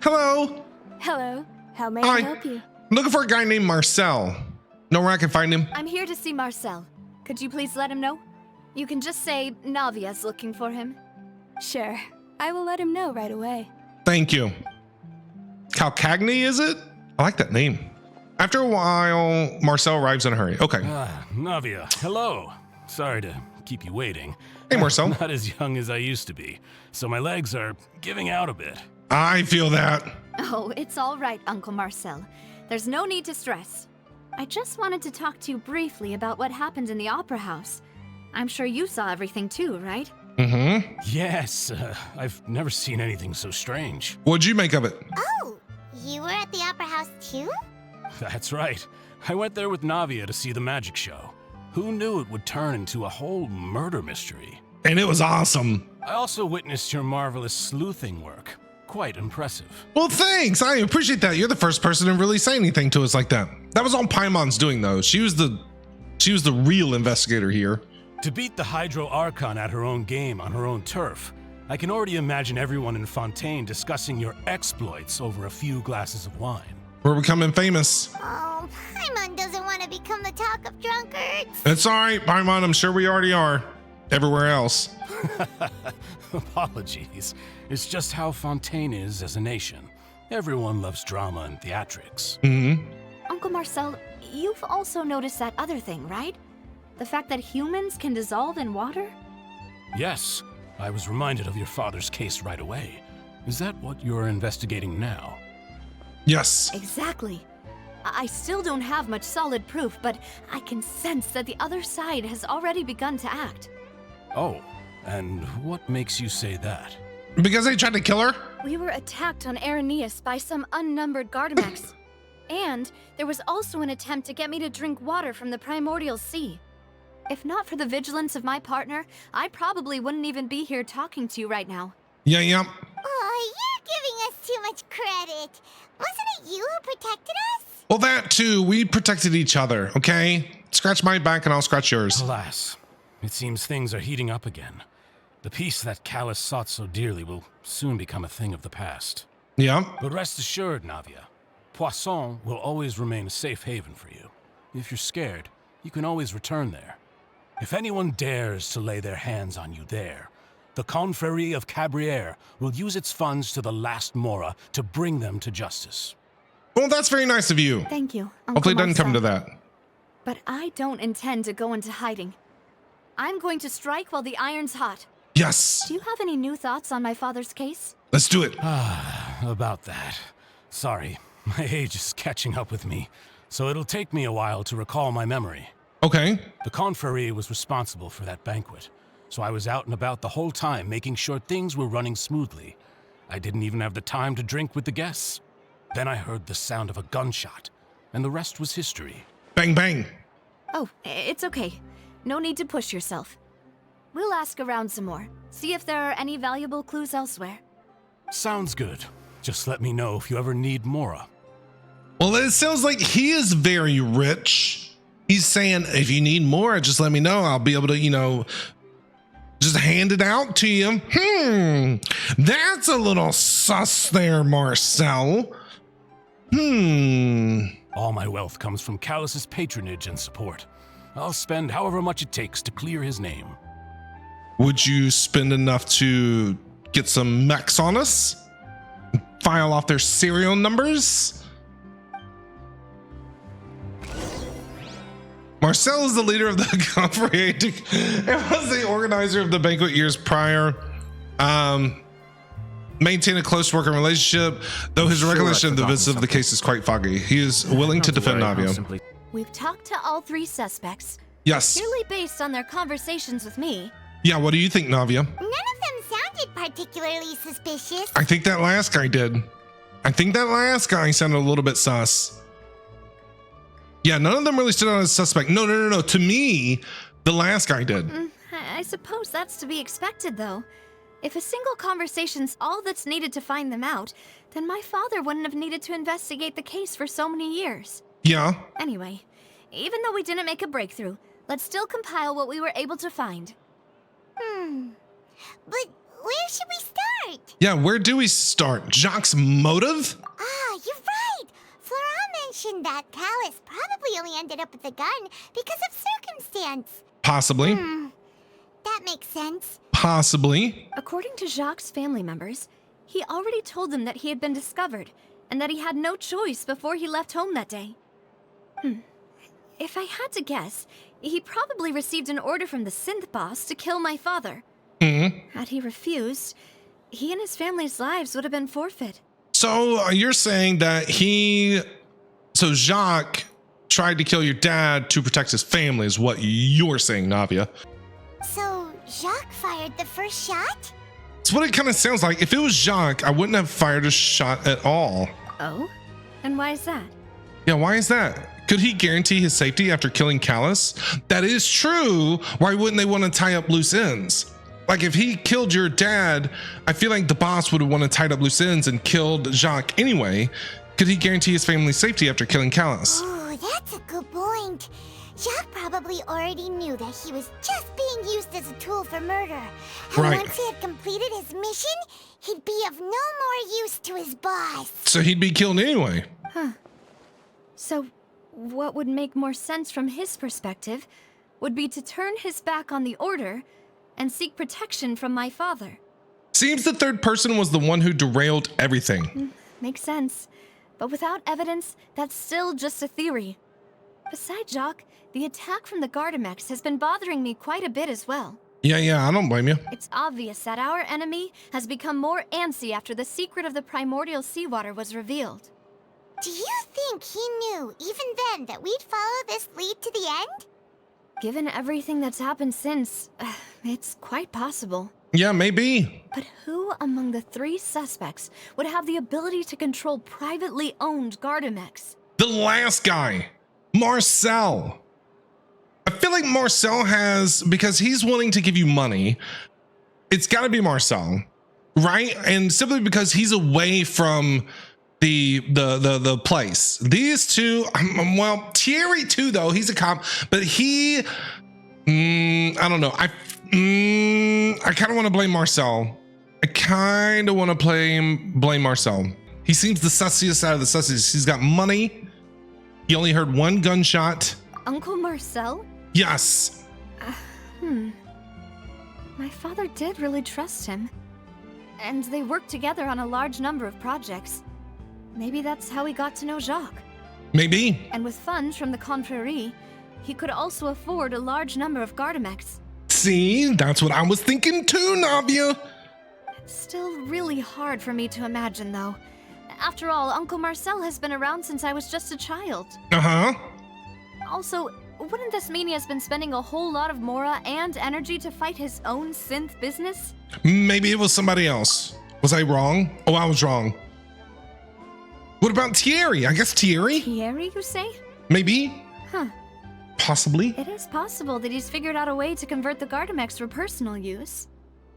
Hello. Hello. How may Hi. I help you? I'm looking for a guy named Marcel. Know where I can find him? I'm here to see Marcel. Could you please let him know? You can just say Navia's looking for him. Sure. I will let him know right away. Thank you. Calcagny, is it? I like that name. After a while, Marcel arrives in a hurry. Okay. Navia, hello. Sorry to keep you waiting. Hey, Marcel. I'm not as young as I used to be, so my legs are giving out a bit. I feel that. Oh, it's all right, Uncle Marcel. There's no need to stress. I just wanted to talk to you briefly about what happened in the Opera House. I'm sure you saw everything too, right? Mm-hmm. Yes, I've never seen anything so strange. What'd you make of it? Oh, you were at the Opera House too? That's right. I went there with Navia to see the magic show. Who knew it would turn into a whole murder mystery? And it was awesome. I also witnessed your marvelous sleuthing work. Quite impressive. Well, thanks. I appreciate that. You're the first person to really say anything to us like that. That was all Paimon's doing, though. She was the real investigator here. To beat the Hydro Archon at her own game on her own turf, I can already imagine everyone in Fontaine discussing your exploits over a few glasses of wine. We're becoming famous. Oh, Paimon doesn't want to become the talk of drunkards. It's all right, Paimon. I'm sure we already are. Everywhere else. Apologies. It's just how Fontaine is as a nation. Everyone loves drama and theatrics. Mm-hmm. Uncle Marcel, you've also noticed that other thing, right? The fact that humans can dissolve in water? Yes, I was reminded of your father's case right away. Is that what you're investigating now? Yes. Exactly. I still don't have much solid proof, but I can sense that the other side has already begun to act. Oh, and what makes you say that? Because they tried to kill her? We were attacked on Araneus by some unnumbered Gardamex. And there was also an attempt to get me to drink water from the primordial sea. If not for the vigilance of my partner, I probably wouldn't even be here talking to you right now. Yeah. Oh, you're giving us too much credit. Wasn't it you who protected us? Well, that too. We protected each other, okay? Scratch my back and I'll scratch yours. Alas, it seems things are heating up again. The peace that Callus sought so dearly will soon become a thing of the past. Yeah. But rest assured, Navia, Poisson will always remain a safe haven for you. If you're scared, you can always return there. If anyone dares to lay their hands on you there, the Confrérie of Cabrières will use its funds to the last Mora to bring them to justice. Well, that's very nice of you. Thank you, Uncle Hopefully it doesn't come to Marcel. that. But I don't intend to go into hiding. I'm going to strike while the iron's hot. Yes. Do you have any new thoughts on my father's case? Let's do it. About that. Sorry, my age is catching up with me, so it'll take me a while to recall my memory. Okay. The Confrérie was responsible for that banquet, so I was out and about the whole time making sure things were running smoothly. I didn't even have the time to drink with the guests. Then I heard the sound of a gunshot, and the rest was history. Bang, bang. Oh, it's okay. No need to push yourself. We'll ask around some more, see if there are any valuable clues elsewhere. Sounds good. Just let me know if you ever need Mora. Well, it sounds like he is very rich. He's saying, if you need more, just let me know. I'll be able to, just hand it out to you. That's a little sus there, Marcel. All my wealth comes from Callus's patronage and support. I'll spend however much it takes to clear his name. Would you spend enough to get some mechs on us? File off their serial numbers? Marcel is the leader of the Confrérie. It was the organizer of the banquet years prior. Maintain a close working relationship, though his recollection of the events of the case is quite foggy. He is willing to defend Navia. We've talked to all three suspects. Yes. Purely based on their conversations with me. Yeah, what do you think, Navia? None of them sounded particularly suspicious. I think that last guy did. I think that last guy sounded a little bit sus. Yeah, none of them really stood out as suspect. No. To me, the last guy did. I suppose that's to be expected, though. If a single conversation's all that's needed to find them out, then my father wouldn't have needed to investigate the case for so many years. Yeah. Anyway, even though we didn't make a breakthrough, let's still compile what we were able to find. But where should we start? Yeah, where do we start? Jacques' motive? Ah, you're right. Flora mentioned that Callus probably only ended up with the gun because of circumstance. Possibly. That makes sense. Possibly. According to Jacques' family members, he already told them that he had been discovered and that he had no choice before he left home that day. If I had to guess, he probably received an order from the synth boss to kill my father. Had he refused, he and his family's lives would have been forfeit. So you're saying that Jacques tried to kill your dad to protect his family is what you're saying, Navia. So Jacques fired the first shot? It's what it kind of sounds like. If it was Jacques, I wouldn't have fired a shot at all. Oh? And why is that? Yeah, why is that? Could he guarantee his safety after killing Callus? That is true. Why wouldn't they want to tie up loose ends? Like if he killed your dad, I feel like the boss would have wanted to tie up loose ends and killed Jacques anyway. Could he guarantee his family's safety after killing Callus? Oh, that's a good point. Jacques probably already knew that he was just being used as a tool for murder. And once he had completed his mission, he'd be of no more use to his boss. So he'd be killed anyway. So, what would make more sense from his perspective would be to turn his back on the Order and seek protection from my father. Seems the third person was the one who derailed everything. Makes sense. But without evidence, that's still just a theory. Besides Jacques, the attack from the Gardamex has been bothering me quite a bit as well. Yeah, I don't blame you. It's obvious that our enemy has become more antsy after the secret of the primordial seawater was revealed. Do you think he knew, even then, that we'd follow this lead to the end? Given everything that's happened since, it's quite possible. Yeah, maybe. But who among the 3 suspects would have the ability to control privately owned Gardamex? The last guy, Marcel. I feel like Marcel has, because he's willing to give you money, it's got to be Marcel, right? And simply because he's away from the place. These two, well, Thierry too, though. He's a cop, but he, I don't know. I kind of want to blame Marcel. I kind of want to blame Marcel. He seems the sussiest out of the sussiest. He's got money. He only heard 1 gunshot. Uncle Marcel? Yes. My father did really trust him. And they worked together on a large number of projects. Maybe that's how he got to know Jacques. Maybe. And with funds from the Confrérie, he could also afford a large number of Gardamex. See, that's what I was thinking too, Navia. It's still really hard for me to imagine, though. After all, Uncle Marcel has been around since I was just a child. Uh-huh. Also, wouldn't this mean he has been spending a whole lot of mora and energy to fight his own synth business? Maybe it was somebody else. Was I wrong? Oh, I was wrong. What about Thierry? I guess Thierry? Thierry, you say? Maybe. Huh. Possibly. It is possible that he's figured out a way to convert the Gardamex for personal use.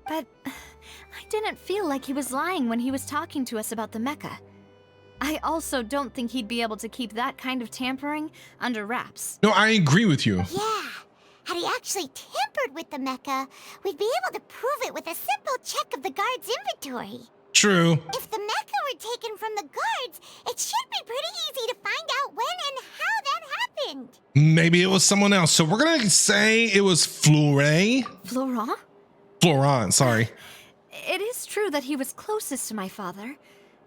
But I didn't feel like he was lying when he was talking to us about the mecha. I also don't think he'd be able to keep that kind of tampering under wraps. No, I agree with you. Yeah. Had he actually tampered with the mecha, we'd be able to prove it with a simple check of the guard's inventory. True. If the mecha were taken from the guards, it should be pretty easy to find out when and how that happened. Maybe it was someone else. So we're going to say it was Florent? Florent, sorry. It is true that he was closest to my father,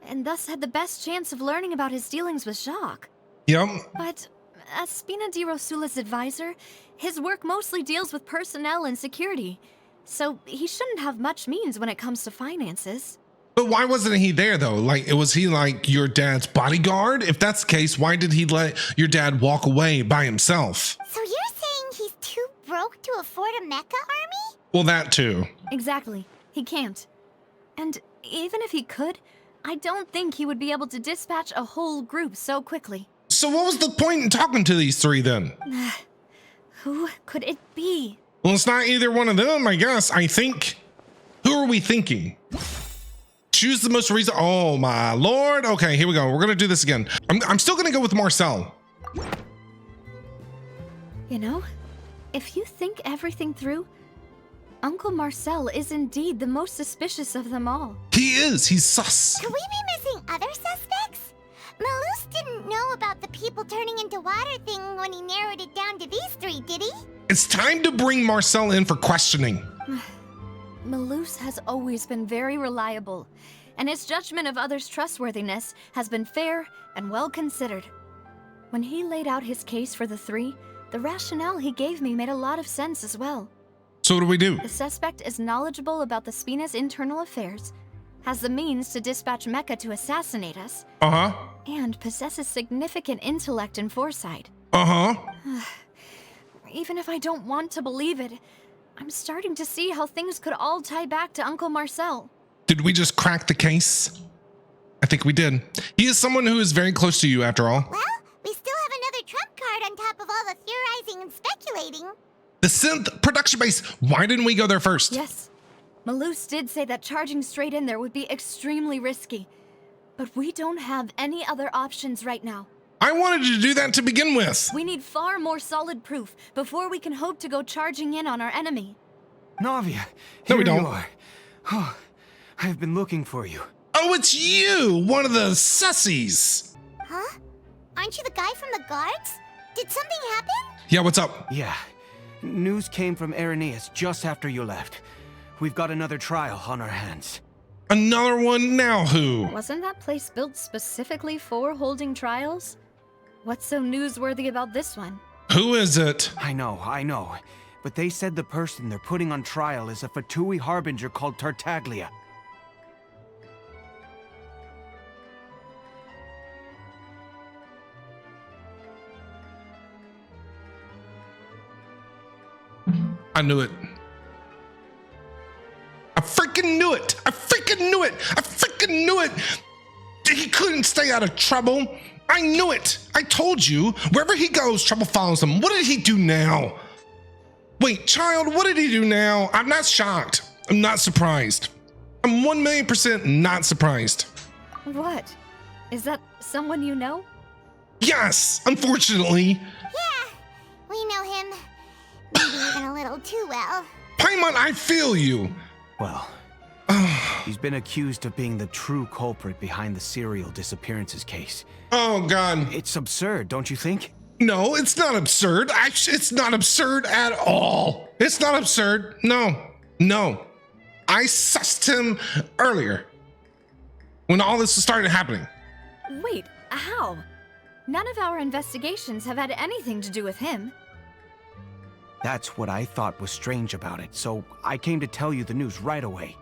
and thus had the best chance of learning about his dealings with Jacques. Yep. But as Spina di Rosula's advisor, his work mostly deals with personnel and security, so he shouldn't have much means when it comes to finances. But why wasn't he there, though? Like, was he like your dad's bodyguard? If that's the case, why did he let your dad walk away by himself? So you're saying he's too broke to afford a mecha army? Well, that too. Exactly. He can't. And even if he could, I don't think he would be able to dispatch a whole group so quickly. So what was the point in talking to these 3 then? Who could it be? Well, it's not either one of them, I guess. I think. Who are we thinking? Choose the most recent. Oh my lord. Okay, here we go. We're gonna do this again. I'm still gonna go with Marcel. You know, if you think everything through, Uncle Marcel is indeed the most suspicious of them all. He is. He's sus. Could we be missing other suspects? Malus didn't know about the people turning into water thing when he narrowed it down to these 3, did he? It's time to bring Marcel in for questioning. Malus has always been very reliable, and his judgment of others' trustworthiness has been fair and well considered. When he laid out his case for the 3, the rationale he gave me made a lot of sense as well. So what do we do? The suspect is knowledgeable about the Spina's internal affairs, has the means to dispatch Mecha to assassinate us, and possesses significant intellect and foresight. Even if I don't want to believe it, I'm starting to see how things could all tie back to Uncle Marcel. Did we just crack the case? I think we did. He is someone who is very close to you, after all. Well, we still have another trump card on top of all the theorizing and speculating. The synth production base. Why didn't we go there first? Yes. Malus did say that charging straight in there would be extremely risky. But we don't have any other options right now. I wanted to do that to begin with. We need far more solid proof before we can hope to go charging in on our enemy. Navia, no, we don't. You are. Oh, I've been looking for you. Oh, it's you! One of the sussies! Huh? Aren't you the guy from the guards? Did something happen? Yeah, what's up? Yeah. News came from Irenaeus just after you left. We've got another trial on our hands. Another one? Now who? Wasn't that place built specifically for holding trials? What's so newsworthy about this one? Who is it? I know. But they said the person they're putting on trial is a Fatui harbinger called I knew it. I freaking knew it. I freaking knew it. I freaking knew it. He couldn't stay out of trouble. I knew it. I told you, wherever he goes, trouble follows him. What did he do now? Wait, child, what did he do now? I'm not shocked. I'm not surprised. I'm 1,000,000% not surprised. What? Is that someone you know? Yes, unfortunately. Yeah, we know him. Maybe even a little too well. Paimon, I feel you. Well, he's been accused of being the true culprit behind the serial disappearances case. Oh, God. It's absurd, don't you think? No, it's not absurd. It's not absurd at all. It's not absurd. No. I sussed him earlier when all this started happening. Wait, how? None of our investigations have had anything to do with him. That's what I thought was strange about it, so I came to tell you the news right away.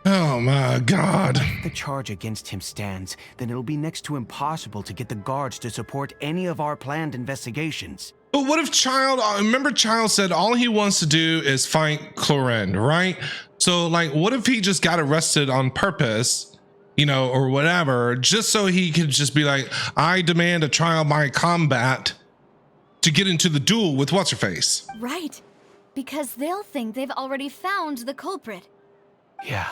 Oh my God. If the charge against him stands, then it'll be next to impossible to get the guards to support any of our planned investigations. But what if remember Child said all he wants to do is fight Clorend, right? So like, what if he just got arrested on purpose, or whatever, just so he could just be like, I demand a trial by combat to get into the duel with What's-Her-Face. Right, because they'll think they've already found the culprit. Yeah,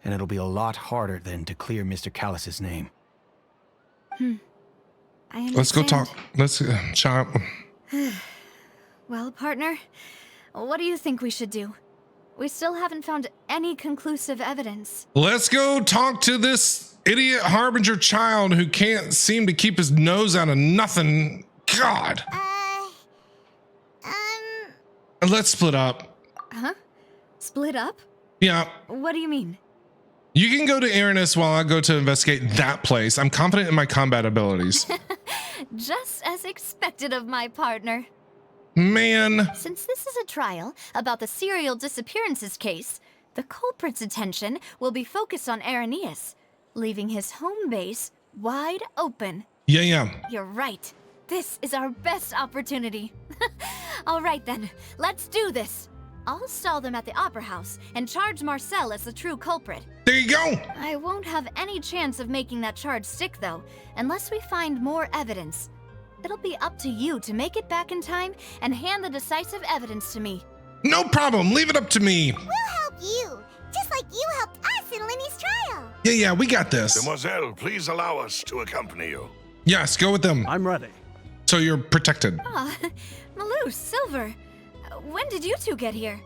and it'll be a lot harder then to clear Mr. Callus's name. I understand. Let's go talk. Let's, Child. Well, partner, what do you think we should do? We still haven't found any conclusive evidence. Let's go talk to this idiot Harbinger Child who can't seem to keep his nose out of nothing. God. Let's split up. Huh? Split up? Yeah. What do you mean? You can go to Aranis while I go to investigate that place. I'm confident in my combat abilities. Just as expected of my partner. Man. Since this is a trial about the serial disappearances case, the culprit's attention will be focused on Aranis, leaving his home base wide open. Yeah. You're right. This is our best opportunity. All right then, let's do this. I'll stall them at the Opera House and charge Marcel as the true culprit. There you go. I won't have any chance of making that charge stick though, unless we find more evidence. It'll be up to you to make it back in time and hand the decisive evidence to me. No problem. Leave it up to me. We'll help you, just like you helped us in Lenny's trial. Yeah, we got this. Demoiselle, please allow us to accompany you. Yes, go with them. I'm ready. So you're protected. Malou, Silver, when did you two get here?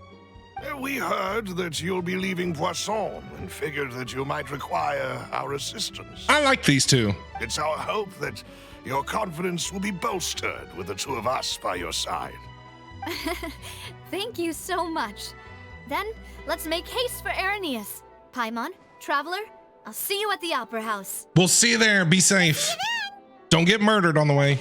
We heard that you'll be leaving Poisson and figured that you might require our assistance. I like these two. It's our hope that your confidence will be bolstered with the two of us by your side. Thank you so much. Then, let's make haste for Araneus. Paimon, Traveler, I'll see you at the Opera House. We'll see you there. Be safe. Don't get murdered on the way.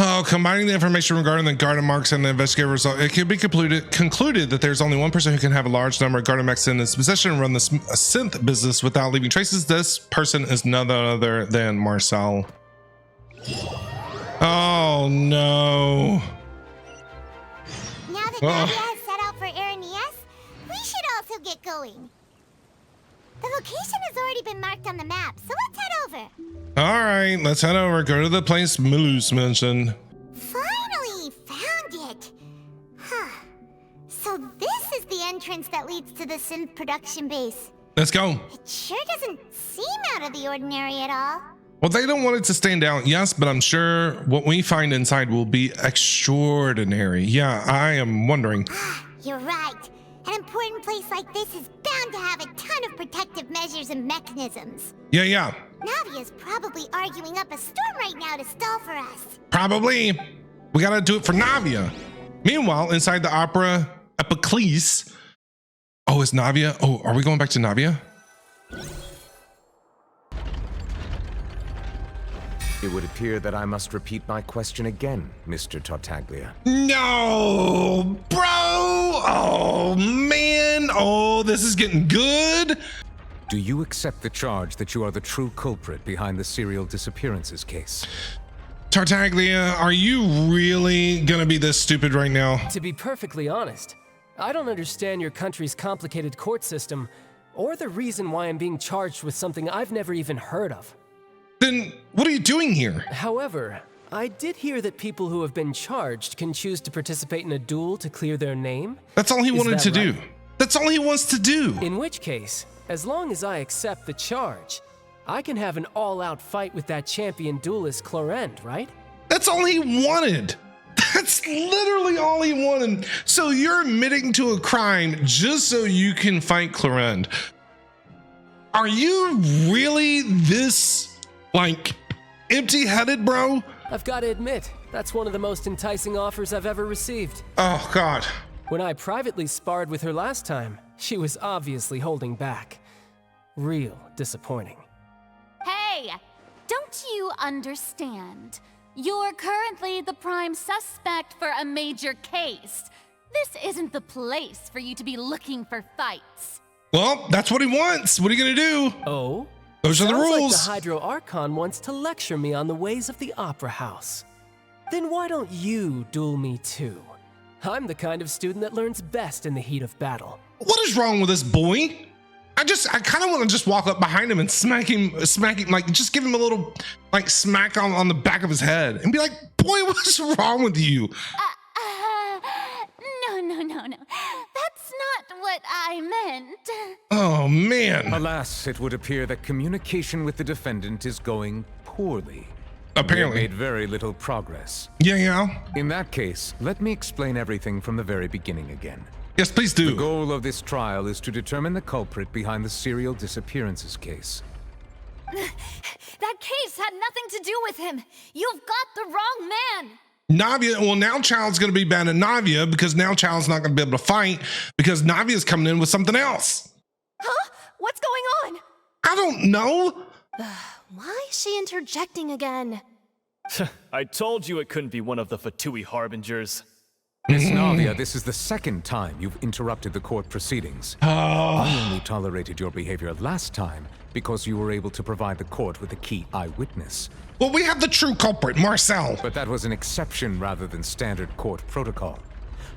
Oh, combining the information regarding the garden marks and the investigative result, it can be concluded that there's only one person who can have a large number of garden marks in his possession and run the synth business without leaving traces. This person is none other than Marcel. Oh no. Now that Nadia has set out for Araneus, we should also get going. The location has already been marked on the map, so let's head over. All right, let's head over. Go to the place Malus mentioned. Finally found it. Huh. So this is the entrance that leads to the synth production base. Let's go. It sure doesn't seem out of the ordinary at all. Well, they don't want it to stand out, yes, but I'm sure what we find inside will be extraordinary. Yeah, I am wondering. You're right. An important place like this is bound to have a ton of protective measures and mechanisms. Yeah. Navia's probably arguing up a storm right now to stall for us. Probably. We gotta do it for Navia. Meanwhile, inside the opera Epiclese. Oh, is Navia? Oh, are we going back to Navia? It would appear that I must repeat my question again, Mr. Tartaglia. No, bro. Oh, man. Oh, this is getting good. Do you accept the charge that you are the true culprit behind the serial disappearances case? Tartaglia, are you really gonna be this stupid right now? To be perfectly honest, I don't understand your country's complicated court system, or the reason why I'm being charged with something I've never even heard of. Then what are you doing here? However, I did hear that people who have been charged can choose to participate in a duel to clear their name. That's all he wanted to do. Right? That's all he wants to do. In which case, as long as I accept the charge, I can have an all-out fight with that champion duelist Clorend, right? That's all he wanted. That's literally all he wanted. So you're admitting to a crime just so you can fight Clorend. Are you really this, like, empty-headed, bro? I've got to admit, that's one of the most enticing offers I've ever received. Oh, God. When I privately sparred with her last time, she was obviously holding back. Real disappointing. Hey, don't you understand? You're currently the prime suspect for a major case. This isn't the place for you to be looking for fights. Well, that's what he wants. What are you gonna do? Oh? Those are the rules. Like the Hydro Archon wants to lecture me on the ways of the Opera House. Then why don't you duel me too? I'm the kind of student that learns best in the heat of battle. What is wrong with this boy? I kind of want to just walk up behind him and smack him, like just give him a little like smack on the back of his head and be like, boy, what's wrong with you? No. That's not what I meant. Oh, man. Alas, it would appear that communication with the defendant is going poorly. Apparently. We made very little progress. Yeah. In that case, let me explain everything from the very beginning again. Yes, please do. The goal of this trial is to determine the culprit behind the serial disappearances case. That case had nothing to do with him. You've got the wrong man. Navia, well, now Child's going to be bad at Navia because now Child's not going to be able to fight because Navia's coming in with something else. Huh? What's going on? I don't know. Why is she interjecting again? I told you it couldn't be one of the Fatui Harbingers. Miss Navia, this is the second time you've interrupted the court proceedings. I only tolerated your behavior last time because you were able to provide the court with a key eyewitness. Well, we have the true culprit, Marcel. But that was an exception rather than standard court protocol.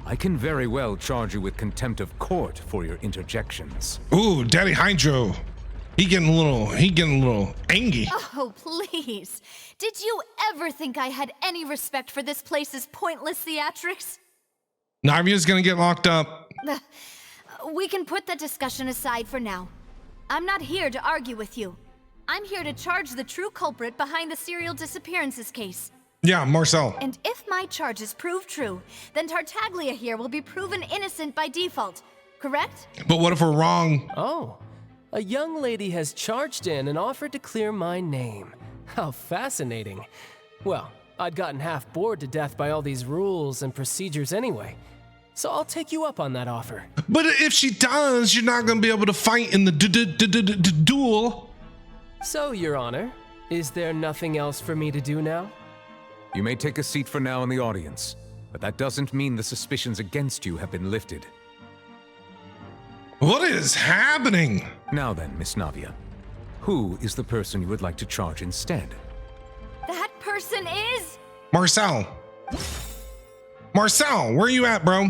I can very well charge you with contempt of court for your interjections. Ooh, Daddy Hydro. He getting a little angry. Oh, please. Did you ever think I had any respect for this place's pointless theatrics? Navia's gonna get locked up. We can put that discussion aside for now. I'm not here to argue with you. I'm here to charge the true culprit behind the serial disappearances case. Yeah, Marcel. And if my charges prove true, then Tartaglia here will be proven innocent by default, correct? But what if we're wrong? Oh, a young lady has charged in and offered to clear my name. How fascinating. Well, I'd gotten half bored to death by all these rules and procedures anyway. So I'll take you up on that offer. But if she does, you're not going to be able to fight in the duel. So, Your Honor, is there nothing else for me to do now? You may take a seat for now in the audience, but that doesn't mean the suspicions against you have been lifted. What is happening? Now then, Miss Navia, who is the person you would like to charge instead? That person is... Marcel. Marcel, where are you at, bro?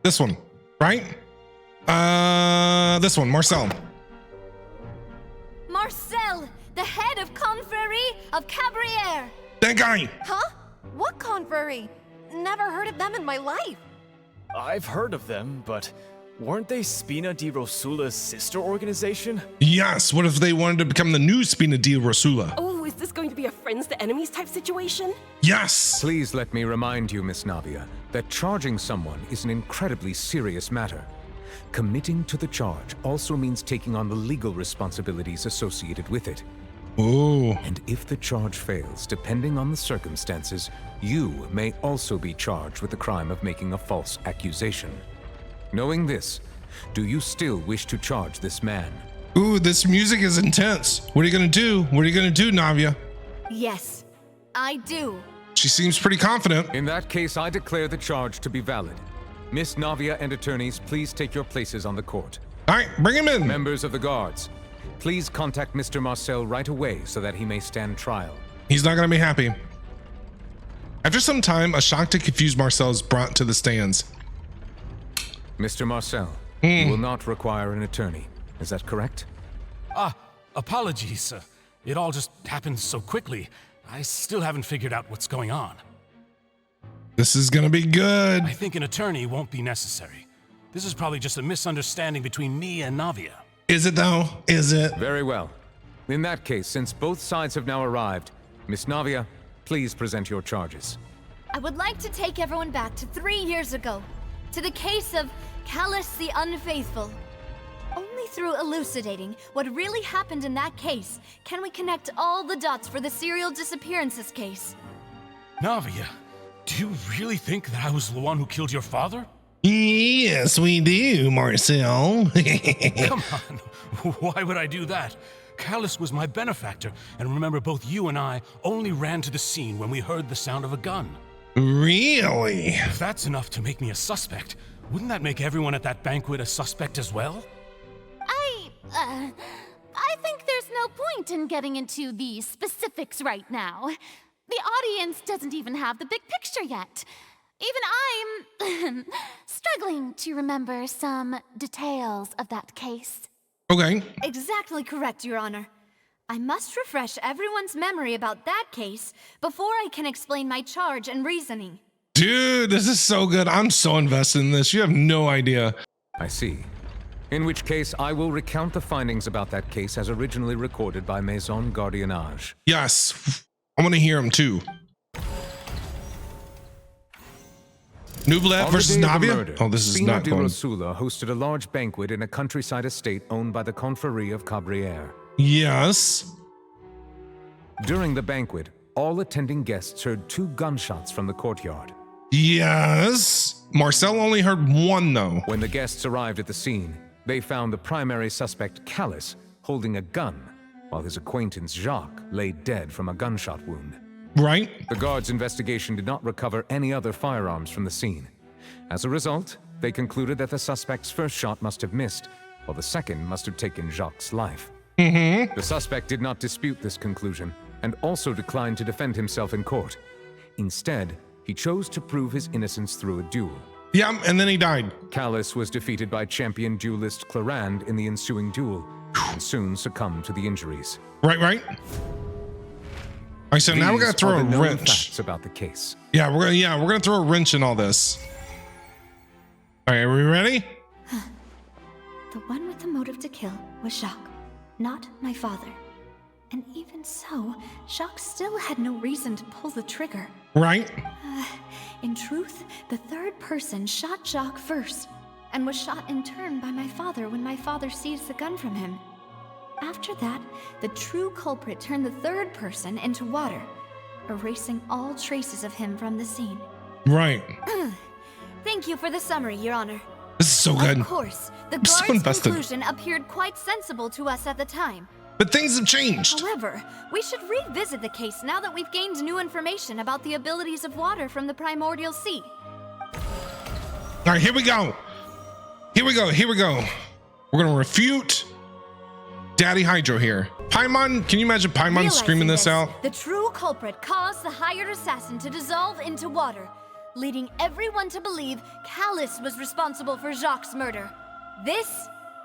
This one, right? This one, Marcel. Marcel, the head of Confrérie of Cabrières. That guy. Huh? What confrérie? Never heard of them in my life. I've heard of them, but weren't they Spina di Rosula's sister organization? Yes, what if they wanted to become the new Spina di Rosula? Oh, is this going to be a friends to enemies type situation? Yes! Please let me remind you, Miss Navia, that charging someone is an incredibly serious matter. Committing to the charge also means taking on the legal responsibilities associated with it. Oh. And if the charge fails, depending on the circumstances, you may also be charged with the crime of making a false accusation. Knowing this, do you still wish to charge this man? Ooh, this music is intense. What are you gonna do? What are you gonna do, Navia? Yes, I do. She seems pretty confident. In that case, I declare the charge to be valid. Miss Navia and attorneys, please take your places on the court. All right, bring him in. Members of the guards, please contact Mr. Marcel right away so that he may stand trial. He's not gonna be happy. After some time, a shocked and confused Marcel is brought to the stands. Mr. Marcel, you will not require an attorney. Is that correct? Apologies. It all just happened so quickly. I still haven't figured out what's going on. This is gonna be good. I think an attorney won't be necessary. This is probably just a misunderstanding between me and Navia. Is it though? Is it? Very well. In that case, since both sides have now arrived, Miss Navia, please present your charges. I would like to take everyone back to 3 years ago, to the case of Callus the Unfaithful. Only through elucidating what really happened in that case can we connect all the dots for the serial disappearances case. Navia, do you really think that I was the one who killed your father? Yes, we do, Marcel. Come on, why would I do that? Callus was my benefactor, and remember, both you and I only ran to the scene when we heard the sound of a gun. Really? If that's enough to make me a suspect, wouldn't that make everyone at that banquet a suspect as well? I think there's no point in getting into the specifics right now. The audience doesn't even have the big picture yet. Even I'm struggling to remember some details of that case. Okay. Exactly correct, Your Honor. I must refresh everyone's memory about that case before I can explain my charge and reasoning. Dude, this is so good. I'm so invested in this. You have no idea. I see. In which case, I will recount the findings about that case as originally recorded by Maison Gardiennage. Yes. I want to hear them too. Nublet versus Navia? Oh, this is Spina not di going. Rosula hosted a large banquet in a countryside estate owned by the Confrérie of Cabrières. Yes. During the banquet, all attending guests heard 2 gunshots from the courtyard. Yes. Marcel only heard 1 though. When the guests arrived at the scene, they found the primary suspect, Callus, holding a gun, while his acquaintance, Jacques, lay dead from a gunshot wound. Right. The guards' investigation did not recover any other firearms from the scene. As a result, they concluded that the suspect's first shot must have missed, while the second must have taken Jacques' life. The suspect did not dispute this conclusion, and also declined to defend himself in court. Instead, he chose to prove his innocence through a duel. Yeah, and then he died. Callus was defeated by champion duelist Clarand in the ensuing duel, and soon succumbed to the injuries. Right. All right, so now we're gonna throw a wrench. Facts about the case. Yeah, we're gonna throw a wrench in all this. All right, are we ready? The one with the motive to kill was Jacques, not my father. And even so, Jacques still had no reason to pull the trigger. Right. In truth, the third person shot Jacques first, and was shot in turn by my father when my father seized the gun from him. After that, the true culprit turned the third person into water, erasing all traces of him from the scene. Right. Thank you for the summary, Your Honor. This is so good. Of course, the I'm so guard's invested. conclusion appeared quite sensible to us at the time. But things have changed. However, we should revisit the case now that we've gained new information about the abilities of water from the primordial sea. All right, here we go. We're gonna refute Daddy Hydro here. Paimon, can you imagine Paimon Realizing screaming this out? The true culprit caused the hired assassin to dissolve into water, leading everyone to believe Callus was responsible for Jacques' murder. This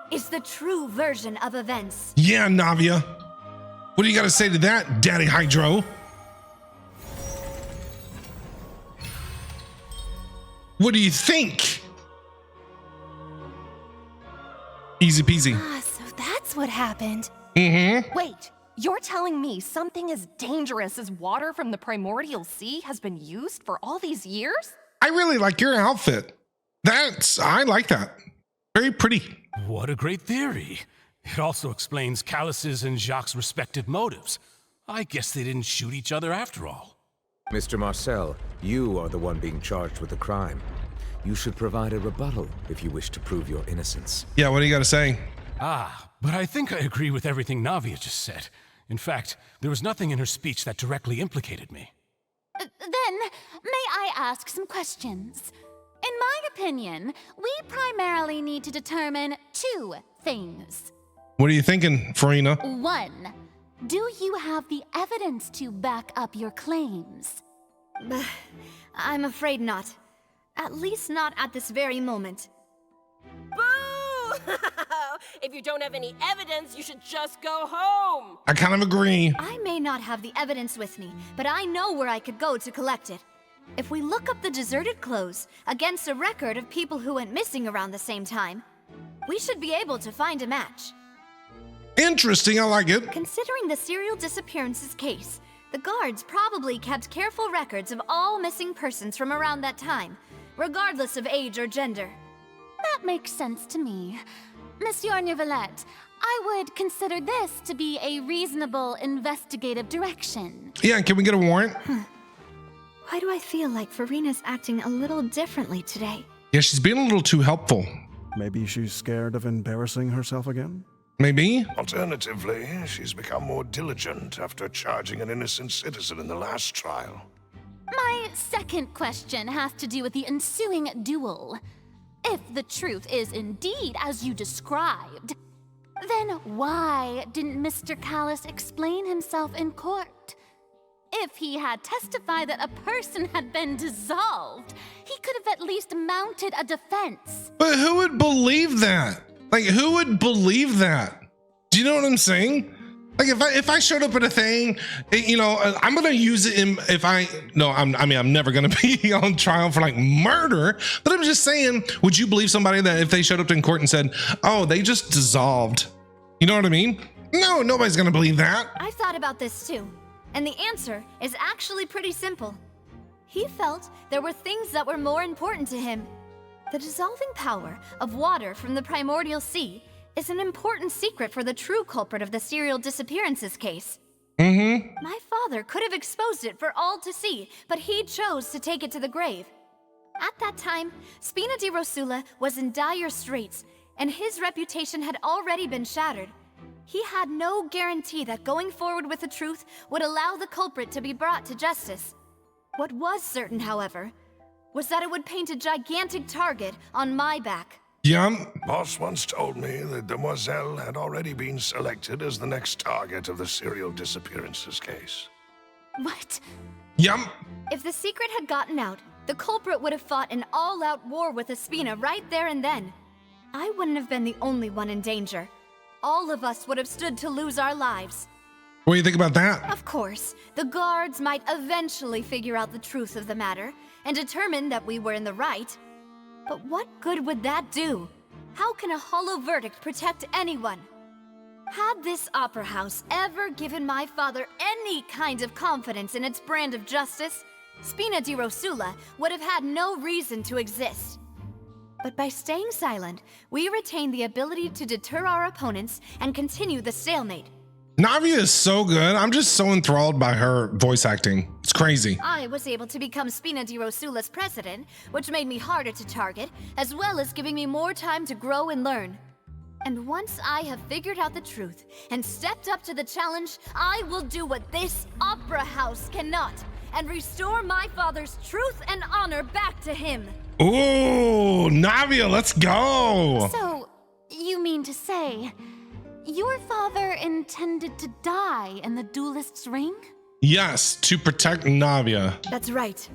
is the true version of events. Yeah, Navia. What do you got to say to that, Daddy Hydro? What do you think? Easy peasy. So that's what happened. Wait, you're telling me something as dangerous as water from the primordial sea has been used for all these years? I really like your outfit. I like that. Very pretty. What a great theory. It also explains Callus's and Jacques' respective motives. I guess they didn't shoot each other after all. Mr. Marcel, you are the one being charged with the crime. You should provide a rebuttal if you wish to prove your innocence. Yeah, what do you got to say? But I think I agree with everything Navia just said. In fact, there was nothing in her speech that directly implicated me. Then, may I ask some questions? In my opinion, we primarily need to determine 2 things. What are you thinking, Farina? 1, do you have the evidence to back up your claims? I'm afraid not. At least not at this very moment. Boo! If you don't have any evidence, you should just go home. I kind of agree. I may not have the evidence with me, but I know where I could go to collect it. If we look up the deserted clothes against a record of people who went missing around the same time, we should be able to find a match. Interesting, I like it. Considering the serial disappearances case, the guards probably kept careful records of all missing persons from around that time, regardless of age or gender. That makes sense to me. Monsieur Neuvillette, I would consider this to be a reasonable investigative direction. Yeah, can we get a warrant? Why do I feel like Farina's acting a little differently today? Yeah, she's being a little too helpful. Maybe she's scared of embarrassing herself again? Maybe. Alternatively, she's become more diligent after charging an innocent citizen in the last trial. My second question has to do with the ensuing duel. If the truth is indeed as you described, then why didn't Mr. Callis explain himself in court? If he had testified that a person had been dissolved, he could have at least mounted a defense. But who would believe that? Like, who would believe that? Do you know what I'm saying? Like, if I showed up at a thing, you know, I'm gonna use it in I'm never gonna be on trial for like murder. But I'm just saying, would you believe somebody that if they showed up in court and said, "Oh, they just dissolved"? You know what I mean? No, nobody's gonna believe that. I've thought about this too, and the answer is actually pretty simple. He felt there were things that were more important to him. The dissolving power of water from the primordial sea is an important secret for the true culprit of the serial disappearances case. My father could have exposed it for all to see, but he chose to take it to the grave. At that time, Spina di Rosula was in dire straits, and his reputation had already been shattered. He had no guarantee that going forward with the truth would allow the culprit to be brought to justice. What was certain, however, was that it would paint a gigantic target on my back. Boss once told me that Demoiselle had already been selected as the next target of the serial disappearances case. What? Yum. If the secret had gotten out, the culprit would have fought an all-out war with Espina right there and then. I wouldn't have been the only one in danger. All of us would have stood to lose our lives. What do you think about that? Of course, the guards might eventually figure out the truth of the matter and determine that we were in the right. But what good would that do? How can a hollow verdict protect anyone? Had this opera house ever given my father any kind of confidence in its brand of justice, Spina di Rosula would have had no reason to exist. But by staying silent, we retain the ability to deter our opponents and continue the stalemate. Navia is so good. I'm just so enthralled by her voice acting. It's crazy. I was able to become Spina di Rosula's president, which made me harder to target, as well as giving me more time to grow and learn. And once I have figured out the truth and stepped up to the challenge, I will do what this opera house cannot, and restore my father's truth and honor back to him. Ooh, Navia, let's go. So, you mean to say, your father intended to die in the duelist's ring? Yes, to protect Navia. That's right.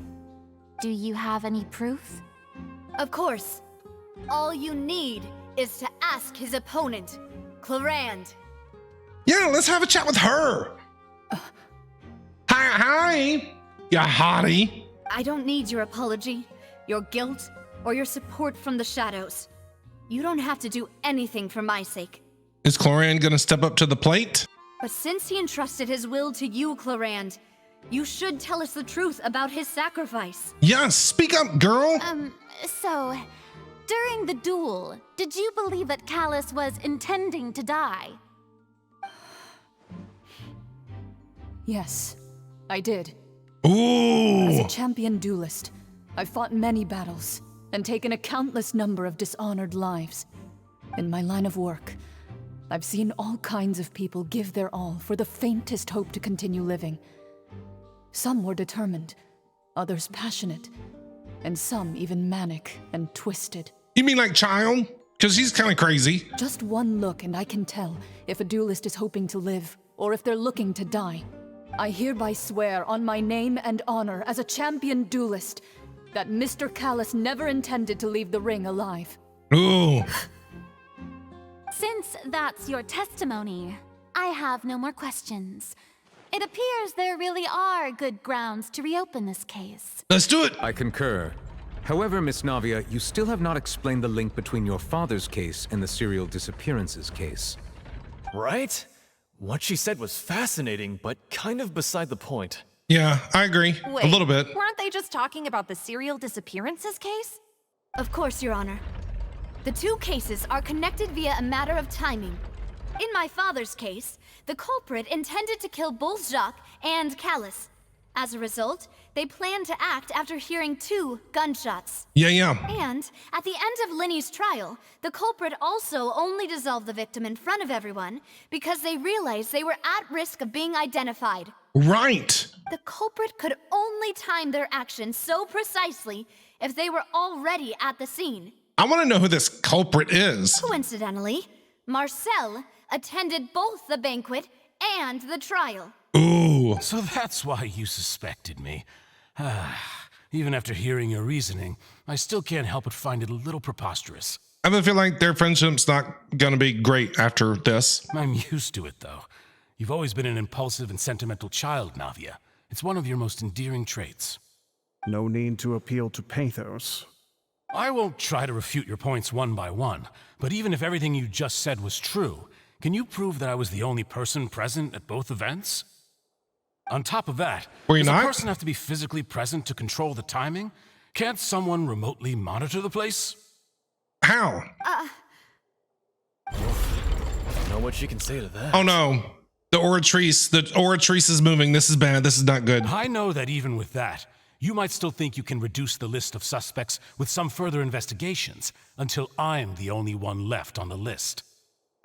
Do you have any proof? Of course. All you need is to ask his opponent, Clarand. Yeah, let's have a chat with her. Hi, you hottie. I don't need your apology, your guilt, or your support from the shadows. You don't have to do anything for my sake. Is Clarand gonna step up to the plate? But since he entrusted his will to you, Clarand, you should tell us the truth about his sacrifice. Yes, speak up, girl. So, during the duel, did you believe that Callis was intending to die? Yes, I did. Ooh. As a champion duelist, I've fought many battles and taken a countless number of dishonored lives. In my line of work, I've seen all kinds of people give their all for the faintest hope to continue living. Some were determined, others passionate, and some even manic and twisted. You mean like Child? Because he's kind of crazy. Just one look and I can tell if a duelist is hoping to live or if they're looking to die. I hereby swear on my name and honor as a champion duelist that Mr. Callus never intended to leave the ring alive. Ooh. Since that's your testimony, I have no more questions. It appears there really are good grounds to reopen this case. Let's do it! I concur. However, Miss Navia, you still have not explained the link between your father's case and the serial disappearances case. Right? What she said was fascinating, but kind of beside the point. Yeah, I agree. Wait, a little bit. Weren't they just talking about the serial disappearances case? Of course, Your Honor. The two cases are connected via a matter of timing. In my father's case, the culprit intended to kill both Jacques and Callus. As a result, they planned to act after hearing 2 gunshots. Yeah. And at the end of Linny's trial, the culprit also only dissolved the victim in front of everyone because they realized they were at risk of being identified. Right. The culprit could only time their actions so precisely if they were already at the scene. I want to know who this culprit is. Coincidentally, Marcel attended both the banquet and the trial. Ooh. So that's why you suspected me. Even after hearing your reasoning, I still can't help but find it a little preposterous. I feel like their friendship's not gonna be great after this. I'm used to it, though. You've always been an impulsive and sentimental child, Navia. It's one of your most endearing traits. No need to appeal to pathos. I won't try to refute your points one by one, but even if everything you just said was true, can you prove that I was the only person present at both events? On top of that, does a person have to be physically present to control the timing? Can't someone remotely monitor the place? How? I don't know what she can say to that. Oh no. The oratrice is moving. This is bad. This is not good. I know that even with that, you might still think you can reduce the list of suspects with some further investigations until I'm the only one left on the list.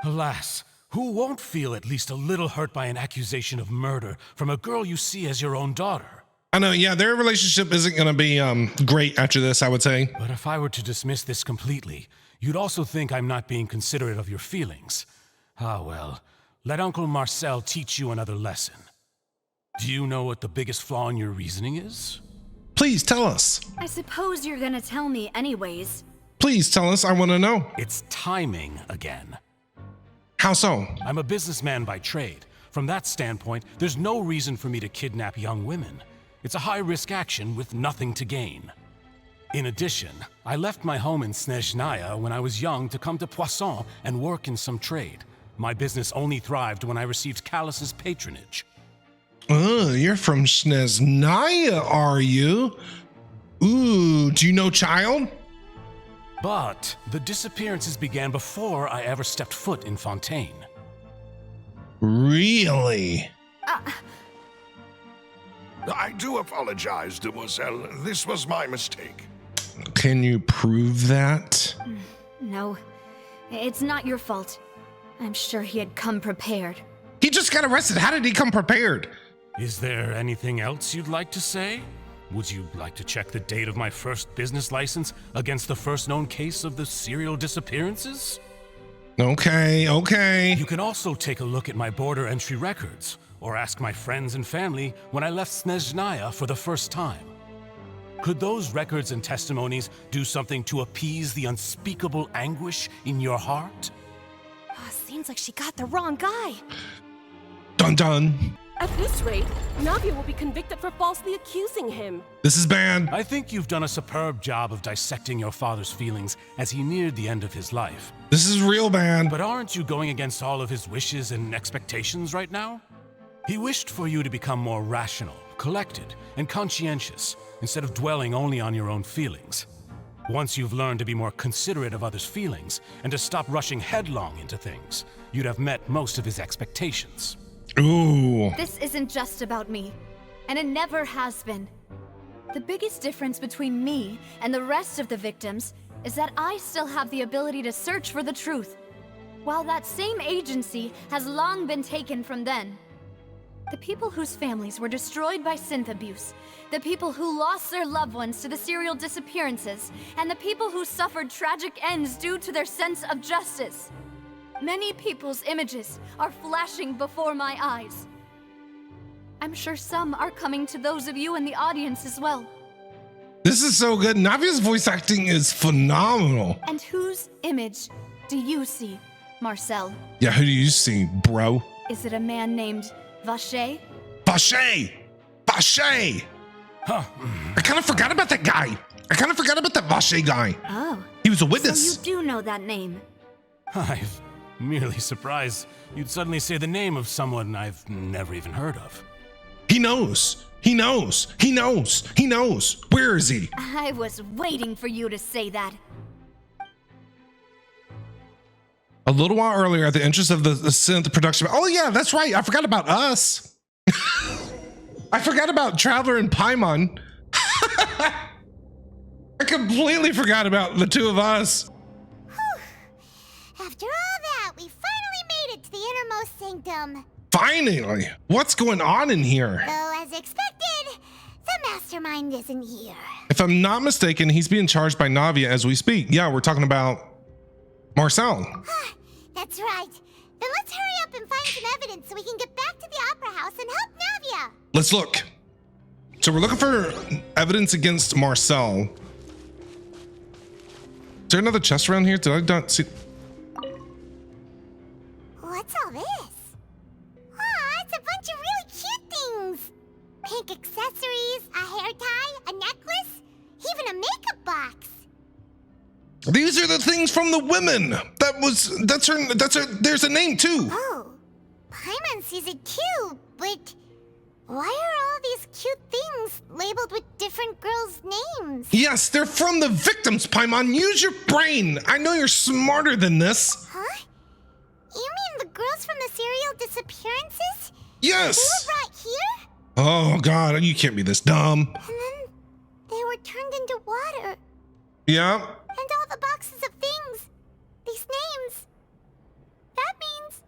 Alas, who won't feel at least a little hurt by an accusation of murder from a girl you see as your own daughter? I know, yeah, their relationship isn't going to be great after this, I would say. But if I were to dismiss this completely, you'd also think I'm not being considerate of your feelings. Ah, well, let Uncle Marcel teach you another lesson. Do you know what the biggest flaw in your reasoning is? Please tell us. I suppose you're gonna tell me anyways. Please tell us, I want to know. It's timing again. How so? I'm a businessman by trade. From that standpoint, there's no reason for me to kidnap young women. It's a high-risk action with nothing to gain. In addition, I left my home in Snezhnaya when I was young to come to Poisson and work in some trade. My business only thrived when I received Callus's patronage. You're from Snezhnaya, are you? Ooh, do you know child? But the disappearances began before I ever stepped foot in Fontaine. Really? I do apologize, demoiselle. This was my mistake. Can you prove that? No, it's not your fault. I'm sure he had come prepared. He just got arrested. How did he come prepared? Is there anything else you'd like to say? Would you like to check the date of my first business license against the first known case of the serial disappearances? Okay. You can also take a look at my border entry records, or ask my friends and family when I left Snezhnaya for the first time. Could those records and testimonies do something to appease the unspeakable anguish in your heart? Seems like she got the wrong guy. Dun dun. At this rate, Navia will be convicted for falsely accusing him. This is bad. I think you've done a superb job of dissecting your father's feelings as he neared the end of his life. This is real bad. But aren't you going against all of his wishes and expectations right now? He wished for you to become more rational, collected, and conscientious, instead of dwelling only on your own feelings. Once you've learned to be more considerate of others' feelings and to stop rushing headlong into things, you'd have met most of his expectations. Ooh. This isn't just about me, and it never has been. The biggest difference between me and the rest of the victims is that I still have the ability to search for the truth, while that same agency has long been taken from them. The people whose families were destroyed by synth abuse, the people who lost their loved ones to the serial disappearances, and the people who suffered tragic ends due to their sense of justice. Many people's images are flashing before my eyes. I'm sure some are coming to those of you in the audience as well. This is so good. Navia's voice acting is phenomenal. And whose image do you see, Marcel? Yeah, who do you see, bro? Is it a man named Vache? Vache! Vache! Huh. I kind of forgot about that guy. I kind of forgot about that Vache guy. Oh. He was a witness. So you do know that name. I'm merely surprised you'd suddenly say the name of someone I've never even heard of. He knows. He knows. He knows. He knows. Where is he? I was waiting for you to say that. A little while earlier, at the entrance of the synth production. Oh yeah, that's right. I forgot about us. I forgot about Traveler and Paimon. I completely forgot about the two of us. Whew. After all that, we finally made it to the innermost sanctum. Finally! What's going on in here? Though, as expected, the mastermind isn't here. If I'm not mistaken, he's being charged by Navia as we speak. Yeah, we're talking about Marcel. That's right. Then let's hurry up and find some evidence so we can get back to the Opera House and help Navia. Let's look. So we're looking for evidence against Marcel. Is there another chest around here? Did I not see? What's all this? Aw, it's a bunch of really cute things. Pink accessories, a hair tie, a necklace, even a makeup box. These are the things from the women. That's her, there's a name too. Oh, Paimon sees it too, but why are all these cute things labeled with different girls' names? Yes, they're from the victims, Paimon. Use your brain. I know you're smarter than this. Huh? You mean the girls from the serial disappearances? Yes. They were brought here? Oh God, you can't be this dumb. And then they were turned into water. Yeah. And all the boxes of things. These names. That means...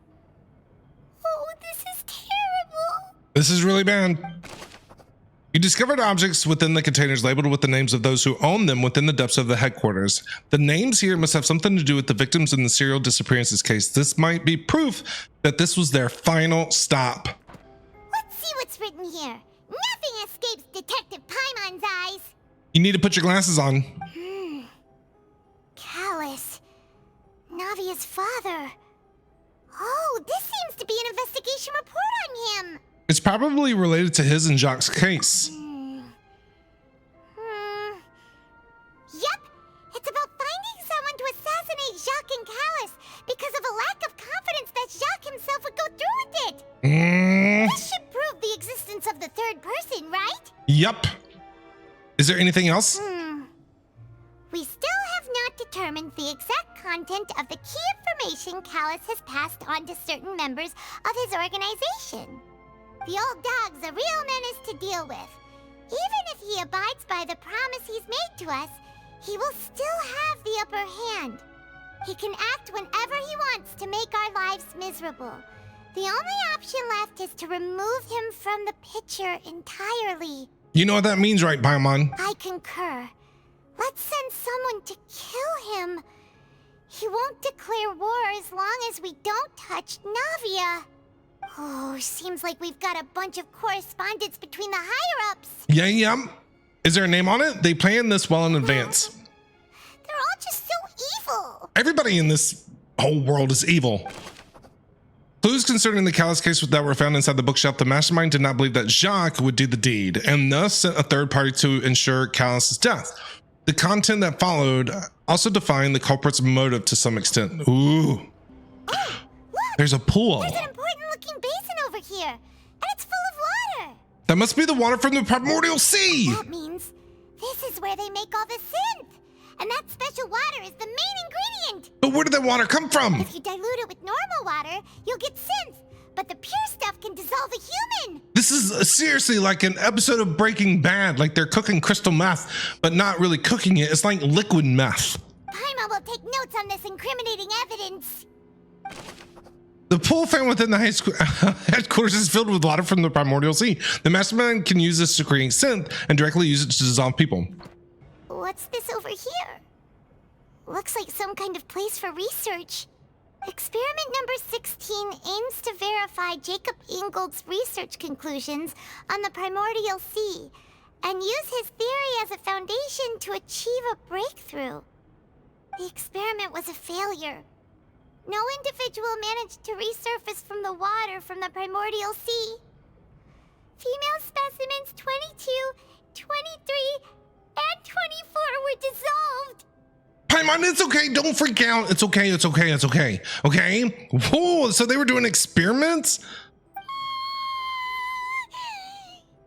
Oh, this is terrible. This is really bad. You discovered objects within the containers labeled with the names of those who own them within the depths of the headquarters. The names here must have something to do with the victims in the serial disappearances case. This might be proof that this was their final stop. Let's see what's written here. Nothing escapes Detective Paimon's eyes. You need to put your glasses on. Callus. Navia's father. Oh, this seems to be an investigation report on him. It's probably related to his and Jacques' case. Yep, it's about finding someone to assassinate Jacques and Callus because of a lack of confidence that Jacques himself would go through with it. This should prove the existence of the third person, right? Yup. Is there anything else? We still have not determined the exact content of the key information Callus has passed on to certain members of his organization. The old dog's a real menace to deal with. Even if he abides by the promise he's made to us, he will still have the upper hand. He can act whenever he wants to make our lives miserable. The only option left is to remove him from the picture entirely. You know what that means, right, Paimon? I concur. Let's send someone to kill him. He won't declare war as long as we don't touch Navia. Oh, seems like we've got a bunch of correspondence between the higher-ups. Yeah. Is there a name on it? They planned this well in advance. They're all just so evil. Everybody in this whole world is evil. Clues concerning the Callus case that were found inside the bookshelf. The mastermind did not believe that Jacques would do the deed, and thus sent a third party to ensure Callus's death. The content that followed also defined the culprit's motive to some extent. Ooh. Oh, look! There's a pool. There's an important-looking basin over here, and it's full of water. That must be the water from the primordial sea. That means this is where they make all the synth. And that special water is the main ingredient. But where did that water come from? If you dilute it with normal water, you'll get synth. But the pure stuff can dissolve a human. This is seriously like an episode of Breaking Bad. Like they're cooking crystal meth, but not really cooking it. It's like liquid meth. Paimon will take notes on this incriminating evidence. The pool found within the headquarters is filled with water from the primordial sea. The mastermind can use this to create synth and directly use it to dissolve people. What's this over here? Looks like some kind of place for research. Experiment number 16 aims to verify Jacob Ingold's research conclusions on the primordial sea and use his theory as a foundation to achieve a breakthrough. The experiment was a failure. No individual managed to resurface from the water from the primordial sea. Female specimens 22, 23, and 24 were dissolved. Paimon, it's okay. Don't freak out. It's okay. It's okay. It's okay. Okay? Whoa, so they were doing experiments?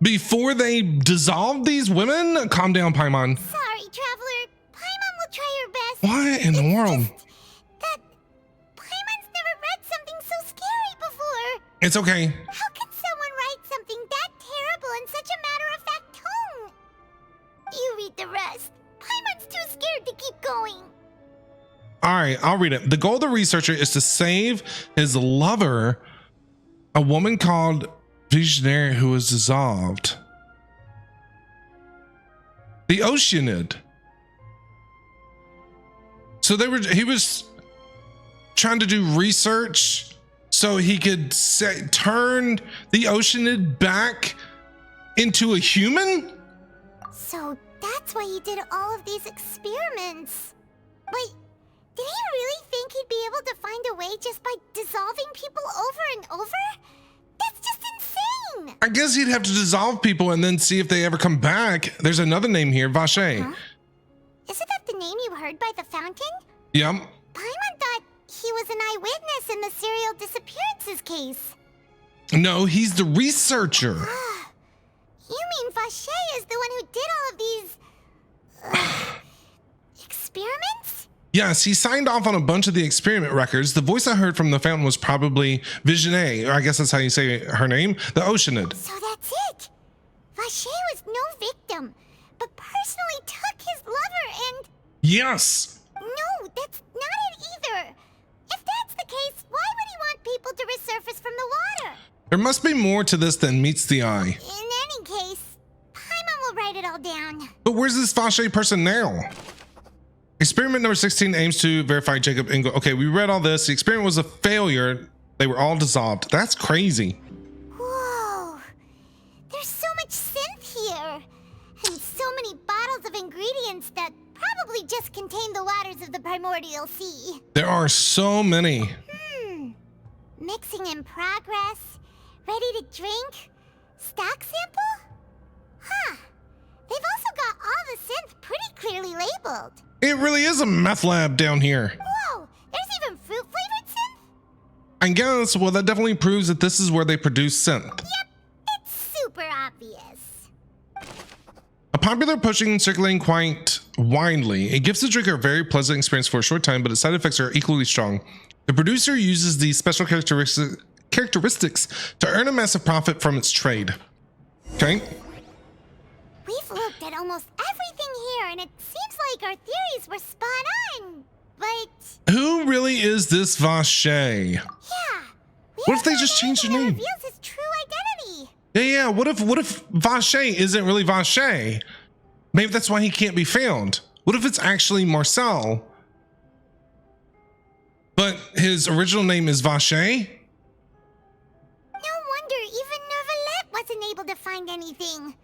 Before they dissolved these women? Calm down, Paimon. Sorry, Traveler. Paimon will try her best. What in the world? That Paimon's never read something so scary before. It's okay. How can someone write something that terrible in such a matter-of-fact tone? You read the rest. Paimon's too scared to keep going. All right, I'll read it. The goal of the researcher is to save his lover, a woman called Visionary who was dissolved. The Oceanid. So he was trying to do research so he could turn the Oceanid back into a human? So that's why he did all of these experiments. Wait, did he really think he'd be able to find a way just by dissolving people over and over? That's just insane! I guess he'd have to dissolve people and then see if they ever come back. There's another name here, Vache. Huh? Isn't that the name you heard by the fountain? Yep. Paimon thought he was an eyewitness in the serial disappearances case. No, he's the researcher. You mean Vache is the one who did all of these... experiments? Yes, he signed off on a bunch of the experiment records. The voice I heard from the fountain was probably Visionary, or I guess that's how you say her name, the Oceanid. So that's it. Vache was no victim, but personally took his lover and... Yes. No, that's not it either. If that's the case, why would he want people to resurface from the water? There must be more to this than meets the eye. In any case, Paimon will write it all down. But where's this Vache person now? Experiment number 16 aims to verify Jacob Ingold. Okay, we read all this. The experiment was a failure. They were all dissolved. That's crazy. Whoa. There's so much synth here. And so many bottles of ingredients that probably just contain the waters of the primordial sea. There are so many. Mixing in progress. Ready to drink? Stock sample? Huh. They've also got all the synth pretty clearly labeled. It really is a meth lab down here. Whoa, there's even fruit-flavored synth? I guess, well, that definitely proves that this is where they produce synth. Yep, it's super obvious. A popular potion circulating quite widely. It gives the drinker a very pleasant experience for a short time, but its side effects are equally strong. The producer uses these special characteristics to earn a massive profit from its trade. Okay. We've looked at almost everything here, and it seems like our theories were spot on, but... Who really is this Vache? Yeah. What if they just changed her name? Reveals his true identity. Yeah, what if Vache isn't really Vache? Maybe that's why he can't be found. What if it's actually Marcel, but his original name is Vache? No wonder even Nervalette wasn't able to find anything.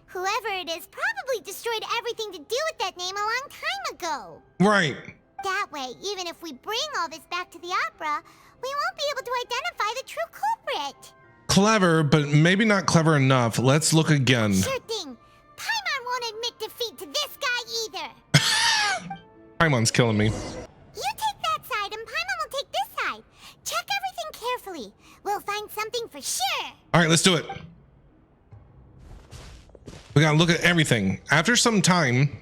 Whoever it is probably destroyed everything to do with that name a long time ago. Right. That way, even if we bring all this back to the opera, we won't be able to identify the true culprit. Clever, but maybe not clever enough. Let's look again. Sure thing. Paimon won't admit defeat to this guy either. Paimon's killing me. You take that side and Paimon will take this side. Check everything carefully. We'll find something for sure. All right, let's do it. We gotta look at everything. After some time...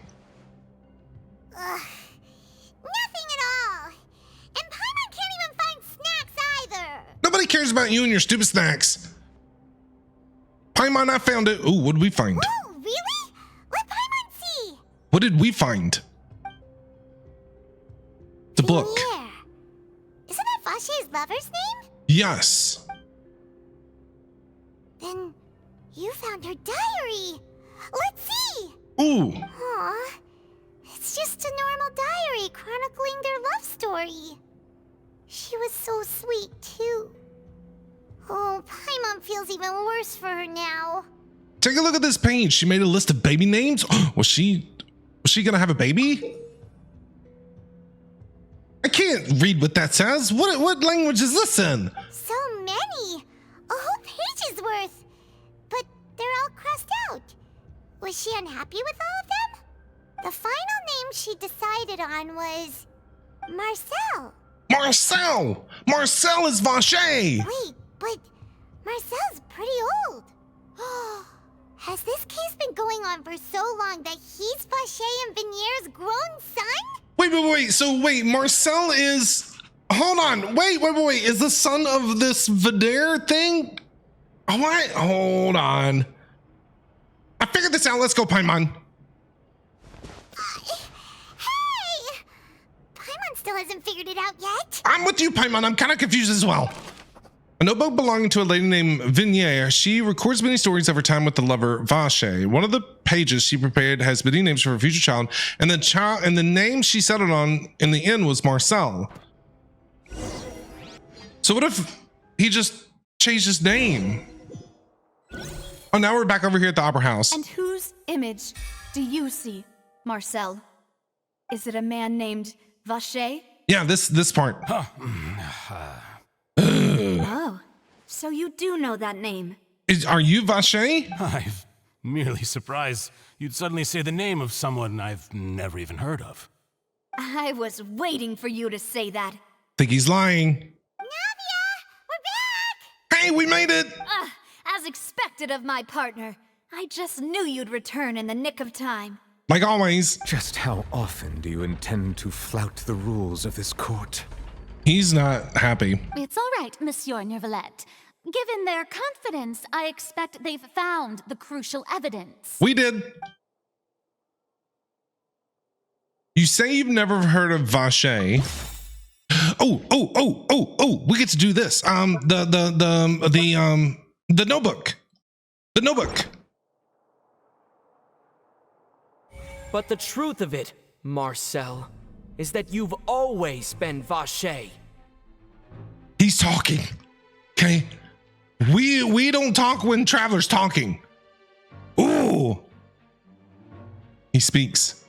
Nothing at all. And Paimon can't even find snacks either. Nobody cares about you and your stupid snacks. Paimon, I found it. Ooh, what did we find? Oh, really? Let Paimon see. What did we find? The book. Yeah. Isn't that Vache's lover's name? Yes. Then you found her diary. Let's see. Ooh. Aw. It's just a normal diary chronicling their love story. She was so sweet, too. Oh, Paimon feels even worse for her now. Take a look at this page. She made a list of baby names. Was she gonna have a baby? I can't read what that says. What language is this in? So many. A whole page's worth. But they're all crossed out. Was she unhappy with all of them? The final name she decided on was Marcel. Marcel! Marcel is Vacher! Wait, but Marcel's pretty old. Has this case been going on for so long that he's Vacher and Vinier's grown son? Wait. So wait, Marcel is... Hold on. Wait. Is the son of this Vidaire thing? What? Hold on. I figured this out. Let's go, Paimon. Hey! Paimon still hasn't figured it out yet. I'm with you, Paimon. I'm kind of confused as well. A notebook belonging to a lady named Vinier. She records many stories of her time with the lover Vacher. One of the pages she prepared has many names for her future child, and the name she settled on in the end was Marcel. So what if he just changed his name? Oh, now we're back over here at the Opera House. And whose image do you see, Marcel? Is it a man named Vacher? Yeah, this part. Oh, so you do know that name. Are you Vacher? I'm merely surprised you'd suddenly say the name of someone I've never even heard of. I was waiting for you to say that. Think he's lying. Navia, we're back! Hey, we made it! As expected of my partner. I just knew you'd return in the nick of time. Like always. Just how often do you intend to flout the rules of this court? He's not happy. It's all right, Monsieur Nervalette. Given their confidence, I expect they've found the crucial evidence. We did. You say you've never heard of Vacher. Oh, we get to do this. The notebook. The notebook. But the truth of it, Marcel, is that you've always been Vacher. He's talking. Okay? We don't talk when Traveler's talking. Ooh. He speaks.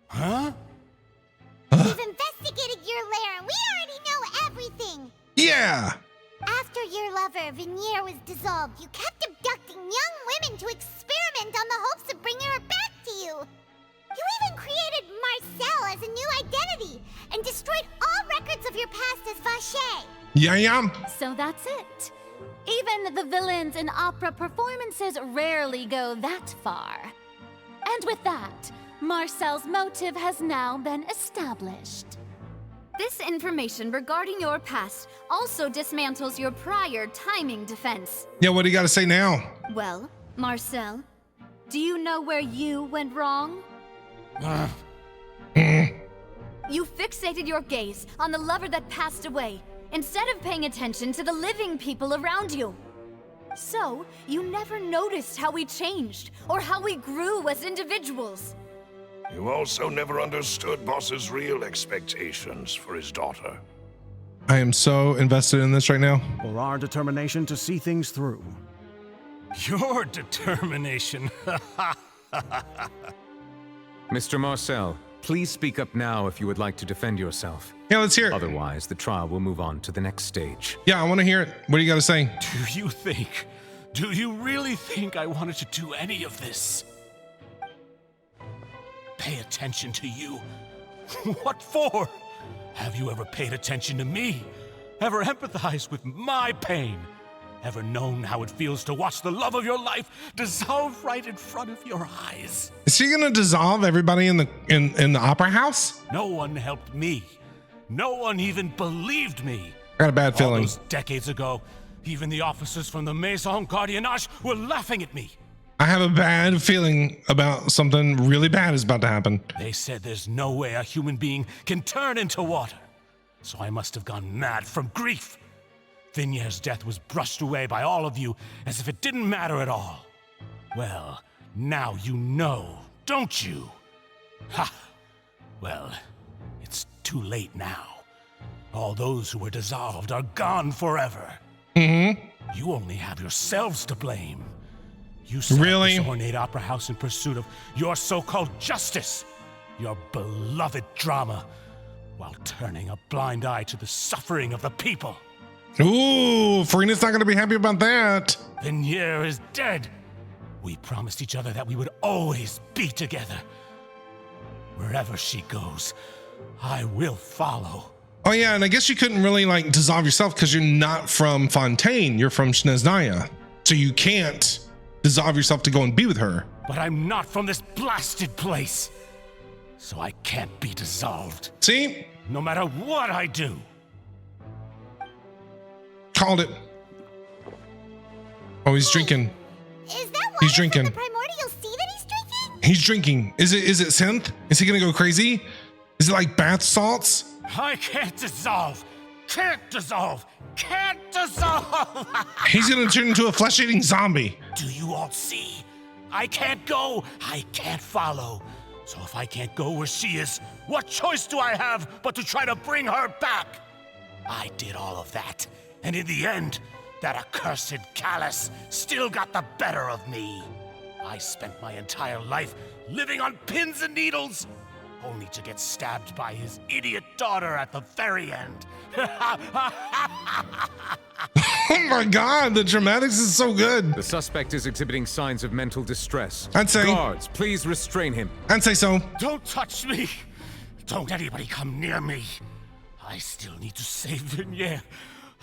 Huh? We've investigated your lair and we already know everything. Yeah. After your lover, Vinier, was dissolved, you kept abducting young women to experiment on the hopes of bringing her back to you. You even created Marcel as a new identity and destroyed all records of your past as Vacher. Yeah. So that's it. Even the villains in opera performances rarely go that far. And with that, Marcel's motive has now been established. This information regarding your past also dismantles your prior timing defense. Yeah, what do you got to say now? Well, Marcel, do you know where you went wrong? You fixated your gaze on the lover that passed away, instead of paying attention to the living people around you. So, you never noticed how we changed, or how we grew as individuals. You also never understood Boss's real expectations for his daughter. I am so invested in this right now. Or our determination to see things through. Your determination. Mr. Marcel, please speak up now if you would like to defend yourself. Yeah, let's hear it. Otherwise, the trial will move on to the next stage. Yeah, I want to hear it. What do you got to say? Do you really think I wanted to do any of this? Pay attention to you? What for? Have you ever paid attention to me? Ever empathized with my pain? Ever known how it feels to watch the love of your life dissolve right in front of your eyes? Is he gonna dissolve everybody in the opera house? No one helped me. No one even believed me. I got a bad feeling. All those decades ago, even the officers from the Maison Gardiennage were laughing at me. I have a bad feeling about something really bad is about to happen. They said there's no way a human being can turn into water. So I must have gone mad from grief. Vinier's death was brushed away by all of you as if it didn't matter at all. Well, now you know, don't you? Ha! Well, it's too late now. All those who were dissolved are gone forever. Mm-hmm. You only have yourselves to blame. You set up this ornate opera house in pursuit of your so-called justice, your beloved drama, while turning a blind eye to the suffering of the people. Ooh, Farina's not going to be happy about that. Vignere is dead. We promised each other that we would always be together. Wherever she goes, I will follow. Oh yeah, and I guess you couldn't really like dissolve yourself because you're not from Fontaine, you're from Snezhnaya. So you can't dissolve yourself to go and be with her. But I'm not from this blasted place, so I can't be dissolved. See? No matter what I do. Called it. Oh, he's drinking. Is that water He's drinking. from the primordial sea that he's drinking? He's drinking. Is it synth? Is he gonna go crazy? Is it like bath salts? I can't dissolve. Can't dissolve. Can't dissolve. He's gonna turn into a flesh-eating zombie. Do you all see? I can't go. I can't follow. So if I can't go where she is, what choice do I have but to try to bring her back? I did all of that, and in the end, that accursed Callus still got the better of me. I spent my entire life living on pins and needles, only to get stabbed by his idiot daughter at the very end. Oh my god, the dramatics is so good. The suspect is exhibiting signs of mental distress. I'd say. Guards, please restrain him. I'd say so. Don't touch me. Don't anybody come near me. I still need to save Vignere.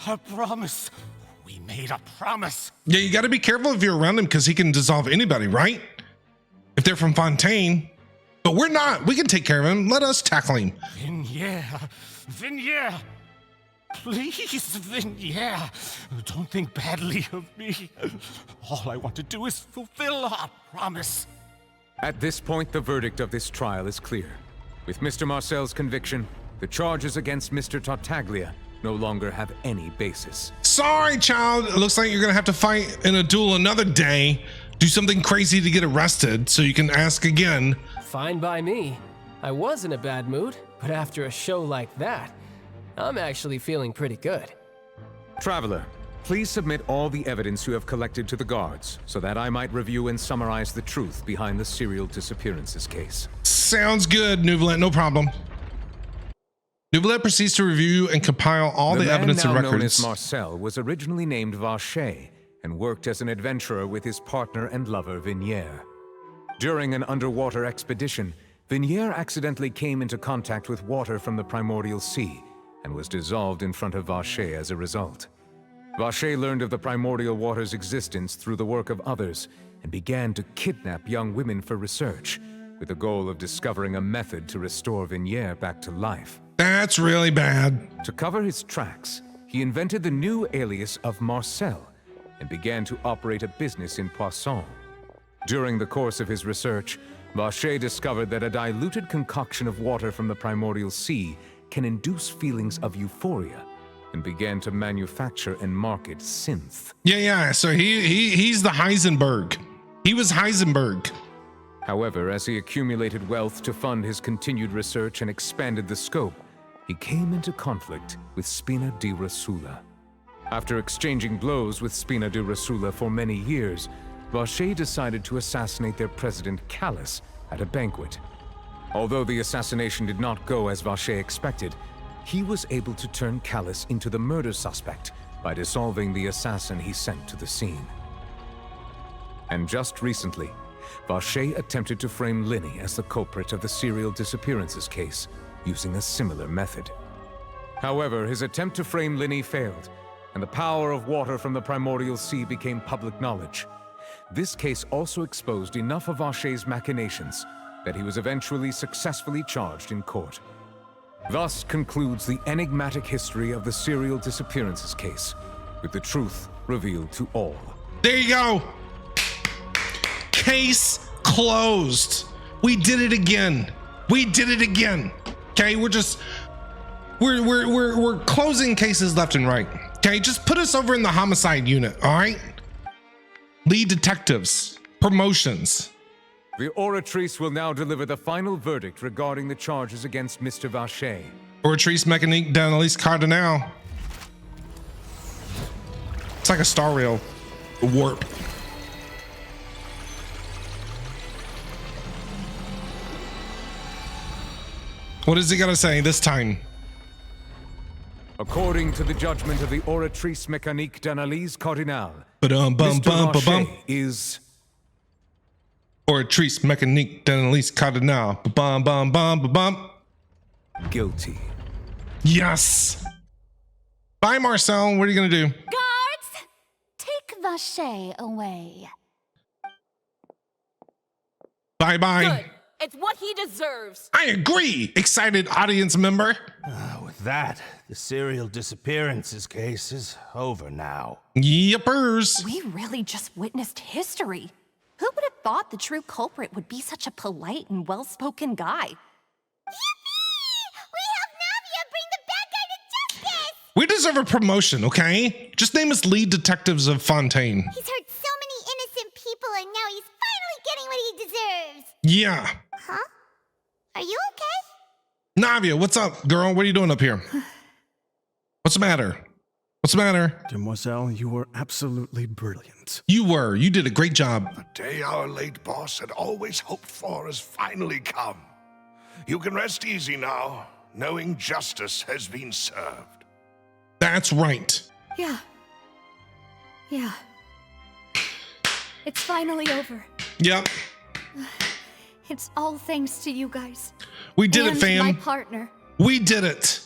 I promise. We made a promise. Yeah, you got to be careful if you're around him because he can dissolve anybody, right? If they're from Fontaine. But we're not. We can take care of him. Let us tackle him. Vignere. Please, Vignere. Don't think badly of me. All I want to do is fulfill our promise. At this point, the verdict of this trial is clear. With Mr. Marcel's conviction, the charges against Mr. Tartaglia no longer have any basis. Sorry, child. It looks like you're going to have to fight in a duel another day. Do something crazy to get arrested so you can ask again. Fine by me. I was in a bad mood, but after a show like that, I'm actually feeling pretty good. Traveler, please submit all the evidence you have collected to the guards so that I might review and summarize the truth behind the serial disappearances case. Sounds good, Nouvelet. No problem. Nouvelet proceeds to review and compile all the evidence and records. The man now known records. as Marcel was originally named Vacher and worked as an adventurer with his partner and lover Vignere. During an underwater expedition, Vignere accidentally came into contact with water from the primordial sea and was dissolved in front of Vacher as a result. Vacher learned of the primordial water's existence through the work of others and began to kidnap young women for research, with the goal of discovering a method to restore Vignere back to life. That's really bad. To cover his tracks, he invented the new alias of Marcel and began to operate a business in Poisson. During the course of his research, Vacher discovered that a diluted concoction of water from the primordial sea can induce feelings of euphoria and began to manufacture and market synth. Yeah. So he's the Heisenberg. He was Heisenberg. However, as he accumulated wealth to fund his continued research and expanded the scope, he came into conflict with Spina di Rosula. After exchanging blows with Spina di Rosula for many years, Vacher decided to assassinate their president Callus at a banquet. Although the assassination did not go as Vacher expected, he was able to turn Callus into the murder suspect by dissolving the assassin he sent to the scene. And just recently, Vacher attempted to frame Linny as the culprit of the serial disappearances case, using a similar method. However, his attempt to frame Linny failed, and the power of water from the primordial sea became public knowledge. This case also exposed enough of Vacher's machinations that he was eventually successfully charged in court. Thus concludes the enigmatic history of the serial disappearances case, with the truth revealed to all. There you go. Case closed. We did it again. We did it again. Okay, we're closing cases left and right. Okay, just put us over in the homicide unit, all right? Lead detectives, promotions. The Oratrice will now deliver the final verdict regarding the charges against Mr. Vacher. Oratrice Mécanique d'Analyse Cardinal. It's like a star rail warp. What does he gotta say this time? According to the judgment of the Oratrice Mécanique d'Analyse Cardinal, Mr. Rocher is... Oratrice Mécanique d'Analyse Cardinal. Guilty. Yes. Bye, Marcel. What are you gonna do? Guards, take Vacher away. Bye-bye. Good. It's what he deserves. I agree, excited audience member. With that, the serial disappearances case is over now. Yippers. We really just witnessed history. Who would have thought the true culprit would be such a polite and well-spoken guy? We deserve a promotion, okay? Just name us lead detectives of Fontaine. He's hurt so many innocent people, and now he's finally getting what he deserves. Yeah. Huh? Are you okay? Navia, what's up, girl? What are you doing up here? What's the matter? What's the matter? Demoiselle, you were absolutely brilliant. You were. You did a great job. The day our late boss had always hoped for has finally come. You can rest easy now, knowing justice has been served. That's right. Yeah. Yeah. It's finally over. Yep. It's all thanks to you guys. We did it, and fam. my partner. We did it.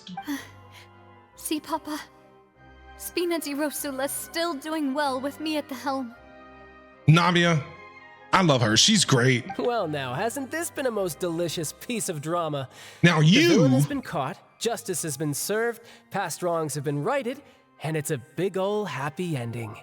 See, Papa? Spina di Rosula's still doing well with me at the helm. Navia, I love her. She's great. Well, now, hasn't this been a most delicious piece of drama? Now The you... villain has been caught, justice has been served, past wrongs have been righted, and it's a big ol' happy ending.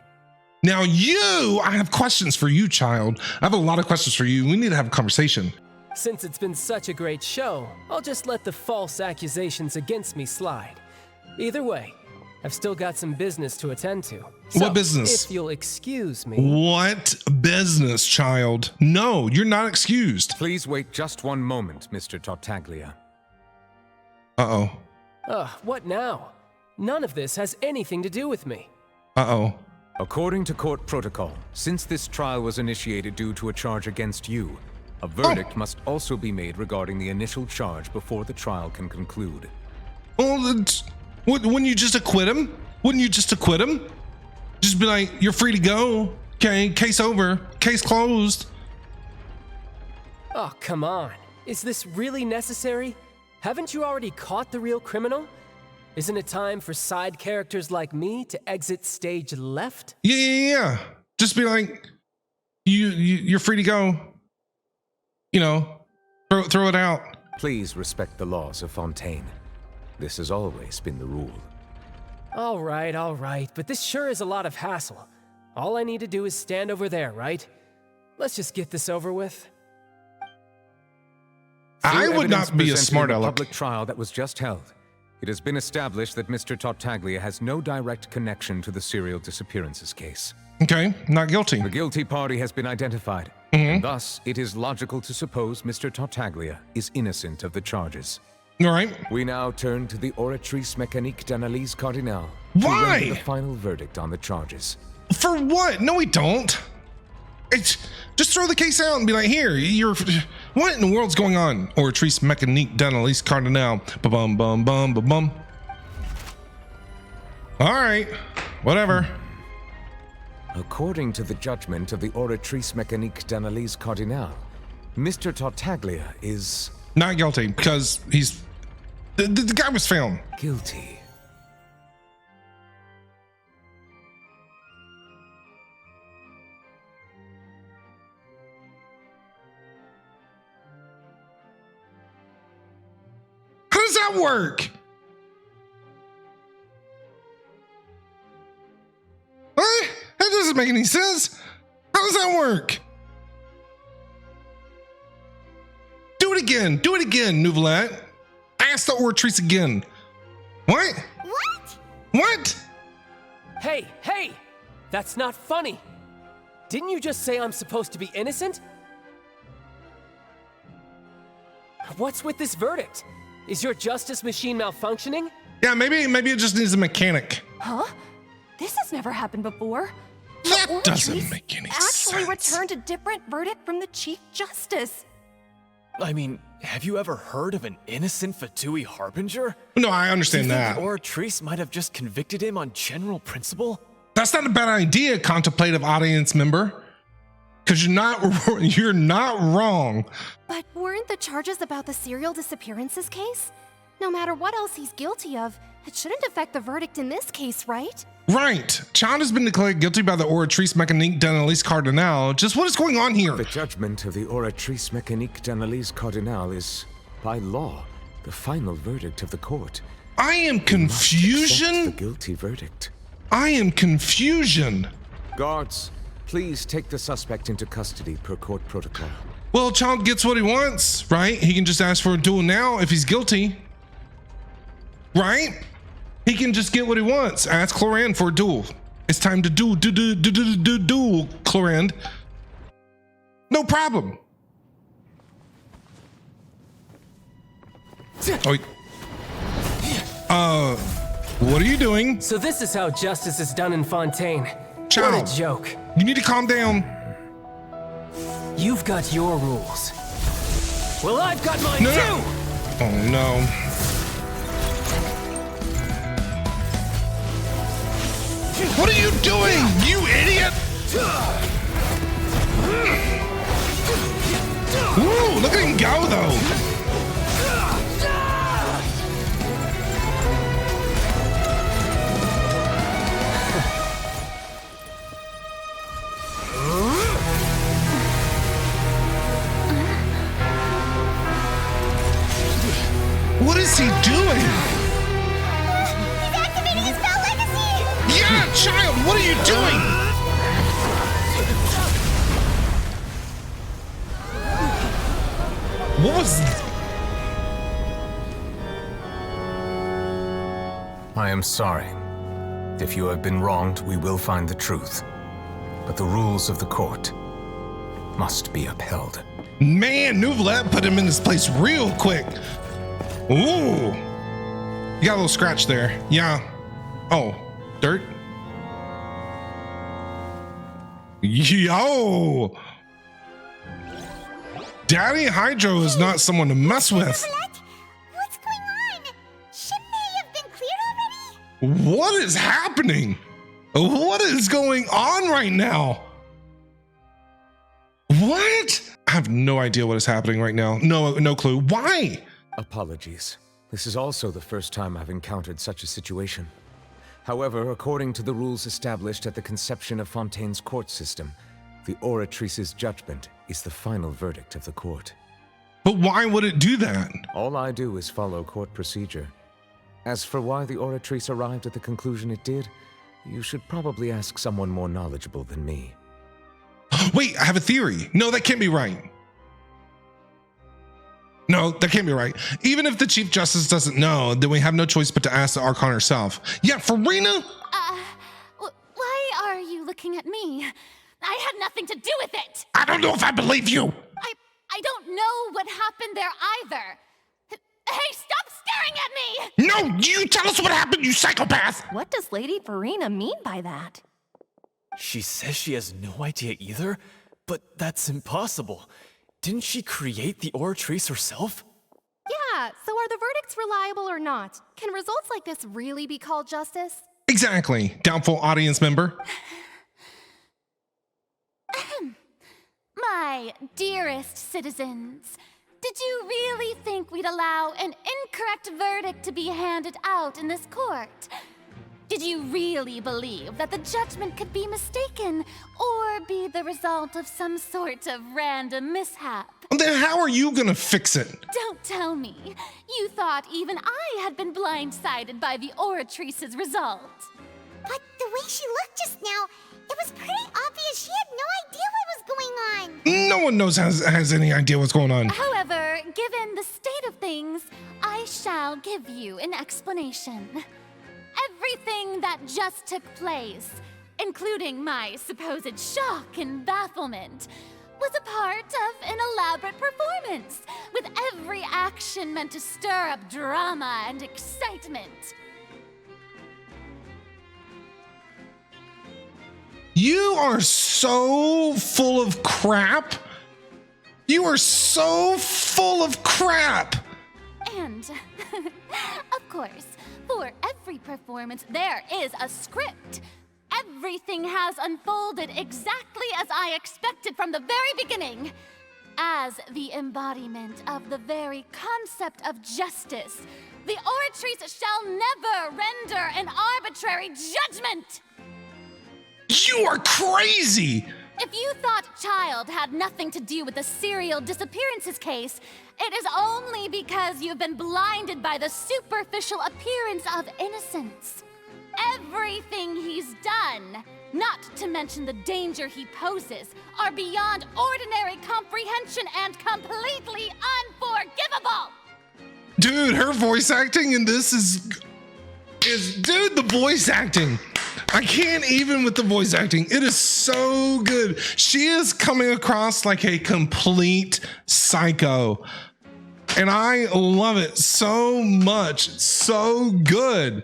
Now you... I have questions for you, child. I have a lot of questions for you. We need to have a conversation. Since it's been such a great show, I'll just let the false accusations against me slide. Either way, I've still got some business to attend to. So, what business? If you'll excuse me. What business, child? No, you're not excused. Please wait just one moment, Mr. Tartaglia. Uh-oh. Ugh, what now? None of this has anything to do with me. Uh-oh. According to court protocol, since this trial was initiated due to a charge against you, a verdict must also be made regarding the initial charge before the trial can conclude. Well, wouldn't you just acquit him? Wouldn't you just acquit him? Just be like, you're free to go. Okay, case over. Case closed. Oh, come on. Is this really necessary? Haven't you already caught the real criminal? Isn't it time for side characters like me to exit stage left? Yeah. Just be like, you're free to go. You know, throw it out. Please respect the laws of Fontaine. This has always been the rule. All right, but this sure is a lot of hassle. All I need to do is stand over there, right? Let's just get this over with. I would not be a smart aleck. aleck. Public trial that was just held. It has been established that Mr. Tartaglia has no direct connection to the serial disappearances case. Okay, not guilty. The guilty party has been identified. And thus, it is logical to suppose Mr. Tartaglia is innocent of the charges. All right. We now turn to the Oratrice Mécanique d'Analyse Cardinal. Why? To render the final verdict on the charges. For what? No, we don't. Just throw the case out and be like, here, what in the world's going on? Oratrice Mécanique d'Analyse Cardinal. Ba-bum, bum, bum, ba-bum. All right, whatever. According to the judgment of the Oratrice Mécanique d'Analyse Cardinal, Mr. Tartaglia is... not guilty, because he's... The guy was found. Guilty. How does that work? What? That doesn't make any sense. How does that work? Do it again. Do it again, Nouvelette. Ask the Oratrice again. What? What? Hey! That's not funny! Didn't you just say I'm supposed to be innocent? What's with this verdict? Is your justice machine malfunctioning? Yeah, maybe it just needs a mechanic. Huh? This has never happened before. That doesn't make any actually sense. returned a different verdict from the Chief Justice. I mean, have you ever heard of an innocent Fatui Harbinger? No, I understand Do you that. think Oratrice might have just convicted him on general principle? That's not a bad idea, contemplative audience member. Because you're not wrong. But weren't the charges about the serial disappearances case? No matter what else he's guilty of, it shouldn't affect the verdict in this case, right? Right. Child has been declared guilty by the Oratrice Mécanique d'Analyse Cardinal. Just what is going on here? The judgment of the Oratrice Mécanique d'Analyse Cardinal is, by law, the final verdict of the court. I am confusion. The guilty verdict. I am confusion. Guards, please take the suspect into custody per court protocol. Well, Child gets what he wants, right? He can just ask for a duel now if he's guilty. Right? He can just get what he wants. Ask Clorinde for a duel. It's time to duel, Clorinde. No problem. What are you doing? So this is how justice is done in Fontaine. Child, what a joke. You need to calm down. You've got your rules. Well, I've got mine No, too! no. Oh no. What are you doing, you idiot? Ooh, look at him go, though. What is he doing? He's activating his spell legacy! Yeah, child, what are you doing? What was... I am sorry. If you have been wronged, we will find the truth. But the rules of the court must be upheld. Man, Nouvellette put him in his place real quick. Ooh. You got a little scratch there. Yeah. Oh, dirt. Yo. Daddy Hydro is not someone to mess with. What's going on? Shouldn't they have been cleared already? What is happening? What is going on right now? What? I have no idea what is happening right now. No clue. Why? Apologies. This is also the first time I've encountered such a situation. However, according to the rules established at the conception of Fontaine's court system, the Oratrice's judgment is the final verdict of the court. But why would it do that? All I do is follow court procedure. As for why the Oratrice arrived at the conclusion it did, you should probably ask someone more knowledgeable than me. Wait, I have a theory. No, that can't be right. No, that can't be right. Even if the Chief Justice doesn't know, then we have no choice but to ask the Archon herself. Yeah, Farina? Why are you looking at me? I had nothing to do with it! I don't know if I believe you! I don't know what happened there either. Hey, stop staring at me! No, you tell us what happened, you psychopath! What does Lady Farina mean by that? She says she has no idea either, but that's impossible. Didn't she create the Oratrice herself? Yeah, so are the verdicts reliable or not? Can results like this really be called justice? Exactly, doubtful audience member. My dearest citizens, did you really think we'd allow an incorrect verdict to be handed out in this court? Did you really believe that the judgment could be mistaken or be the result of some sort of random mishap? Then how are you gonna fix it? Don't tell me. You thought even I had been blindsided by the Oratrice's result. But the way she looked just now, it was pretty obvious she had no idea what was going on. No one has any idea what's going on. However, given the state of things, I shall give you an explanation. Everything that just took place, including my supposed shock and bafflement, was a part of an elaborate performance, with every action meant to stir up drama and excitement. You are so full of crap. You are so full of crap. And, of course, for every performance, there is a script. Everything has unfolded exactly as I expected from the very beginning. As the embodiment of the very concept of justice, the Oratrice shall never render an arbitrary judgment! You are crazy! If you thought Child had nothing to do with the serial disappearances case, it is only because you've been blinded by the superficial appearance of innocence. Everything he's done, not to mention the danger he poses, are beyond ordinary comprehension and completely unforgivable! Dude, her voice acting in this is dude, the voice acting. I can't even with the voice acting. It is so good. She is coming across like a complete psycho. And I love it so much. It's so good.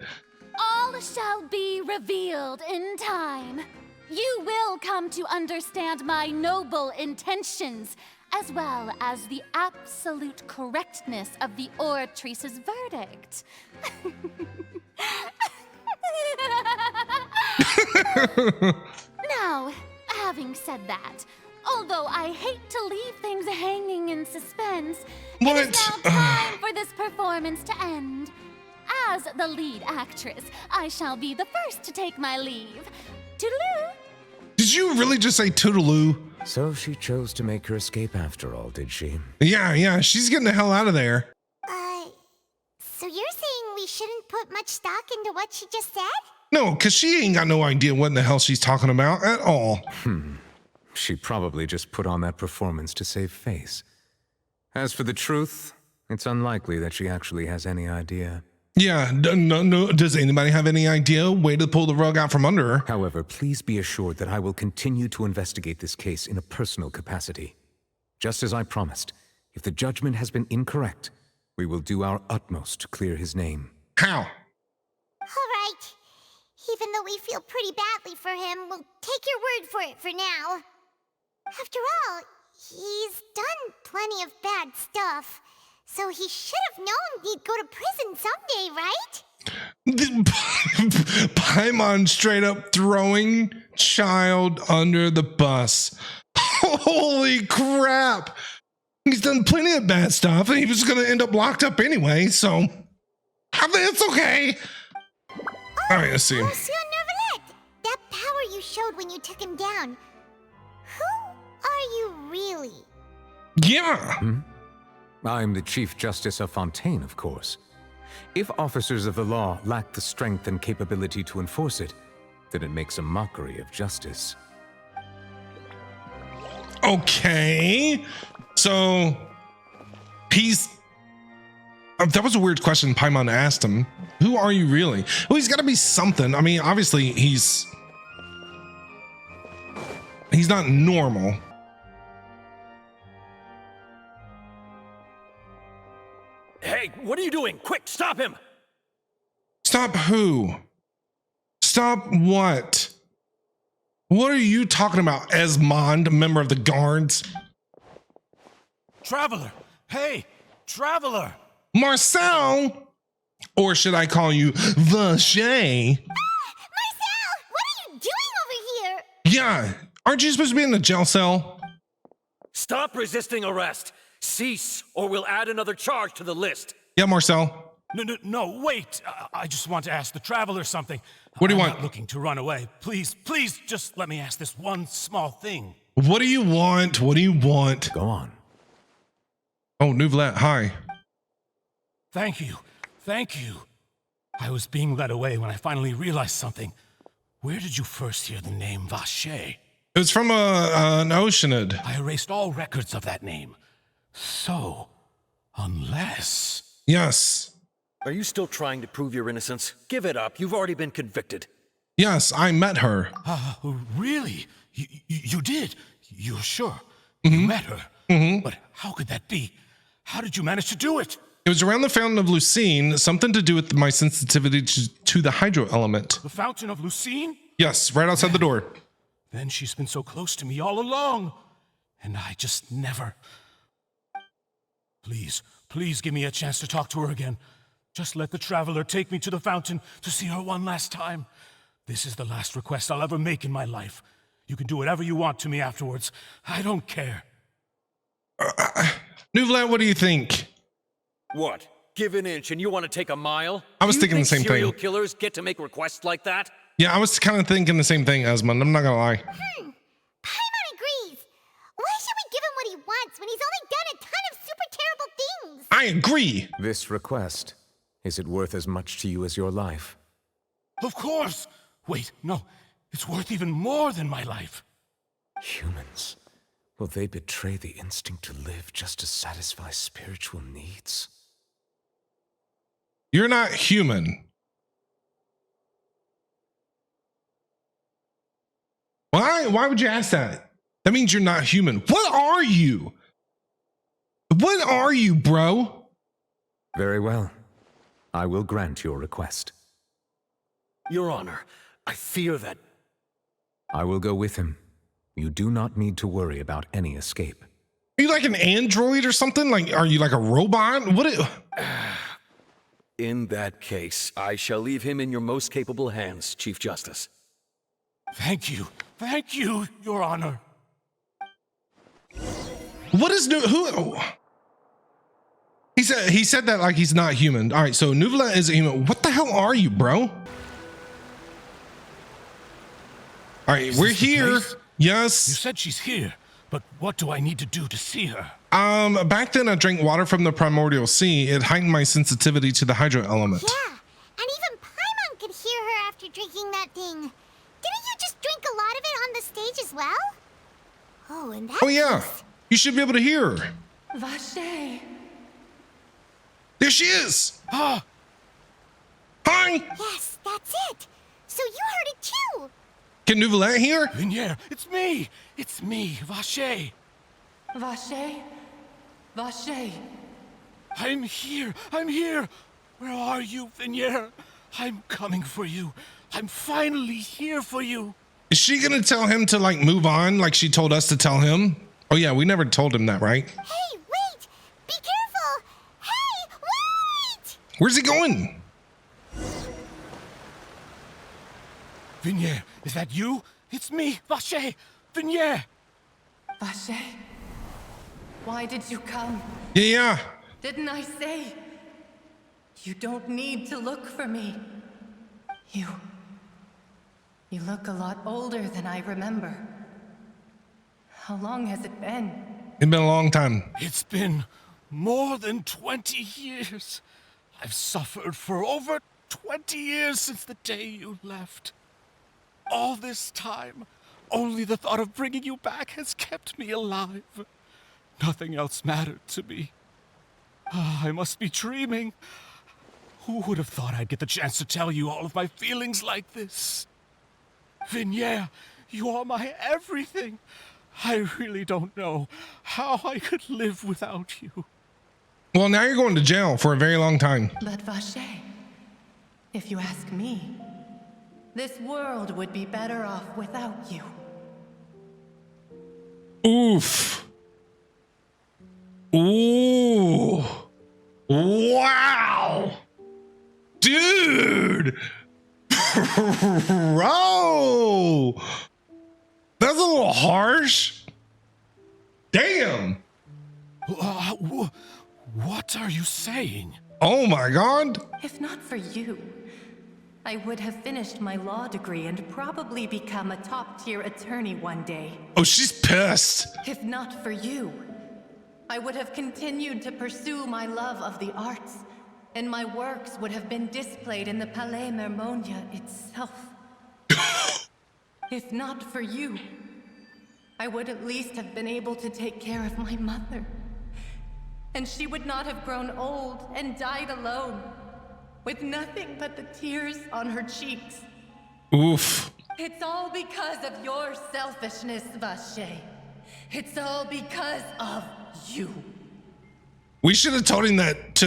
All shall be revealed in time. You will come to understand my noble intentions, as well as the absolute correctness of the Oratrice's verdict. Now, having said that, although I hate to leave things hanging in suspense, it is now time for this performance to end. As the lead actress, I shall be the first to take my leave. Toodaloo! Did you really just say toodaloo? So she chose to make her escape after all, did she? Yeah, she's getting the hell out of there. So you're saying we shouldn't put much stock into what she just said? No, because she ain't got no idea what in the hell she's talking about at all. She probably just put on that performance to save face. As for the truth, it's unlikely that she actually has any idea. Yeah, no. Does anybody have any idea? Way to pull the rug out from under her. However, please be assured that I will continue to investigate this case in a personal capacity. Just as I promised, if the judgment has been incorrect, we will do our utmost to clear his name. How? All right. Even though we feel pretty badly for him, we'll take your word for it for now. After all, he's done plenty of bad stuff, so he should have known he'd go to prison someday, right? Paimon straight up throwing Child under the bus. Holy crap! He's done plenty of bad stuff, and he was going to end up locked up anyway, so I think it's okay. All right, let's see. Monsieur Neuvillette, that power you showed when you took him down, who are you really? Yeah. I'm the Chief Justice of Fontaine, of course. If officers of the law lack the strength and capability to enforce it, then it makes a mockery of justice. Okay. So, he's... that was a weird question Paimon asked him. Who are you really? Well, he's got to be something. I mean, obviously, he's not normal. Hey, what are you doing? Quick, stop him! Stop who? Stop what? What are you talking about, Esmond, member of the guards? Traveler! Hey, Traveler! Marcel! Or should I call you Vache? Marcel, what are you doing over here? Yeah, aren't you supposed to be in the jail cell? Stop resisting arrest! Cease, or we'll add another charge to the list. Yeah, Marcel. No, wait. I just want to ask the Traveler something. What do you I'm want? not looking to run away. Please, just let me ask this one small thing. What do you want? What do you want? Go on. Oh, Neuvillette, hi. Thank you. I was being led away when I finally realized something. Where did you first hear the name Vache? It's from an Oceanid. I erased all records of that name. So, unless... Yes. Are you still trying to prove your innocence? Give it up. You've already been convicted. Yes, I met her. Really? You did? You're sure? You met her? But how could that be? How did you manage to do it? It was around the Fountain of Lucine, something to do with my sensitivity to the hydro element. The Fountain of Lucine? Yes, right outside the door. Then she's been so close to me all along. And I just never... Please give me a chance to talk to her again. Just let the Traveler take me to the fountain to see her one last time. This is the last request I'll ever make in my life. You can do whatever you want to me afterwards. I don't care. Nouvlat, what do you think? What? Give an inch and you want to take a mile? I was thinking the same thing. Serial killers get to make requests like that? Yeah, I was kind of thinking the same thing, Esmond. I'm not gonna lie. Paimon agrees. Why should we give him what he wants when he's only done a ton of super terrible things? I agree. This request, is it worth as much to you as your life? Of course! Wait, no. It's worth even more than my life. Humans. Will they betray the instinct to live just to satisfy spiritual needs? You're not human. Why would you ask that? That means you're not human. What are you? What are you, bro? Very well. I will grant your request. Your Honor, I fear that... I will go with him. You do not need to worry about any escape. Are you like an android or something? Like, are you like a robot? What? In that case, I shall leave him in your most capable hands, Chief Justice. Thank you, Your Honor. What is who? He said that like he's not human. All right, so Nouvlat isn't human. What the hell are you, bro? All right, we're here. Yes. You said she's here, but what do I need to do to see her? Back then I drank water from the primordial sea. It heightened my sensitivity to the hydro element. Yeah, and even Paimon could hear her after drinking that thing. Didn't you just drink a lot of it on the stage as well? Oh, and that. Oh yeah, you should be able to hear her. Vache. There she is. Hi. Yes, that's it. So you heard it too. Can Nouvlat hear? Vignier, it's me, Vache. Vache? Vache. I'm here. Where are you, Vignier? I'm coming for you. I'm finally here for you. Is she gonna tell him to like move on like she told us to tell him? Oh yeah, we never told him that, right? Hey, wait! Be careful! Hey, wait! Where's he going? Vignier, is that you? It's me, Vache. Vignier. Vache? Why did you come? Yeah. Didn't I say? You don't need to look for me. You look a lot older than I remember. How long has it been? It's been a long time. It's been more than 20 years. I've suffered for over 20 years since the day you left. All this time, only the thought of bringing you back has kept me alive. Nothing else mattered to me. I must be dreaming. Who would have thought I'd get the chance to tell you all of my feelings like this? Vignier, you are my everything. I really don't know how I could live without you. Well, now you're going to jail for a very long time. But Vache, if you ask me, this world would be better off without you. Oof. Ooh. Wow. Dude. Bro. That's a little harsh. Damn. What are you saying? Oh my God. If not for you, I would have finished my law degree and probably become a top-tier attorney one day. Oh, she's pissed. If not for you, I would have continued to pursue my love of the arts, and my works would have been displayed in the Palais Mermonia itself. If not for you, I would at least have been able to take care of my mother. And she would not have grown old and died alone, with nothing but the tears on her cheeks. Oof. It's all because of your selfishness, Vache. It's all because of you. We should have told him that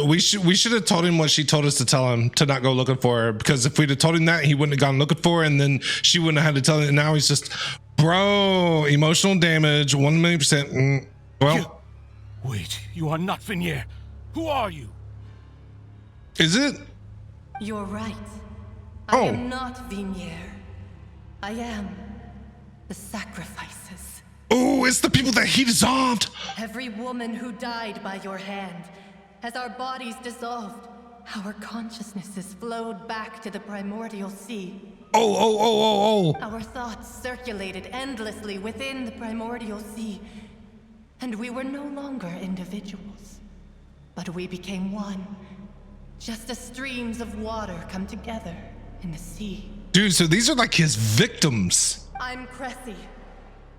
we should have told him what she told us to tell him, to not go looking for her, because if we'd have told him that, he wouldn't have gone looking for her, and then she wouldn't have had to tell him. And now he's just, bro, emotional damage 1,000,000%. Well, Wait, you are not Vinier. Who are you? Is it? You're right. I am not Vinier. I am the sacrifices. Oh, it's the people that he dissolved. Every woman who died by your hand, as our bodies dissolved, our consciousnesses flowed back to the primordial sea. Oh. Our thoughts circulated endlessly within the primordial sea, and we were no longer individuals, but we became one, just as streams of water come together in the sea. Dude, so these are like his victims. I'm Cressy.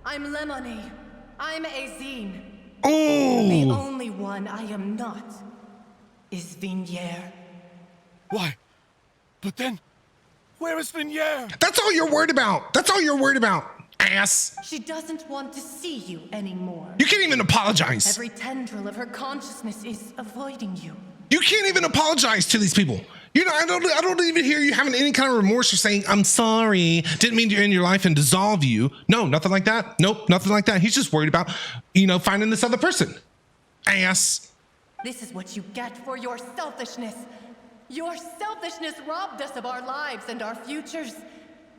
I'm Lemony. I'm Azine. Oh! The only one I am not is Vinier. Why? But then, where is Vinier? That's all you're worried about. That's all you're worried about, ass. She doesn't want to see you anymore. You can't even apologize. Every tendril of her consciousness is avoiding you. You can't even apologize to these people. You know, I don't even hear you having any kind of remorse or saying, I'm sorry, didn't mean to end your life and dissolve you. No, nothing like that. Nope, nothing like that. He's just worried about, finding this other person. Ass. This is what you get for your selfishness. Your selfishness robbed us of our lives and our futures.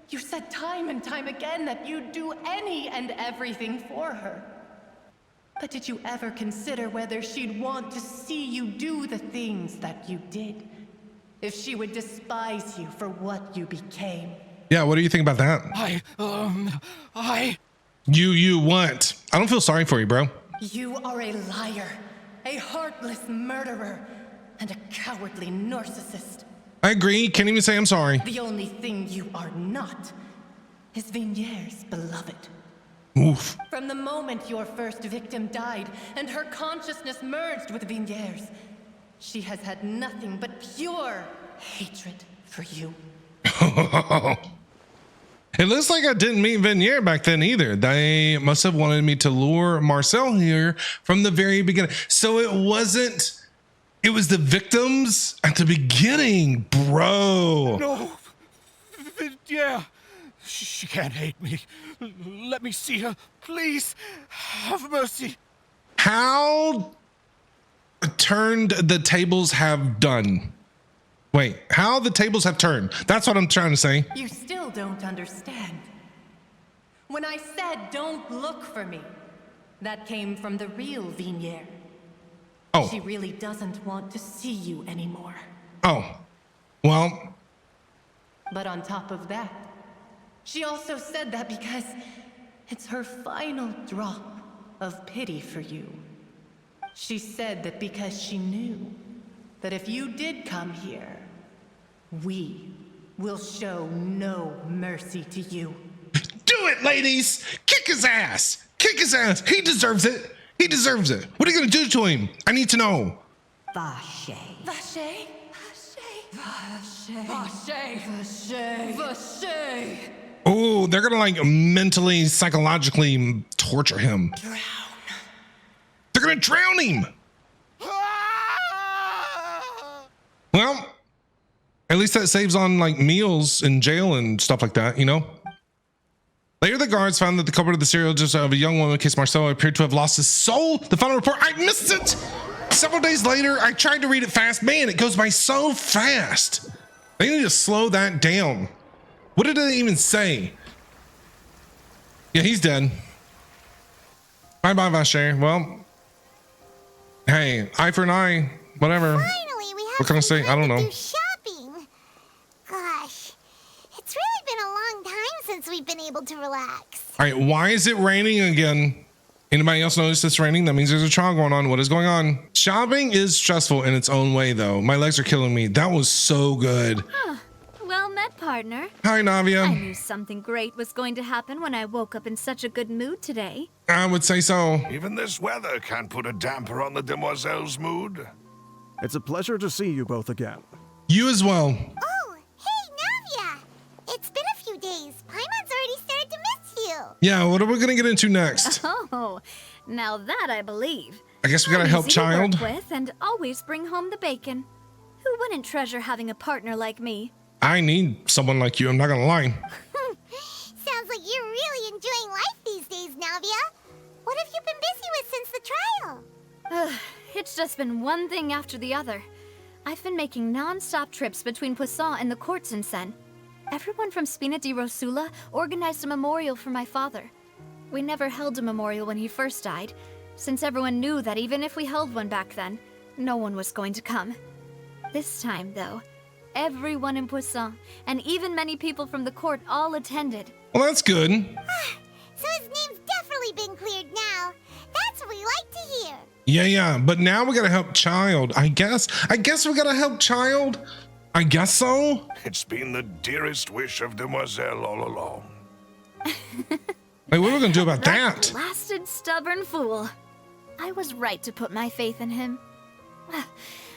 You said time and time again that you'd do any and everything for her. But did you ever consider whether she'd want to see you do the things that you did? If she would despise you for what you became? Yeah, what do you think about that? You what? I don't feel sorry for you, bro. You are a liar, a heartless murderer, and a cowardly narcissist. I agree. Can't even say I'm sorry. The only thing you are not is Vinier's beloved. Oof. From the moment your first victim died and her consciousness merged with Vinier's, she has had nothing but pure hatred for you. It looks like I didn't meet Vinier back then either. They must have wanted me to lure Marcel here from the very beginning. So it was the victims at the beginning, bro. No, yeah, she can't hate me. Let me see her, please. Have mercy. How turned the tables have done? Wait, how the tables have turned? That's what I'm trying to say. You still don't understand. When I said don't look for me, that came from the real Vinier. Oh. She really doesn't want to see you anymore. Oh, well. But on top of that, she also said that because it's her final drop of pity for you. She said that because she knew that if you did come here, we will show no mercy to you. Do it, ladies! Kick his ass! Kick his ass! He deserves it! He deserves it! What are you gonna do to him? I need to know. Vache. Vache? Vache. Vache. Vache. Vache. Oh, they're gonna like mentally, psychologically torture him. Drown. They're gonna drown him! Well, at least that saves on like meals in jail and stuff like that, you know? Later, the guards found that the culprit of the serial just of a young woman, case Marcel, appeared to have lost his soul. The final report, I missed it! Several days later, I tried to read it fast. Man, it goes by so fast. They need to slow that down. What did it even say? Yeah, he's dead. Bye-bye, Vacher. Well, hey, eye for an eye, whatever. Finally, we have What can I say? I don't know. do shopping. Gosh, it's really been a long time since we've been able to relax. All right, why is it raining again? Anybody else notice it's raining? That means there's a trial going on. What is going on? Shopping is stressful in its own way, though. My legs are killing me. That was so good. Huh. Well met, partner. Hi, Navia. I knew something great was going to happen when I woke up in such a good mood today. I would say so. Even this weather can't put a damper on the demoiselle's mood. It's a pleasure to see you both again. You as well. Oh, hey, Navia. It's been a few days. Paimon's already started to miss you. Yeah, what are we going to get into next? Oh, Oh, now that I believe. I guess we gotta help Easy to work child. with and always bring home the bacon. Who wouldn't treasure having a partner like me? I need someone like you, I'm not gonna lie. Sounds like you're really enjoying life these days, Navia. What have you been busy with since the trial? It's just been one thing after the other. I've been making non-stop trips between Poisson and the courts in Sen. Everyone from Spina di Rosula organized a memorial for my father. We never held a memorial when he first died, since everyone knew that even if we held one back then, no one was going to come. This time, though, everyone in Poisson, and even many people from the court, all attended. Well, that's good. So his name's definitely been cleared now. That's what we like to hear. Yeah, but now we gotta help child. I guess we gotta help child. I guess so. It's been the dearest wish of Demoiselle all along. Wait, what are we gonna do about that? Blasted stubborn fool. I was right to put my faith in him.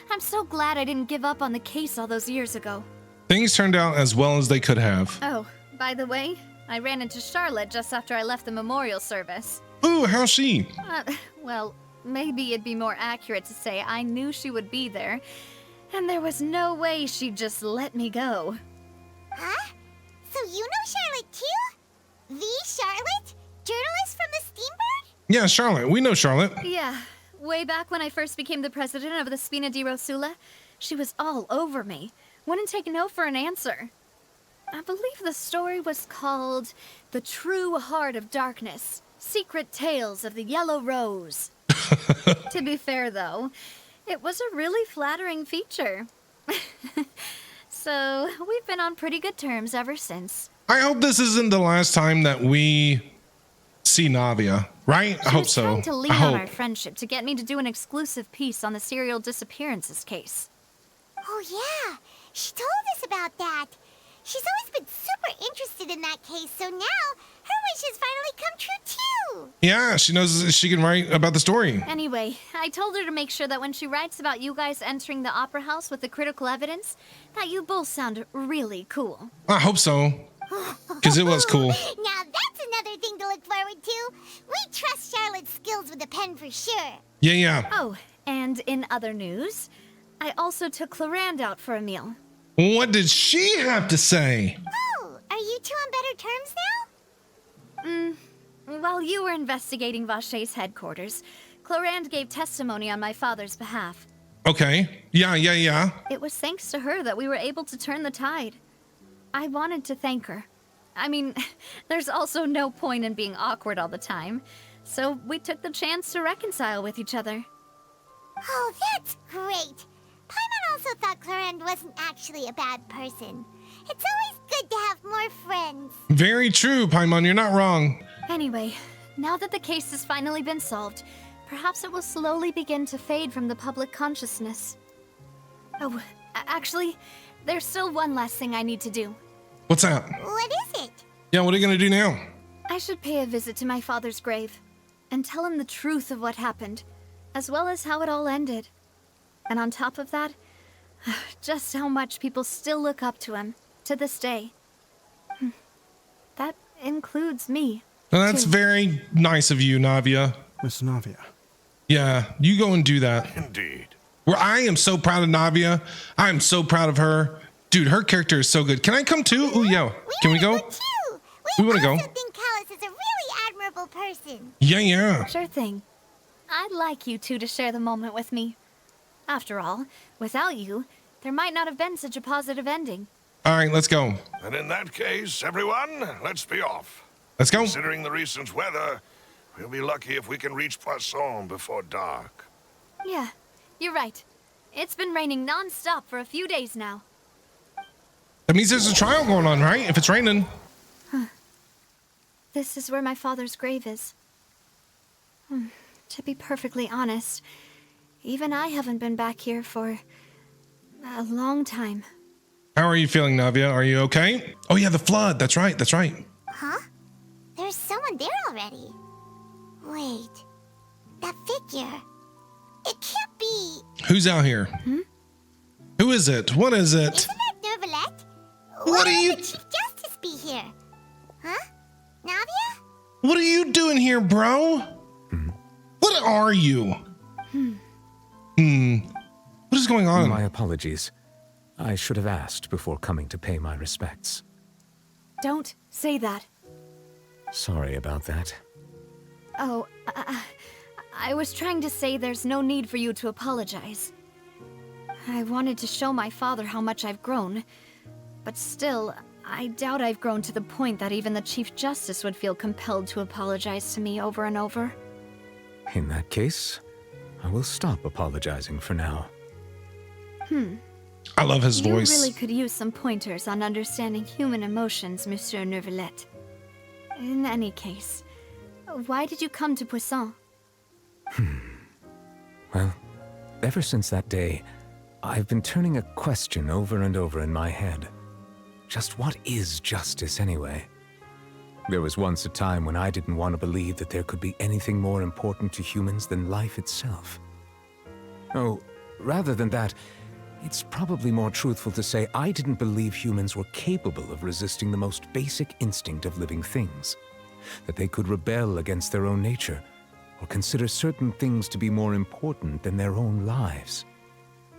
I'm so glad I didn't give up on the case all those years ago. Things turned out as well as they could have. Oh, by the way, I ran into Charlotte just after I left the memorial service. Ooh, how's she? Well, maybe it'd be more accurate to say I knew she would be there, and there was no way she'd just let me go. Huh? So you know Charlotte too? The Charlotte? Journalist from the Steambird? Yeah, Charlotte. We know Charlotte. Yeah, way back when I first became the president of the Spina di Rosula, she was all over me. Wouldn't take no for an answer. I believe the story was called The True Heart of Darkness, Secret Tales of the Yellow Rose. To be fair, though, it was a really flattering feature. So, we've been on pretty good terms ever since. I hope this isn't the last time that we see Navia, right? I hope so. She was trying to lean I on hope. our friendship to get me to do an exclusive piece on the serial disappearances case. Oh yeah, she told us about that. She's always been super interested in that case, so now her wish has finally come true too. Yeah, she knows she can write about the story. Anyway, I told her to make sure that when she writes about you guys entering the opera house with the critical evidence, that you both sound really cool. I hope so. Because it was cool. Now that's another thing to look forward to. We trust Charlotte's skills with a pen for sure. Yeah. Oh, and in other news, I also took Clarand out for a meal. What did she have to say? Oh, are you two on better terms now? While you were investigating Vache's headquarters, Clarand gave testimony on my father's behalf. Okay. Yeah. It was thanks to her that we were able to turn the tide. I wanted to thank her. I mean, there's also no point in being awkward all the time, so we took the chance to reconcile with each other. Oh, that's great. Paimon also thought Clarand wasn't actually a bad person. It's always good to have more friends. Very true, Paimon. You're not wrong. Anyway, now that the case has finally been solved, perhaps it will slowly begin to fade from the public consciousness. Oh, actually, there's still one last thing I need to do. What's that? What is it? Yeah, what are you gonna do now? I should pay a visit to my father's grave and tell him the truth of what happened, as well as how it all ended. And on top of that, just how much people still look up to him to this day. That includes me. Well, that's too. very nice of you, Navia. Miss Navia. Yeah, you go and do that. Indeed. Where I am so proud of Navia. I am so proud of her. Dude, her character is so good. Can I come too? Ooh, yeah. Can we go? We want to go. I think Callus is a really admirable person. Yeah. Sure thing. I'd like you two to share the moment with me. After all, without you, there might not have been such a positive ending. All right, let's go. And in that case, everyone, let's be off. Let's go. Considering the recent weather, we'll be lucky if we can reach Poisson before dark. Yeah, you're right. It's been raining non-stop for a few days now. That means there's a trial going on, right? If it's raining. This is where my father's grave is. To be perfectly honest, even I haven't been back here for a long time. How are you feeling, Navia? Are you okay? Oh yeah, the flood. That's right. Huh? There's someone there already. Wait. That figure. It can't be. Who's out here? Who is it? What is it? Isn't that Nervalette? What are you... Would Chief Justice be here? Huh? Navia? What are you doing here, bro? are you? What is going on? My apologies. I should have asked before coming to pay my respects. Don't say that. Sorry about that. Oh, I was trying to say there's no need for you to apologize. I wanted to show my father how much I've grown, but still, I doubt I've grown to the point that even the Chief Justice would feel compelled to apologize to me over and over. In that case, I will stop apologizing for now. I love his voice. You really could use some pointers on understanding human emotions, Monsieur Neuvillette. In any case, why did you come to Poisson? Well, ever since that day, I've been turning a question over and over in my head. Just what is justice anyway? There was once a time when I didn't want to believe that there could be anything more important to humans than life itself. Oh, rather than that, it's probably more truthful to say I didn't believe humans were capable of resisting the most basic instinct of living things. That they could rebel against their own nature, or consider certain things to be more important than their own lives.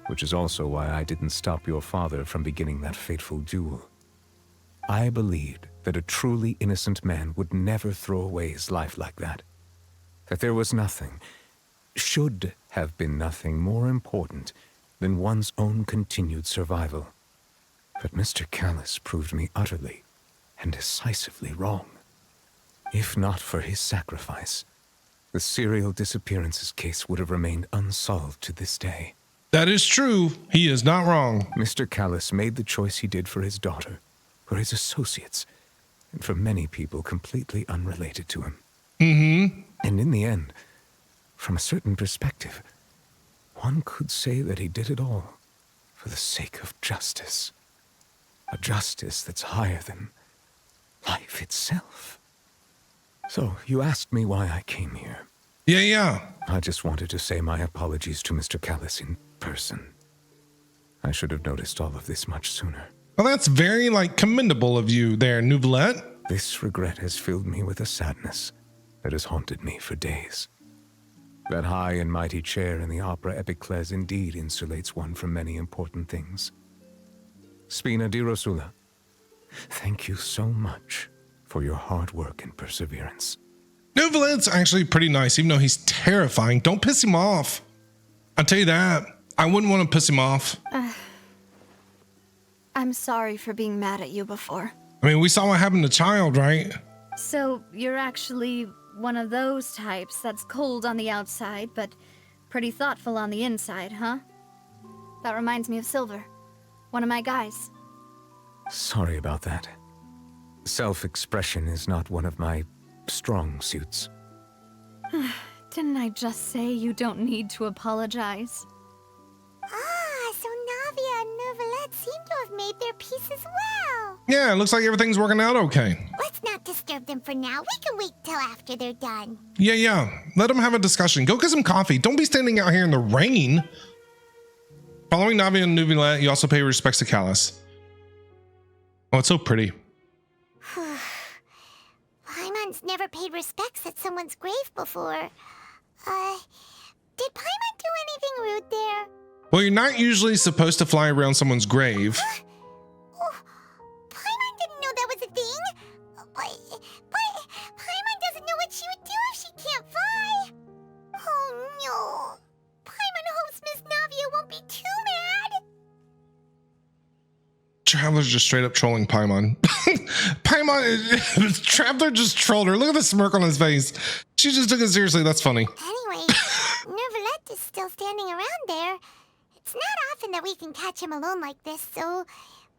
Which is also why I didn't stop your father from beginning that fateful duel. I believed that a truly innocent man would never throw away his life like that. That there was nothing, should have been nothing more important than one's own continued survival. But Mr. Callis proved me utterly and decisively wrong. If not for his sacrifice, the serial disappearances case would have remained unsolved to this day. That is true. He is not wrong. Mr. Callis made the choice he did for his daughter, for his associates, and for many people completely unrelated to him. And in the end, from a certain perspective, one could say that he did it all for the sake of justice. A justice that's higher than life itself. So, you asked me why I came here. Yeah. I just wanted to say my apologies to Mr. Callis in person. I should have noticed all of this much sooner. Well, that's very, commendable of you there, Neuvillette. This regret has filled me with a sadness that has haunted me for days. That high and mighty chair in the Opera Epiclese indeed insulates one from many important things. Spina di Rosula, thank you so much for your hard work and perseverance. Neuvillette's actually pretty nice, even though he's terrifying. Don't piss him off. I'll tell you that. I wouldn't want to piss him off. I'm sorry for being mad at you before. I mean, we saw what happened to Child, right? So, you're actually one of those types that's cold on the outside, but pretty thoughtful on the inside, huh? That reminds me of Silver, one of my guys. Sorry about that. Self-expression is not one of my strong suits. Didn't I just say you don't need to apologize? So Navia and Neuvillette seem to have made their peace as well. Yeah, it looks like everything's working out okay. Let's not disturb them for now. We can wait till after they're done. Yeah. Let them have a discussion. Go get some coffee. Don't be standing out here in the rain. Following Navia and Neuvillette, you also pay respects to Callis. Oh, it's so pretty. Paimon's never paid respects at someone's grave before. Did Paimon do anything rude there? Well, you're not usually supposed to fly around someone's grave. Paimon didn't know that was a thing. But Paimon doesn't know what she would do if she can't fly. Oh no. Paimon hopes Miss Navia won't be too mad. Traveler's just straight up trolling Paimon. Traveler just trolled her. Look at the smirk on his face. She just took it seriously. That's funny. Anyway, Neuvillette is still standing around there. It's not often that we can catch him alone like this, so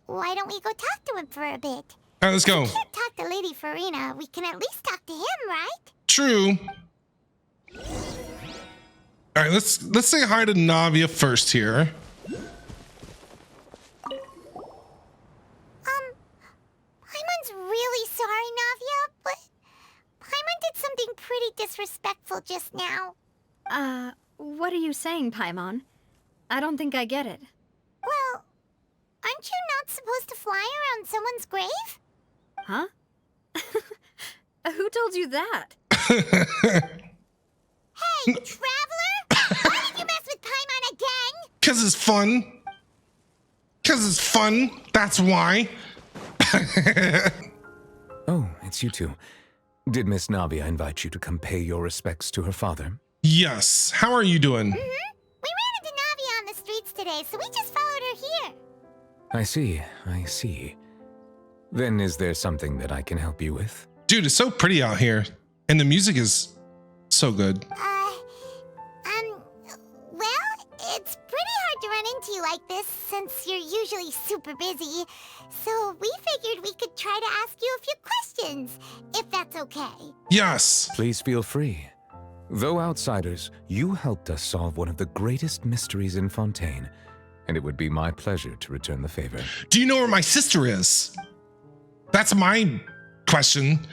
why don't we go talk to him for a bit? All right, let's go. If we can't talk to Lady Farina, we can at least talk to him, right? True. All right, let's say hi to Navia first here. Paimon's really sorry, Navia, but Paimon did something pretty disrespectful just now. What are you saying, Paimon? I don't think I get it. Well, aren't you not supposed to fly around someone's grave? Huh? Who told you that? Hey, Hey, Traveler! Why did you mess with Paimon again? 'Cause it's fun. 'Cause it's fun. That's why. Oh, it's you two. Did Miss Navia invite you to come pay your respects to her father? Yes. How are you doing? We ran into Navia on the streets today, so we just followed her here. I see. Then is there something that I can help you with? Dude, it's so pretty out here. And the music is so good. Well, it's pretty hard to run into you like this since you're usually super busy. So we figured we could try to ask you a few questions, if that's okay. Yes. Please feel free. Though outsiders, you helped us solve one of the greatest mysteries in Fontaine, and it would be my pleasure to return the favor. Do you know where my sister is? That's my question.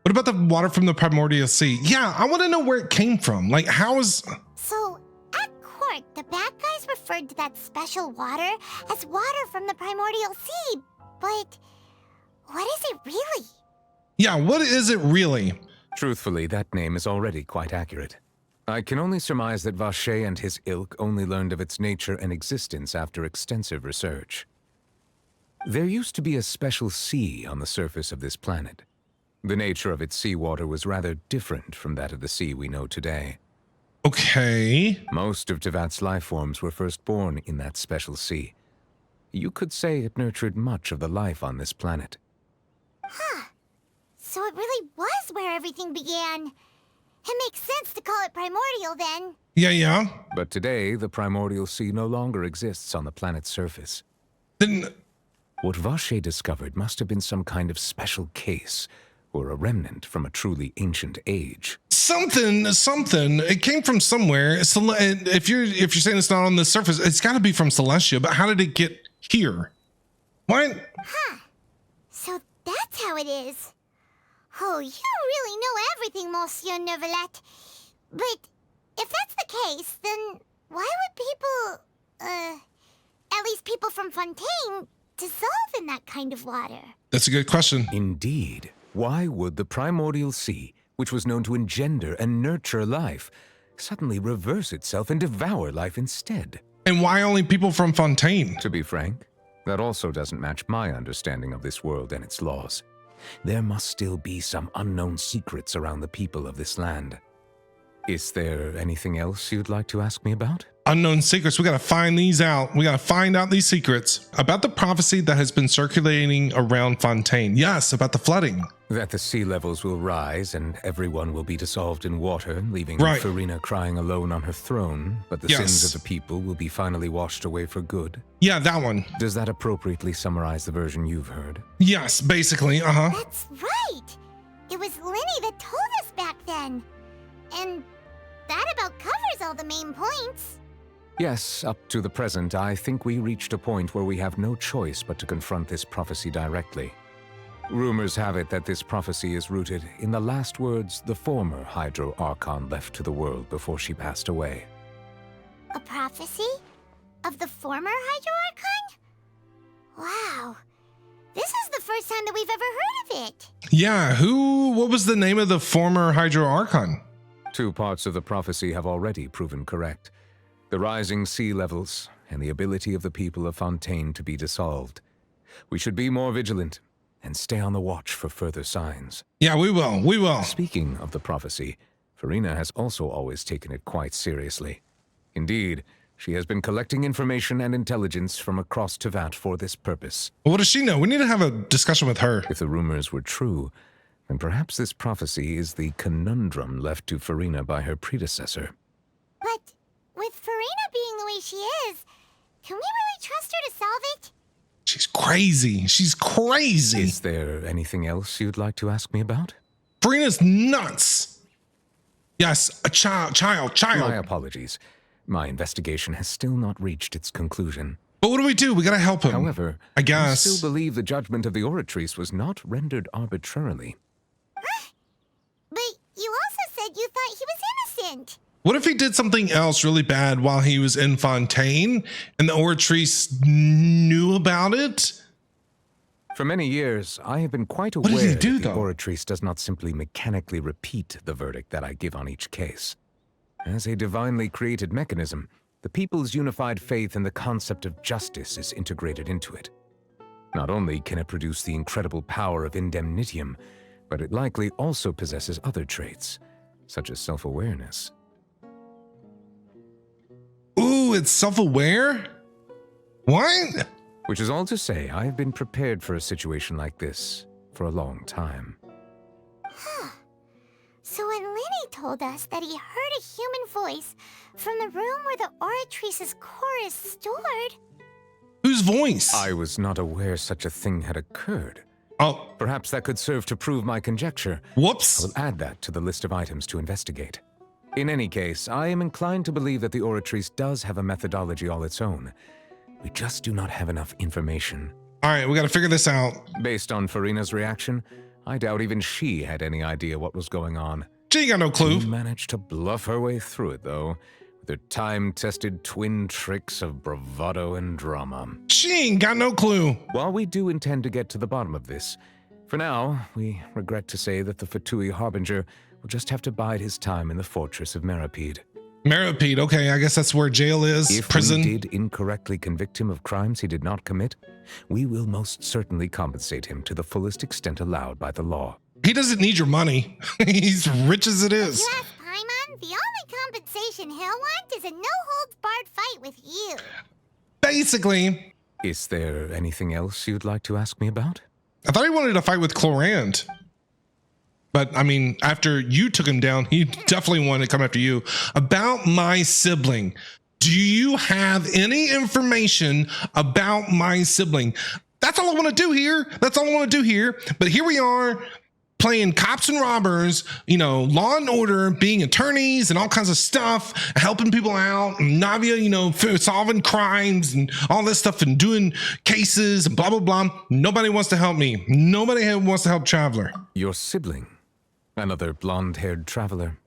What about the water from the primordial sea? Yeah, I want to know where it came from. Like, how is... So, at court, the bad guys referred to that special water as water from the primordial sea. But what is it really? Yeah, what is it really? Truthfully, that name is already quite accurate. I can only surmise that Vacher and his ilk only learned of its nature and existence after extensive research. There used to be a special sea on the surface of this planet. The nature of its seawater was rather different from that of the sea we know today. Okay. Most of Tevat's life forms were first born in that special sea. You could say it nurtured much of the life on this planet. Huh. So it really was where everything began. It makes sense to call it primordial then. Yeah. But today, the primordial sea no longer exists on the planet's surface. Then... What Vacher discovered must have been some kind of special case, or a remnant from a truly ancient age. Something. It came from somewhere. If you're saying it's not on the surface, it's got to be from Celestia. But how did it get here? What? Huh. So that's how it is. Oh, you really know everything, Monsieur Neuvillette. But if that's the case, then why would people, at least people from Fontaine, dissolve in that kind of water? That's a good question. Indeed. Why would the primordial sea, which was known to engender and nurture life, suddenly reverse itself and devour life instead? And why only people from Fontaine? To be frank, that also doesn't match my understanding of this world and its laws. There must still be some unknown secrets around the people of this land. Is there anything else you'd like to ask me about? Unknown secrets. We got to find these out. We got to find out these secrets. About the prophecy that has been circulating around Fontaine. Yes, about the flooding. That the sea levels will rise and everyone will be dissolved in water, leaving Farina crying alone on her throne, but the sins of the people will be finally washed away for good. Yeah, that one. Does that appropriately summarize the version you've heard? Yes, basically, That's right! It was Linny that told us back then. And that about covers all the main points. Yes, up to the present, I think we reached a point where we have no choice but to confront this prophecy directly. Rumors have it that this prophecy is rooted in the last words the former Hydro Archon left to the world before she passed away. A prophecy? Of the former Hydro Archon? Wow. This is the first time that we've ever heard of it. Yeah, what was the name of the former Hydro Archon? 2 parts of the prophecy have already proven correct. The rising sea levels and the ability of the people of Fontaine to be dissolved. We should be more vigilant and stay on the watch for further signs. Yeah, we will. Speaking of the prophecy, Farina has also always taken it quite seriously. Indeed, she has been collecting information and intelligence from across Tevat for this purpose. Well, what does she know? We need to have a discussion with her. If the rumors were true, then perhaps this prophecy is the conundrum left to Farina by her predecessor. But with Farina being the way she is, can we really trust her to solve it? She's crazy. Is there anything else you'd like to ask me about? Farina's nuts. Yes, a child. My apologies. My investigation has still not reached its conclusion. But what do? We gotta help him. However, I guess. I still believe the judgment of the Oratrice was not rendered arbitrarily. But you also said you thought he was innocent. What if he did something else really bad while he was in Fontaine and the Oratrice knew about it? For many years, I have been quite aware that the Oratrice does not simply mechanically repeat the verdict that I give on each case. As a divinely created mechanism, the people's unified faith in the concept of justice is integrated into it. Not only can it produce the incredible power of indemnitium, but it likely also possesses other traits, such as self-awareness. Ooh, it's self-aware? What? Which is all to say, I've been prepared for a situation like this for a long time. Huh. So when Lenny told us that he heard a human voice from the room where the Oratrice's core is stored... Whose voice? I was not aware such a thing had occurred. Oh. Perhaps that could serve to prove my conjecture. Whoops. I will add that to the list of items to investigate. In any case, I am inclined to believe that the Oratrice does have a methodology all its own. We just do not have enough information. All right, we got to figure this out. Based on Farina's reaction, I doubt even she had any idea what was going on. She ain't got no clue. She managed to bluff her way through it, though, with her time-tested twin tricks of bravado and drama. She ain't got no clue. While we do intend to get to the bottom of this, for now, we regret to say that the Fatui Harbinger will just have to bide his time in the fortress of Meripede. Meripede, okay, I guess that's where jail is, if prison. If we did incorrectly convict him of crimes he did not commit, we will most certainly compensate him to the fullest extent allowed by the law. He doesn't need your money. He's rich as it is. You ask Paimon, the only compensation he'll want is a no-holds-barred fight with you. Basically. Is there anything else you'd like to ask me about? I thought he wanted to fight with Clorand. But, I mean, after you took him down, he definitely wanted to come after you. About my sibling. Do you have any information about my sibling? That's all I want to do here. That's all I want to do here. But here we are playing cops and robbers, you know, law and order, being attorneys and all kinds of stuff, helping people out. And Navia, you know, solving crimes and all this stuff and doing cases and blah, blah, blah. Nobody wants to help me. Nobody wants to help Traveler. Your sibling? Another blonde-haired traveler.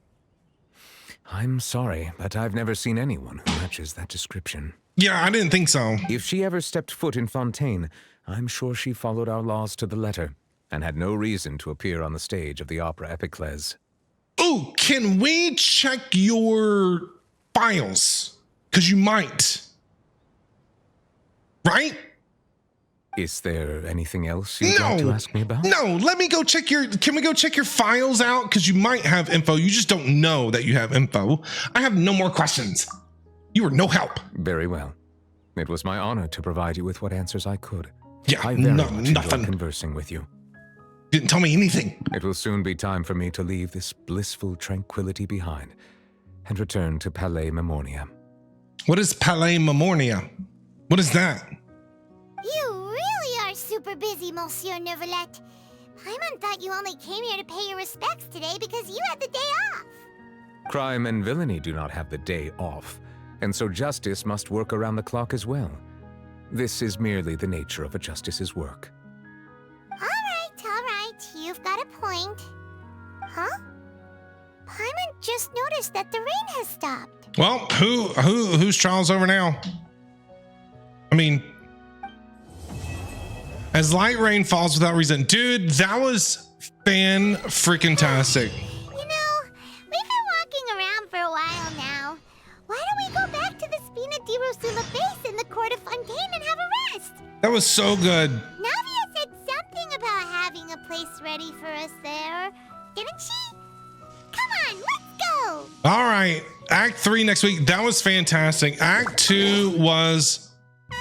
I'm sorry, but I've never seen anyone who matches that description. Yeah, I didn't think so. If she ever stepped foot in Fontaine, I'm sure she followed our laws to the letter and had no reason to appear on the stage of the opera Epiclese. Ooh, can we check your files? Because you might. Right? Is there anything else you'd like to ask me about? No, let me go check can we go check your files out? Because you might have info. You just don't know that you have info. I have no more questions. You were no help. Very well. It was my honor to provide you with what answers I could. Yeah, I very much nothing. enjoyed conversing with you. Didn't tell me anything. It will soon be time for me to leave this blissful tranquility behind and return to Palais Memornia. What is Palais Memornia? What is that? You really are super busy, Monsieur Neuvillette. Paimon thought you only came here to pay your respects today because you had the day off. Crime and villainy do not have the day off, and so justice must work around the clock as well. This is merely the nature of a justice's work. All right, you've got a point. Huh? Paimon just noticed that the rain has stopped. Well, whose trial's over now? I mean, as light rain falls without reason. Dude, that was fan-freaking-tastic. You know, we've been walking around for a while now. Why don't we go back to the Spina di Rosula base in the court of Fontaine and have a rest? That was so good. Navia said something about having a place ready for us there, didn't she? Come on, let's go! All right, Act 3 next week. That was fantastic. Act 2 was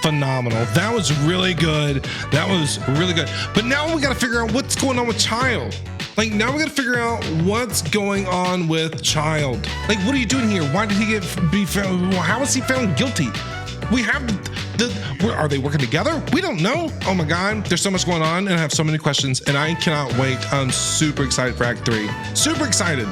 phenomenal. That was really good. That was really good. But now we got to figure out what's going on with Child. Like, now we got to figure out what's going on with Child. Like, what are you doing here? Why did he be found? How was he found guilty? We have are they working together? We don't know. Oh my God, there's so much going on, and I have so many questions, and I cannot wait. I'm super excited for Act 3. Super excited.